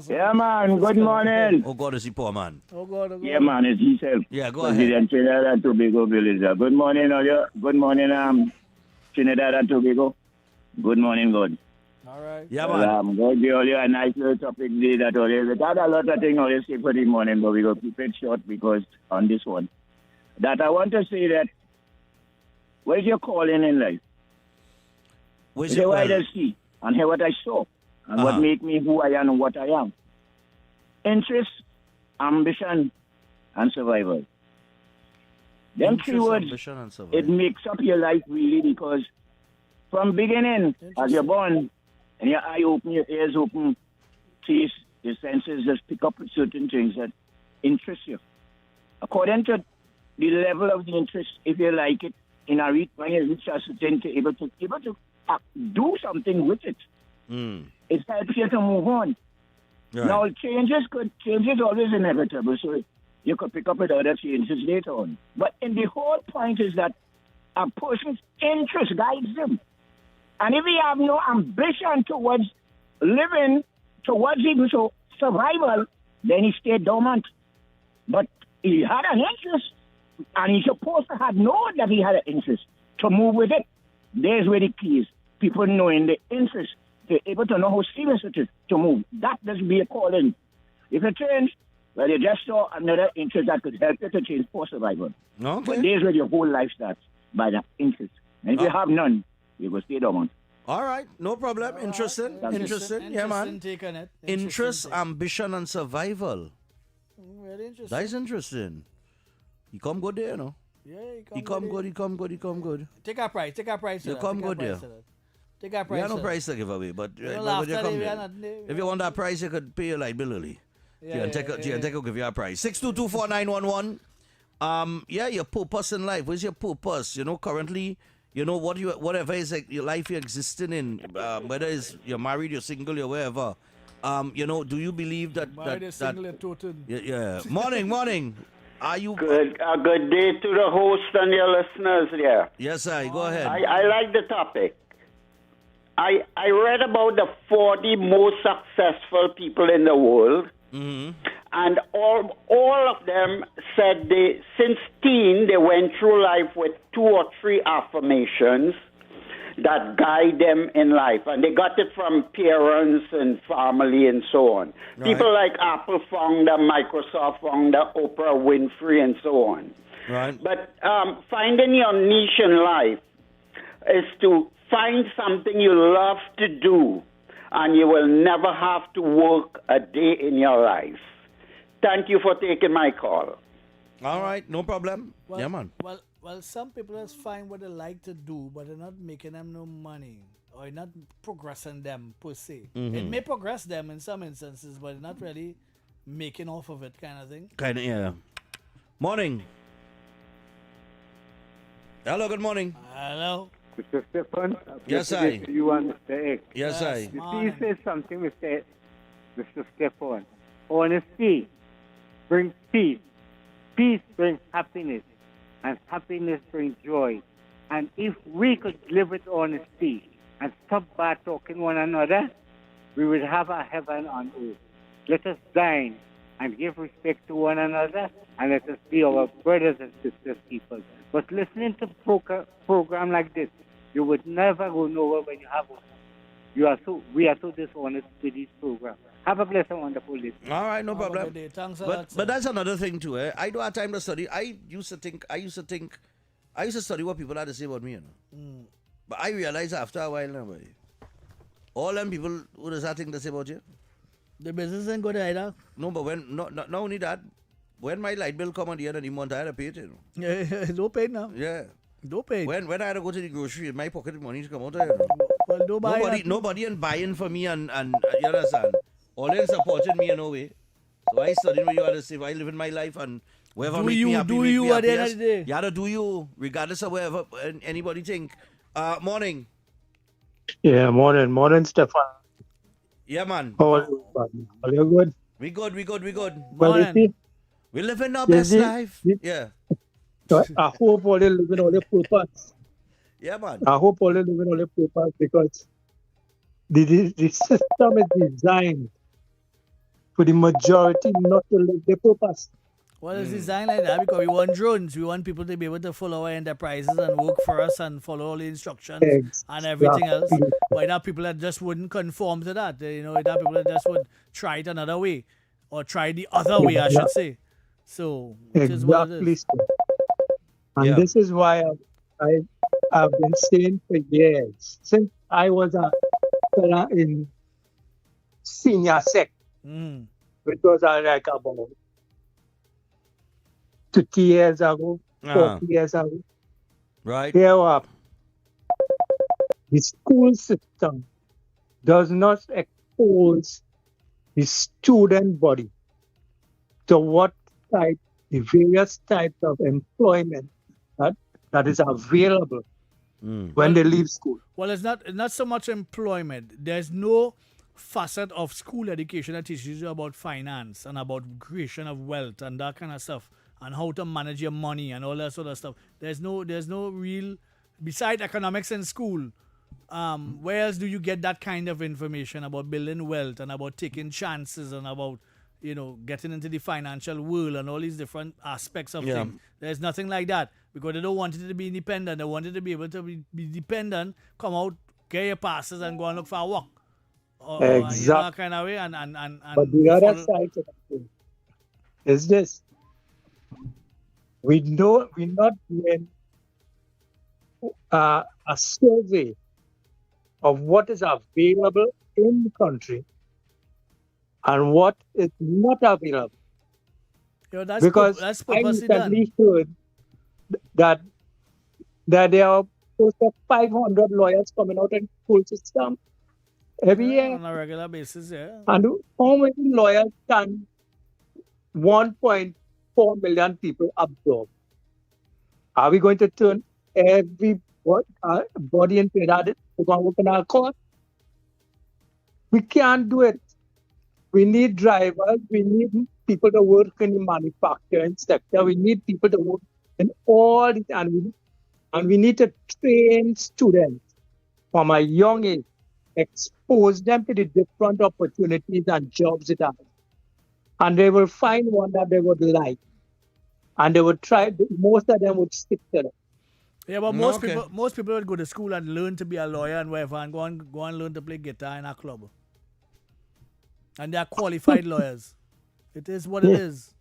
Yeah, man. Good morning. Oh, God, is he poor man? Oh, God. Yeah, man. It's himself. Yeah, go ahead. President Trinidad and Tobago Villager. Good morning, all you. Good morning, Trinidad and Tobago. Good morning, God. All right. Yeah, man. Going to be all you a nice little topic today that always. We got a lot of things always say for the morning, but we go keep it short because on this one. That I want to say that where's your calling in life? Where's your widest sea? and hear what I saw and what made me who I am and what I am. Interest, ambition, and survival. Them three Interest, words, ambition, and survival. it makes up your life really, because from beginning, as you're born, and your eye open, your ears open, taste, your senses just pick up certain things that interest you. According to the level of the interest, if you like it, when you reach a certain able to do something with it, it helps you to move on. Right. Now, change is always inevitable, so you could pick up with other changes later on. But in the whole point is that a person's interest guides them. And if he have no ambition towards living, towards even survival, then he stayed dormant. But he had an interest, and he's supposed to have known that he had an interest to move with it. There's where the key is. People knowing the interest, they're able to know how serious it is to move. That doesn't be a calling. If you change, well, you just saw another interest that could help you to change for survival. Okay. But there's where your whole life starts, by that interest. And if you have none, you will stay dormant. All right, no problem. Interesting. Yeah, man. Take on it. Interest, ambition, and survival. Very interesting. That is interesting. He come good there, you know. Yeah, He come good. Take our price. You come good there. Take our price. We have no price to give away, but when you come there, if you want that price, you could pay your light bill early. T&TEC will give you a price. 6224911. Your purpose in life. Where's your purpose? You know, currently, you know, whatever is like your life you're existing in, whether it's you're married, you're single, you're wherever. You know, do you believe that single and total. Yeah. Morning. Are you good? A good day to the host and your listeners there. Yes, I go ahead. I like the topic. I read about the 40 most successful people in the world, and all of them said since teen they went through life with 2 or 3 affirmations that guide them in life, and they got it from parents and family and so on. Right. People like Apple founder, Microsoft founder, Oprah Winfrey, and so on. Right. But finding your niche in life is to find something you love to do, and you will never have to work a day in your life. Thank you for taking my call. All right, no problem. Well, yeah, man. Well, some people just find what they like to do, but they're not making them no money, or not progressing them per se. It may progress them in some instances, but not really making off of it, kind of thing. Yeah. Morning. Hello, good morning. Hello. Mr. Stephan, yes, I. You and Mr. X. Yes, I. You say something, Mr. Stephan. Honesty brings peace. Peace brings happiness. And happiness brings joy. And if we could live with honesty and stop bad talking one another, we would have a heaven on earth. Let us dine and give respect to one another, and let us be our brothers and sisters people. But listening to program like this, you would never go nowhere when you have one. We are so dishonest with this program. Have a blessed and wonderful day. All right, no problem. Thanks but that's another thing too. I don't have time to study. I used to study what people had to say about me, you know. But I realized after a while now, boy, all them people who does that thing to say about you. The business ain't good either. No, but not only that, when my light bill come on the end of the month, I had to pay it, you know. Don't pay now. Yeah. Don't pay. When I had to go to the grocery, my pocket money to come out there, you know. Well, don't buy nobody ain't buying for me and you understand. All in supporting me in no way. So I study what you have to say. I live in my life and wherever make me happy, make me at the end of the day. You have to do you, regardless of whatever anybody think. Morning. Yeah, morning, Stephan. Yeah, man. How are you, man? Are you good? We good. Morning. We live in our best life. Yeah. I hope all they live in all their purpose. Yeah, man. I hope all they live in all their purpose, because the system is designed for the majority not to live their purpose. Well, it's designed like that because we want drones. We want people to be able to follow our enterprises and work for us and follow all the instructions and everything else. But there are people that just wouldn't conform to that. You know, there are people that just would try it another way, or try the other way, I should say. So, which is what it is. And this is why I've been saying for years, since I was a fella in senior sec, which was like about 50 years ago, 40 years ago. Right. Here up. The school system does not expose the student body to what type, the various types of employment that is available when they leave school. Well, it's not so much employment. There's no facet of school education that teaches you about finance and about creation of wealth and that kind of stuff and how to manage your money and all that sort of stuff. There's no real, besides economics in school, where else do you get that kind of information about building wealth and about taking chances and about, getting into the financial world and all these different aspects of things? There's nothing like that because they don't want it to be independent. They want it to be able to be dependent, come out, get your passes and go and look for a work. Exactly. That kind of way. But the other side of it is this. We're not doing a survey of what is available in the country and what is not available. Because I recently heard that there are close to 500 lawyers coming out in the school system every year. On a regular basis, yeah. And how many lawyers can 1.4 million people absorb? Are we going to turn every body into that to go work in our court? We can't do it. We need drivers. We need people to work in the manufacturing sector. We need people to work in all this, and we need to train students from a young age, expose them to the different opportunities and jobs it has. And they will find one that they would like. And they would try, most of them would stick to it. Yeah, but most people would go to school and learn to be a lawyer and whatever and go and learn to play guitar in a club. And they are qualified lawyers. It is what it is.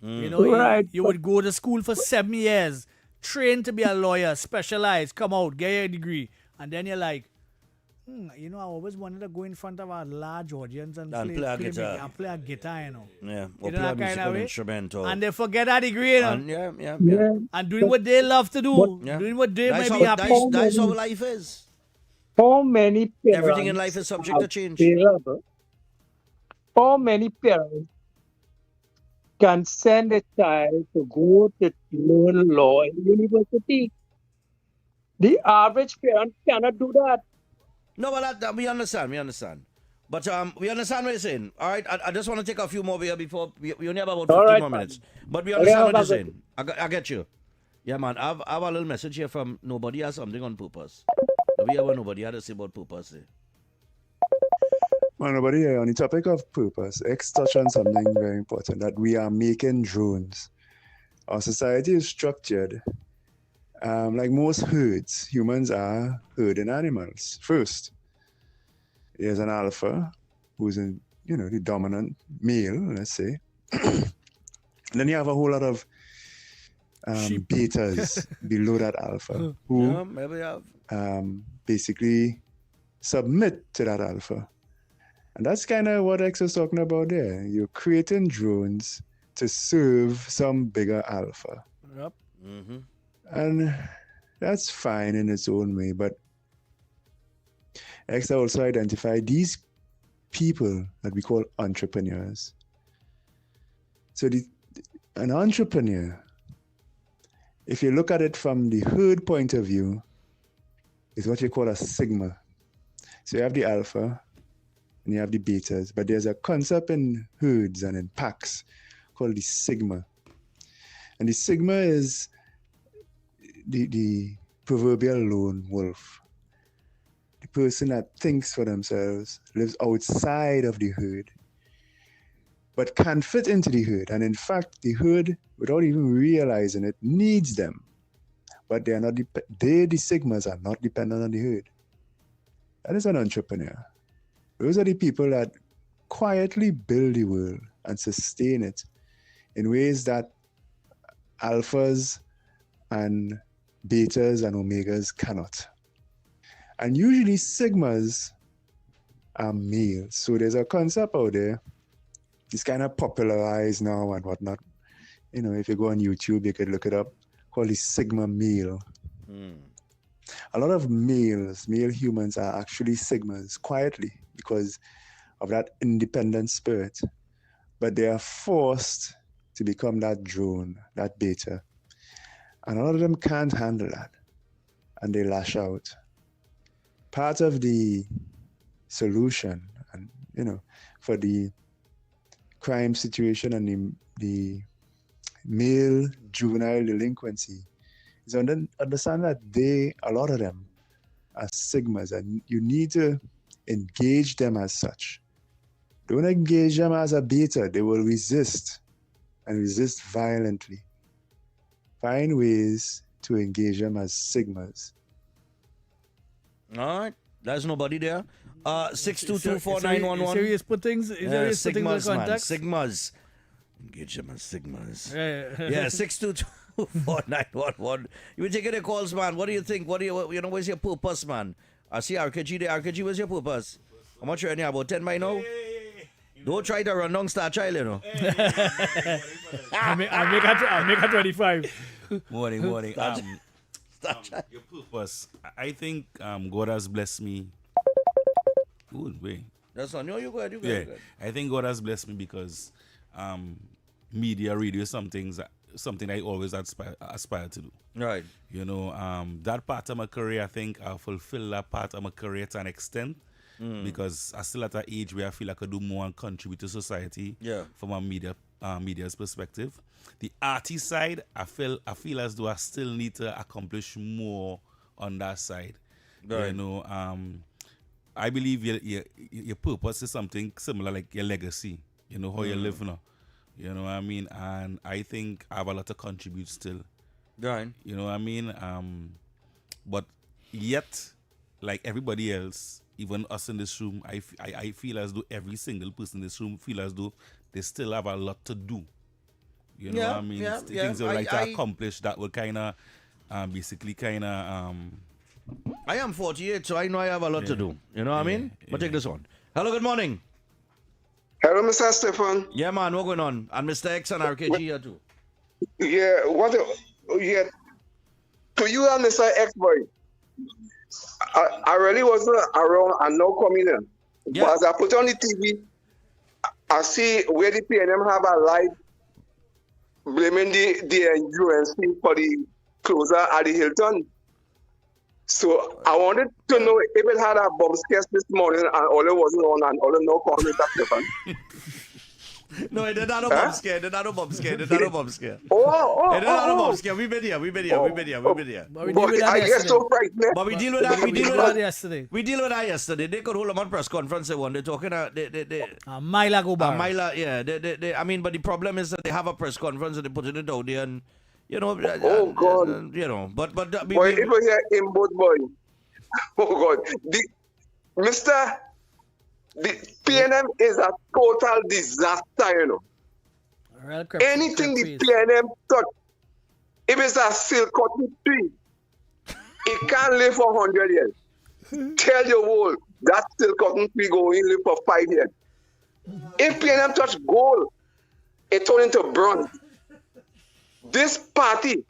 You would go to school for 7 years, train to be a lawyer, specialize, come out, get your degree, and then you're like, I always wanted to go in front of a large audience and play a guitar, Yeah, or play a musical instrument. And they forget that degree, And doing what they love to do, doing what they may be happy. That's how life is. How many parents... Everything in life is subject to change. How many parents can send a child to go to learn law in university? The average parent cannot do that. No, but that we understand. But we understand what you're saying. All right, I just want to take a few more here before we only have about 15 more minutes. But we understand what you're saying. I get you. Yeah, man. I have a little message here from Nobody Has Something on Purpose. We have what Nobody had to say about purpose. Well, nobody on the topic of purpose, X touched on something very important, that we are making drones. Our society is structured like most herds. Humans are herding animals. First, there's an alpha who's the dominant male, let's say. Then you have a whole lot of betas below that alpha who basically submit to that alpha. And that's kind of what X was talking about there. You're creating drones to serve some bigger alpha. Yep. Mm-hmm. And that's fine in its own way. But X also identified these people that we call entrepreneurs. So an entrepreneur, if you look at it from the herd point of view, is what you call a sigma. So you have the alpha, and you have the betas, but there's a concept in herds and in packs called the sigma. And the sigma is the proverbial lone wolf. The person that thinks for themselves, lives outside of the herd, but can fit into the herd. And in fact, the herd, without even realizing it, needs them. But they are not, the sigmas are not dependent on the herd. That is an entrepreneur. Those are the people that quietly build the world and sustain it in ways that alphas and betas and omegas cannot. And usually sigmas meals. So there's a concept out there. It's kind of popularized now and whatnot. You know, if you go on YouTube, you could look it up. Called the Sigma meal. A lot of male humans are actually Sigmas quietly because of that independent spirit. But they are forced to become that drone, that beta. And a lot of them can't handle that. And they lash out. Part of the solution, and you know, for the crime situation and the male juvenile delinquency is understand that a lot of them are Sigmas, and you need to engage them as such. Don't engage them as a beta. They will resist and resist violently. Find ways to engage them as Sigmas. All right. There's nobody there. 6224911. Serious puttings? Sigmas, man. Sigmas. Engage them as Sigmas. Yeah, 6224911. You were taking the calls, man. What do you think? Where's your purpose, man? I see RKG there. RKG, where's your purpose? How much are you about 10 by now? Don't try to run down Star Child, you know. I'll make her 25. Morning. Your purpose. I think God has blessed me. Good way. That's on you. You go ahead. Yeah, I think God has blessed me because media, radio is something I always aspire to do. Right. You know, that part of my career, I think I fulfill that part of my career to an extent. Because I still at an age where I feel I could do more and contribute to society. Yeah. From a media's perspective. The artist side, I feel as though I still need to accomplish more on that side. Right. You know, I believe your purpose is something similar like your legacy. You know, how you live now. You know what I mean? And I think I have a lot to contribute still. Right. You know what I mean? But yet, like everybody else, even us in this room, I feel as though every single person in this room feel as though they still have a lot to do. You know what I mean? Things they would like to accomplish that will kind of, basically kind of... I am 48, so I know I have a lot to do. You know what I mean? But take this one. Hello, good morning. Hello, Mr. Stephan. Yeah, man, what going on? And Mr. X and RKG here too. Yeah, to you and Mr. X, boy, I really wasn't around and now coming in. Yeah. But as I put on the TV, I see where the PNM have a live blaming the UNC for the closure at the Hilton. So I wanted to know if it had a bomb scare this morning and all it wasn't on and all it no call Mr. Stephan. No, it did not a bomb scare. It did not a bomb scare. It did not a bomb scare. Oh. It did not a bomb scare. We've been here. But I get so frightened. But we deal with that yesterday. We deal with that yesterday. They could hold them on press conference. They're talking a mile ago. Yeah. I mean, but the problem is that they have a press conference and they put it out there and you know. Oh God. You know, but boy, if you hear him both boy. Oh God. The PNM is a total disaster, you know. Anything the PNM touch, if it's a silk cotton tree, it can't live for 100 years. Tell your world, that silk cotton tree going to live for 5 years. If PNM touch gold, it turn into bronze. This party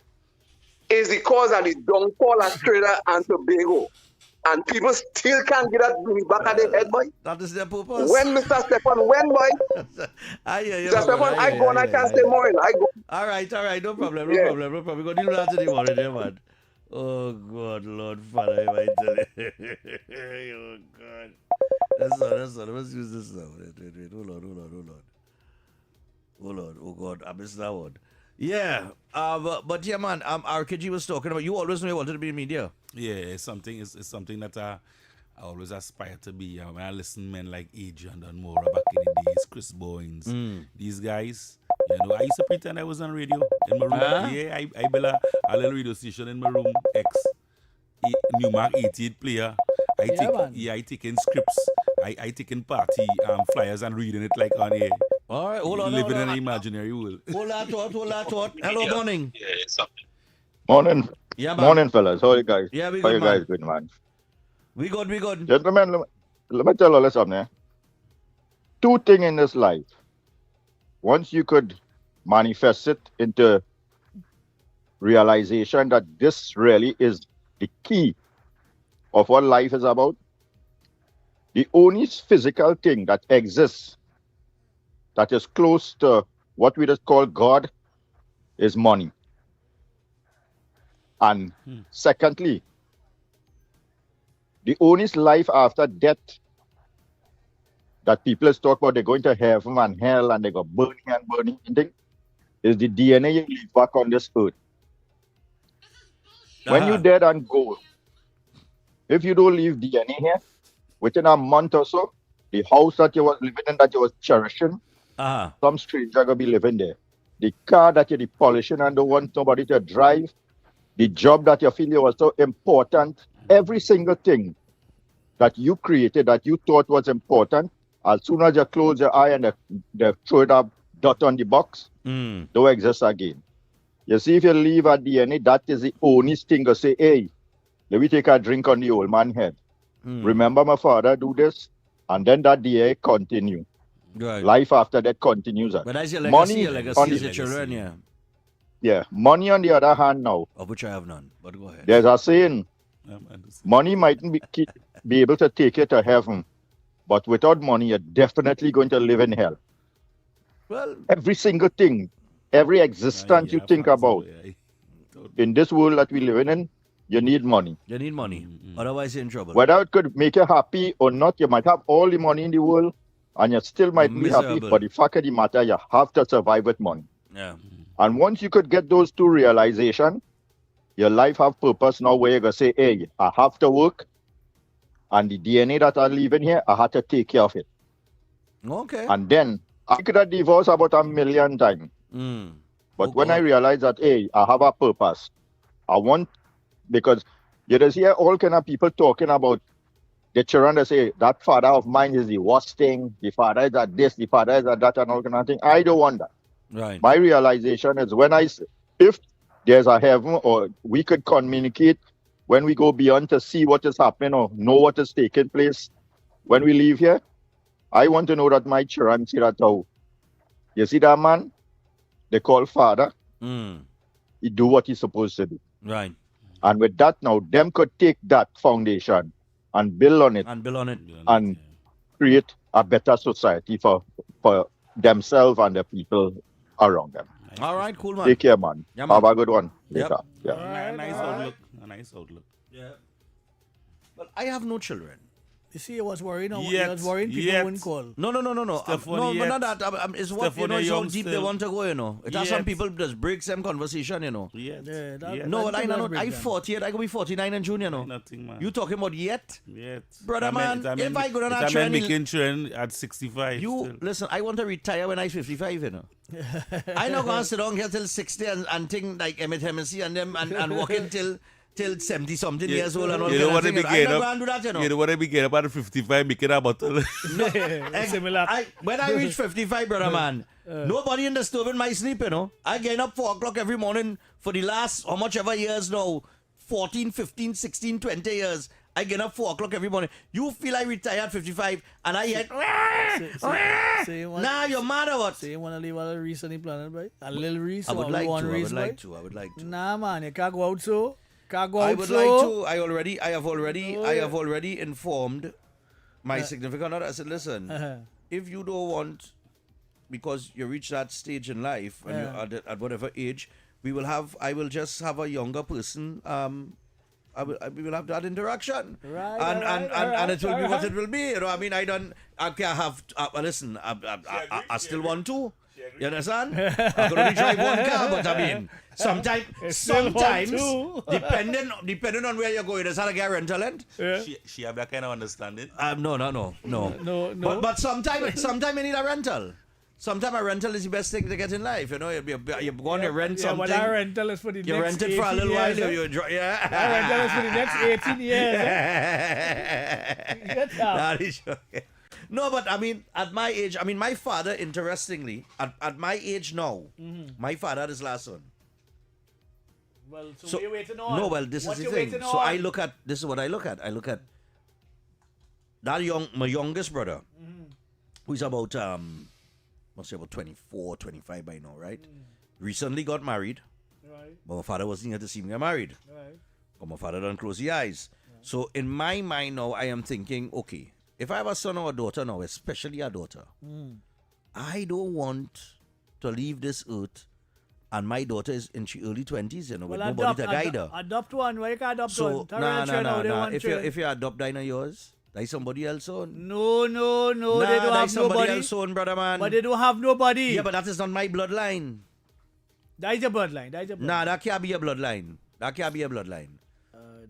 is the cause of the downfall of Trinidad and Tobago. And people still can't get that back at their head, boy. That is their purpose. When Mr. Stephan, when, boy? Mr. Stephan, I go and I can't stay more in. I go. All right. No problem. We're going to deal with that today morning, yeah, man. Oh, God, Lord, Father, I tell you. Oh, God. That's all. Let's use this now. Wait. Hold on. Oh, God, I missed that one. Yeah, but yeah, man. RKG was talking about. You always knew you wanted to be in media. Yeah, it's something that I always aspire to be. When I listen to men like Adrian and Mora back in the days, Chris Boynes, these guys. You know, I used to pretend I was on radio in my room. Yeah, I built a little radio station in my room. Newmark 88 player. I take in scripts. I take in party flyers and reading it like on air. All right, hold on. Living in an imaginary world. Hold on. Hello, morning. Morning. Yeah, man. Morning, fellas. How are you guys? Yeah, we How good, you guys good, man? We good. Gentlemen, let me tell you something. Two things in this life. Once you could manifest it into realization that this really is the key of what life is about, the only physical thing that exists that is close to what we just call God is money. And secondly, the only life after death that people is talk about, they're going to heaven and hell and they go burning and burning, thing, is the DNA you leave back on this earth. When you dead and go, if you don't leave DNA here, within a month or so, the house that you was living in, that you was cherishing, some stranger gonna be living there. The car that you're polishing and don't want nobody to drive, the job that you feel was so important, every single thing that you created that you thought was important, as soon as you close your eye and they throw that dot on the box, don't exist again. You see, if you leave a DNA, that is the only thing to say, hey, let me take a drink on the old man head. Remember my father do this, and then that DNA continue. Right. Life after that continues. But that's your legacy, your legacy is your children, yeah. Yeah. Money on the other hand now. Of which I have none, but go ahead. There's a saying, money mightn't be able to take you to heaven, but without money, you're definitely going to live in hell. Well, every single thing, every existence you think about in this world that we live in, you need money. You need money. Otherwise, you're in trouble. Whether it could make you happy or not, you might have all the money in the world and you still might be happy. But the fact of the matter, you have to survive with money. Yeah. And once you could get those two realizations, your life have purpose now where you're going to say, hey, I have to work. And the DNA that I leave in here, I have to take care of it. Okay. And then I could have divorced about 1,000,000 times. But when I realized that, hey, I have a purpose, I want, because you just hear all kind of people talking about the children that say, that father of mine is the worst thing, the father is at this, the father is at that, and all kind of thing. I don't want that. Right. My realization is if there's a heaven or we could communicate when we go beyond to see what is happening or know what is taking place when we leave here, I want to know that my children see that, oh, you see that man? They call father. He do what he's supposed to do. Right. And with that now, them could take that foundation and build on it. And create a better society for themselves and the people around them. All right, cool, man. Take care, man. Yeah, man. Have a good one. Yep. Later. Yeah. A nice outlook. A nice outlook. Yeah. But I have no children. You see, I was worried. I Yet. was worried people wouldn't call. No. Stephanie, But not that. It's what, it's how deep they want to go, It has some people just break some conversation, No, but I'm 48. I could be 49 in June, Nothing, man. You talking about yet? Yet. Brother, man, if I go on that trend... trend... making trend at 65. Listen, I want to retire when I'm 55, I'm not going to sit down here till 60 and think like Emmett Hennessy and them and walk in till 70-something years old and all you know what I'm not going to do that, You know what I be getting about 55, making a bottle. Similar. When I reach 55, brother man, nobody in disturbing my sleep, I get up 4 o'clock every morning for the last, how much ever years now, 14, 15, 16, 20 years. I get up 4 o'clock every morning. You feel I retire at 55 and I get, nah, you're mad or what? So you want to leave a little Reese on the planet, boy? A little Reese? I would like to. I would like to. Nah, man, you can't go out so. I would like to. I have already informed my significant other. I said, listen, if you don't want, because you reach that stage in life and you're at whatever age, I will just have a younger person. We will have that interaction, and it will be what it will be. I mean, I can't have. Listen, I still want to. You understand? I can only drive one car, but I mean, sometimes, depending on where you're going, is that a guy rental end? She have that kind of understanding? No. But sometimes you need a rental. Sometimes a rental is the best thing to get in life. You're going to rent something. But that rental is for the you next 18 rent it for a little while. That rental is for the next 18 years. Get out. No, but I mean, at my age, my father, interestingly, at my age now, my father is last one. Well, so we're waiting on. No, well, this is the thing. So this is what I look at. I look at my youngest brother, who's about must say about 24, 25 by now, right? Recently got married. Right. But my father wasn't here to see me get married. Right. But my father done close the eyes. So in my mind now, I am thinking, okay, if I have a son or a daughter now, especially a daughter, I don't want to leave this earth and my daughter is in her early 20s, you know, with nobody to guide her. Adopt one. Why you can't adopt So, one? nah. If you adopt Dinah yours, that's somebody else son. No. They don't have somebody nobody. else son, brother man. But they don't have nobody. Yeah, but that is not my bloodline. That is your bloodline. Nah, that can't be a bloodline.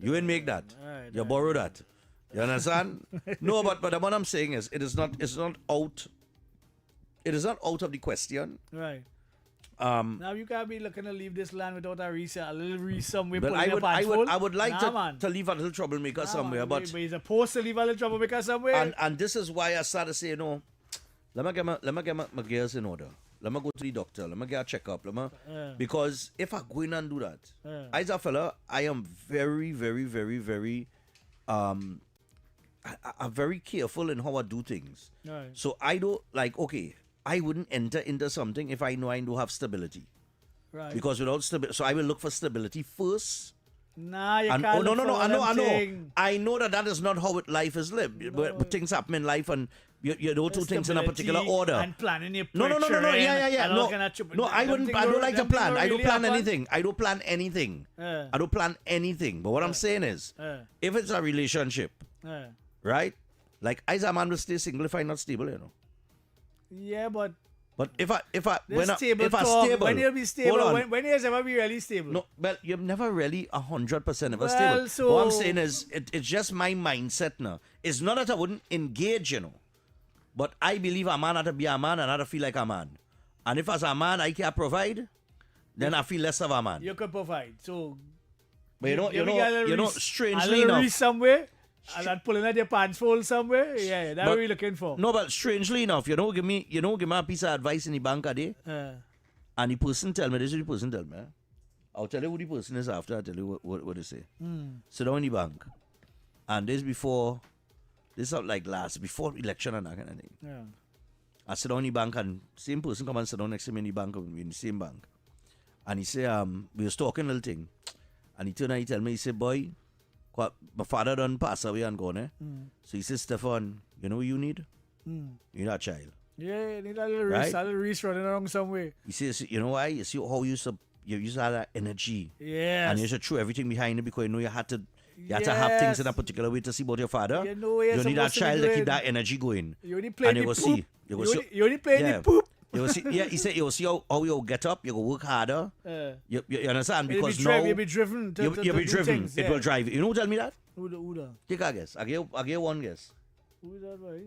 You ain't make that. You borrow that. You understand? No, but what I'm saying is, it's not out of the question. Right. Now you can't be looking to leave this land without a little reason somewhere. But I would like to leave a little troublemaker somewhere. But you're supposed to leave a little troublemaker somewhere. And this is why I started to say, you know, let me get my gears in order. Let me go to the doctor. Let me get a checkup. Because if I go in and do that, as a fella, I am very, very, very, very, I'm very careful in how I do things. Right. So I don't okay. I wouldn't enter into something if I know I don't have stability. Right. Because without stability, so I will look for stability first. Nah, you can't. No. I know that is not how life is lived. But things happen in life, and you do two things in a particular order. And planning your No. Yeah. No, I wouldn't. I don't like to plan. I don't plan anything. I don't plan anything. But what I'm saying is, if it's a relationship, right? Like, as a man will stay single if I'm not stable, you know. Yeah, but if I when you'll be stable, when you'll ever be really stable? No, well, you're never really 100% ever Well, stable. so- What I'm saying is, it's just my mindset now. It's not that I wouldn't engage, you know, but I believe a man had to be a man and I had to feel like a man. And if as a man I can't provide, then I feel less of a man. You can provide. So, But you know, strangely a little enough, somewhere. And that pulling out your pants fold somewhere. Yeah, that's what we're looking for. No, but strangely enough, give me a piece of advice in the bank a day. And the person tell me, this is the person tell me. I'll tell you who the person is after I tell you what they say. Sit down in the bank. And this before election and that kind of thing. Yeah. I sit down in the bank and same person come and sit down next to me in the bank, in the same bank. And he say, we was talking a little thing. And he turned and he tell me, he said, boy, my father done pass away and gone, eh? So he says, Stephan, you know what you need? You need a child. Yeah, you need a little race running around somewhere. He says, you know why? You see how you used to have that energy. Yes. And you should throw everything behind it because you know you had to have things in a particular way to see about your father. You know you need a child to keep that energy going. You only play and the poop. You only play yeah. the poop. You will see, he said, you'll see how you get up, you go work harder. You understand? Because you'll be driven. You'll be driven. Things, it will drive you. You know who tell me that? Who da? Take a guess. I give one guess. Who that, boy?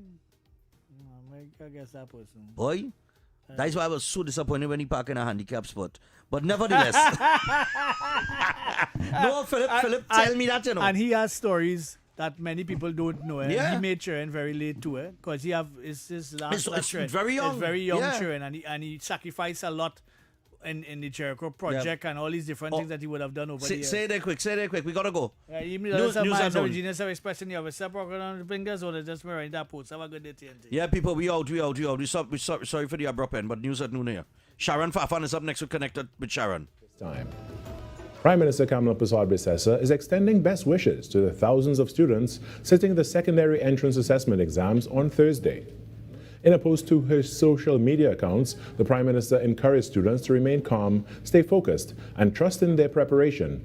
I guess that person. Boy, that's why I was so disappointed when he parked in a handicap spot. But nevertheless. No, Philip, tell me that, you know. And he has stories that many people don't know. And Yeah. he made children very late too, because he have his last It's children. very young. It's very young Yeah. children, and he sacrificed a lot in the Jericho project and all these different things that he would have done over the years. Say that quick. We gotta go. Even News though some unknown. genius are expressing you have a separate on the fingers or just wearing that post. Have a good day, TNT. Yeah, people, we out. We sorry for the abrupt end, but news at noon here. Sharon Fafan is up next. We're connected with Sharon. Time. Prime Minister Kamala Persad-Bissessar is extending best wishes to the thousands of students sitting the secondary entrance assessment exams on Thursday. In a post to her social media accounts, the Prime Minister encouraged students to remain calm, stay focused, and trust in their preparation,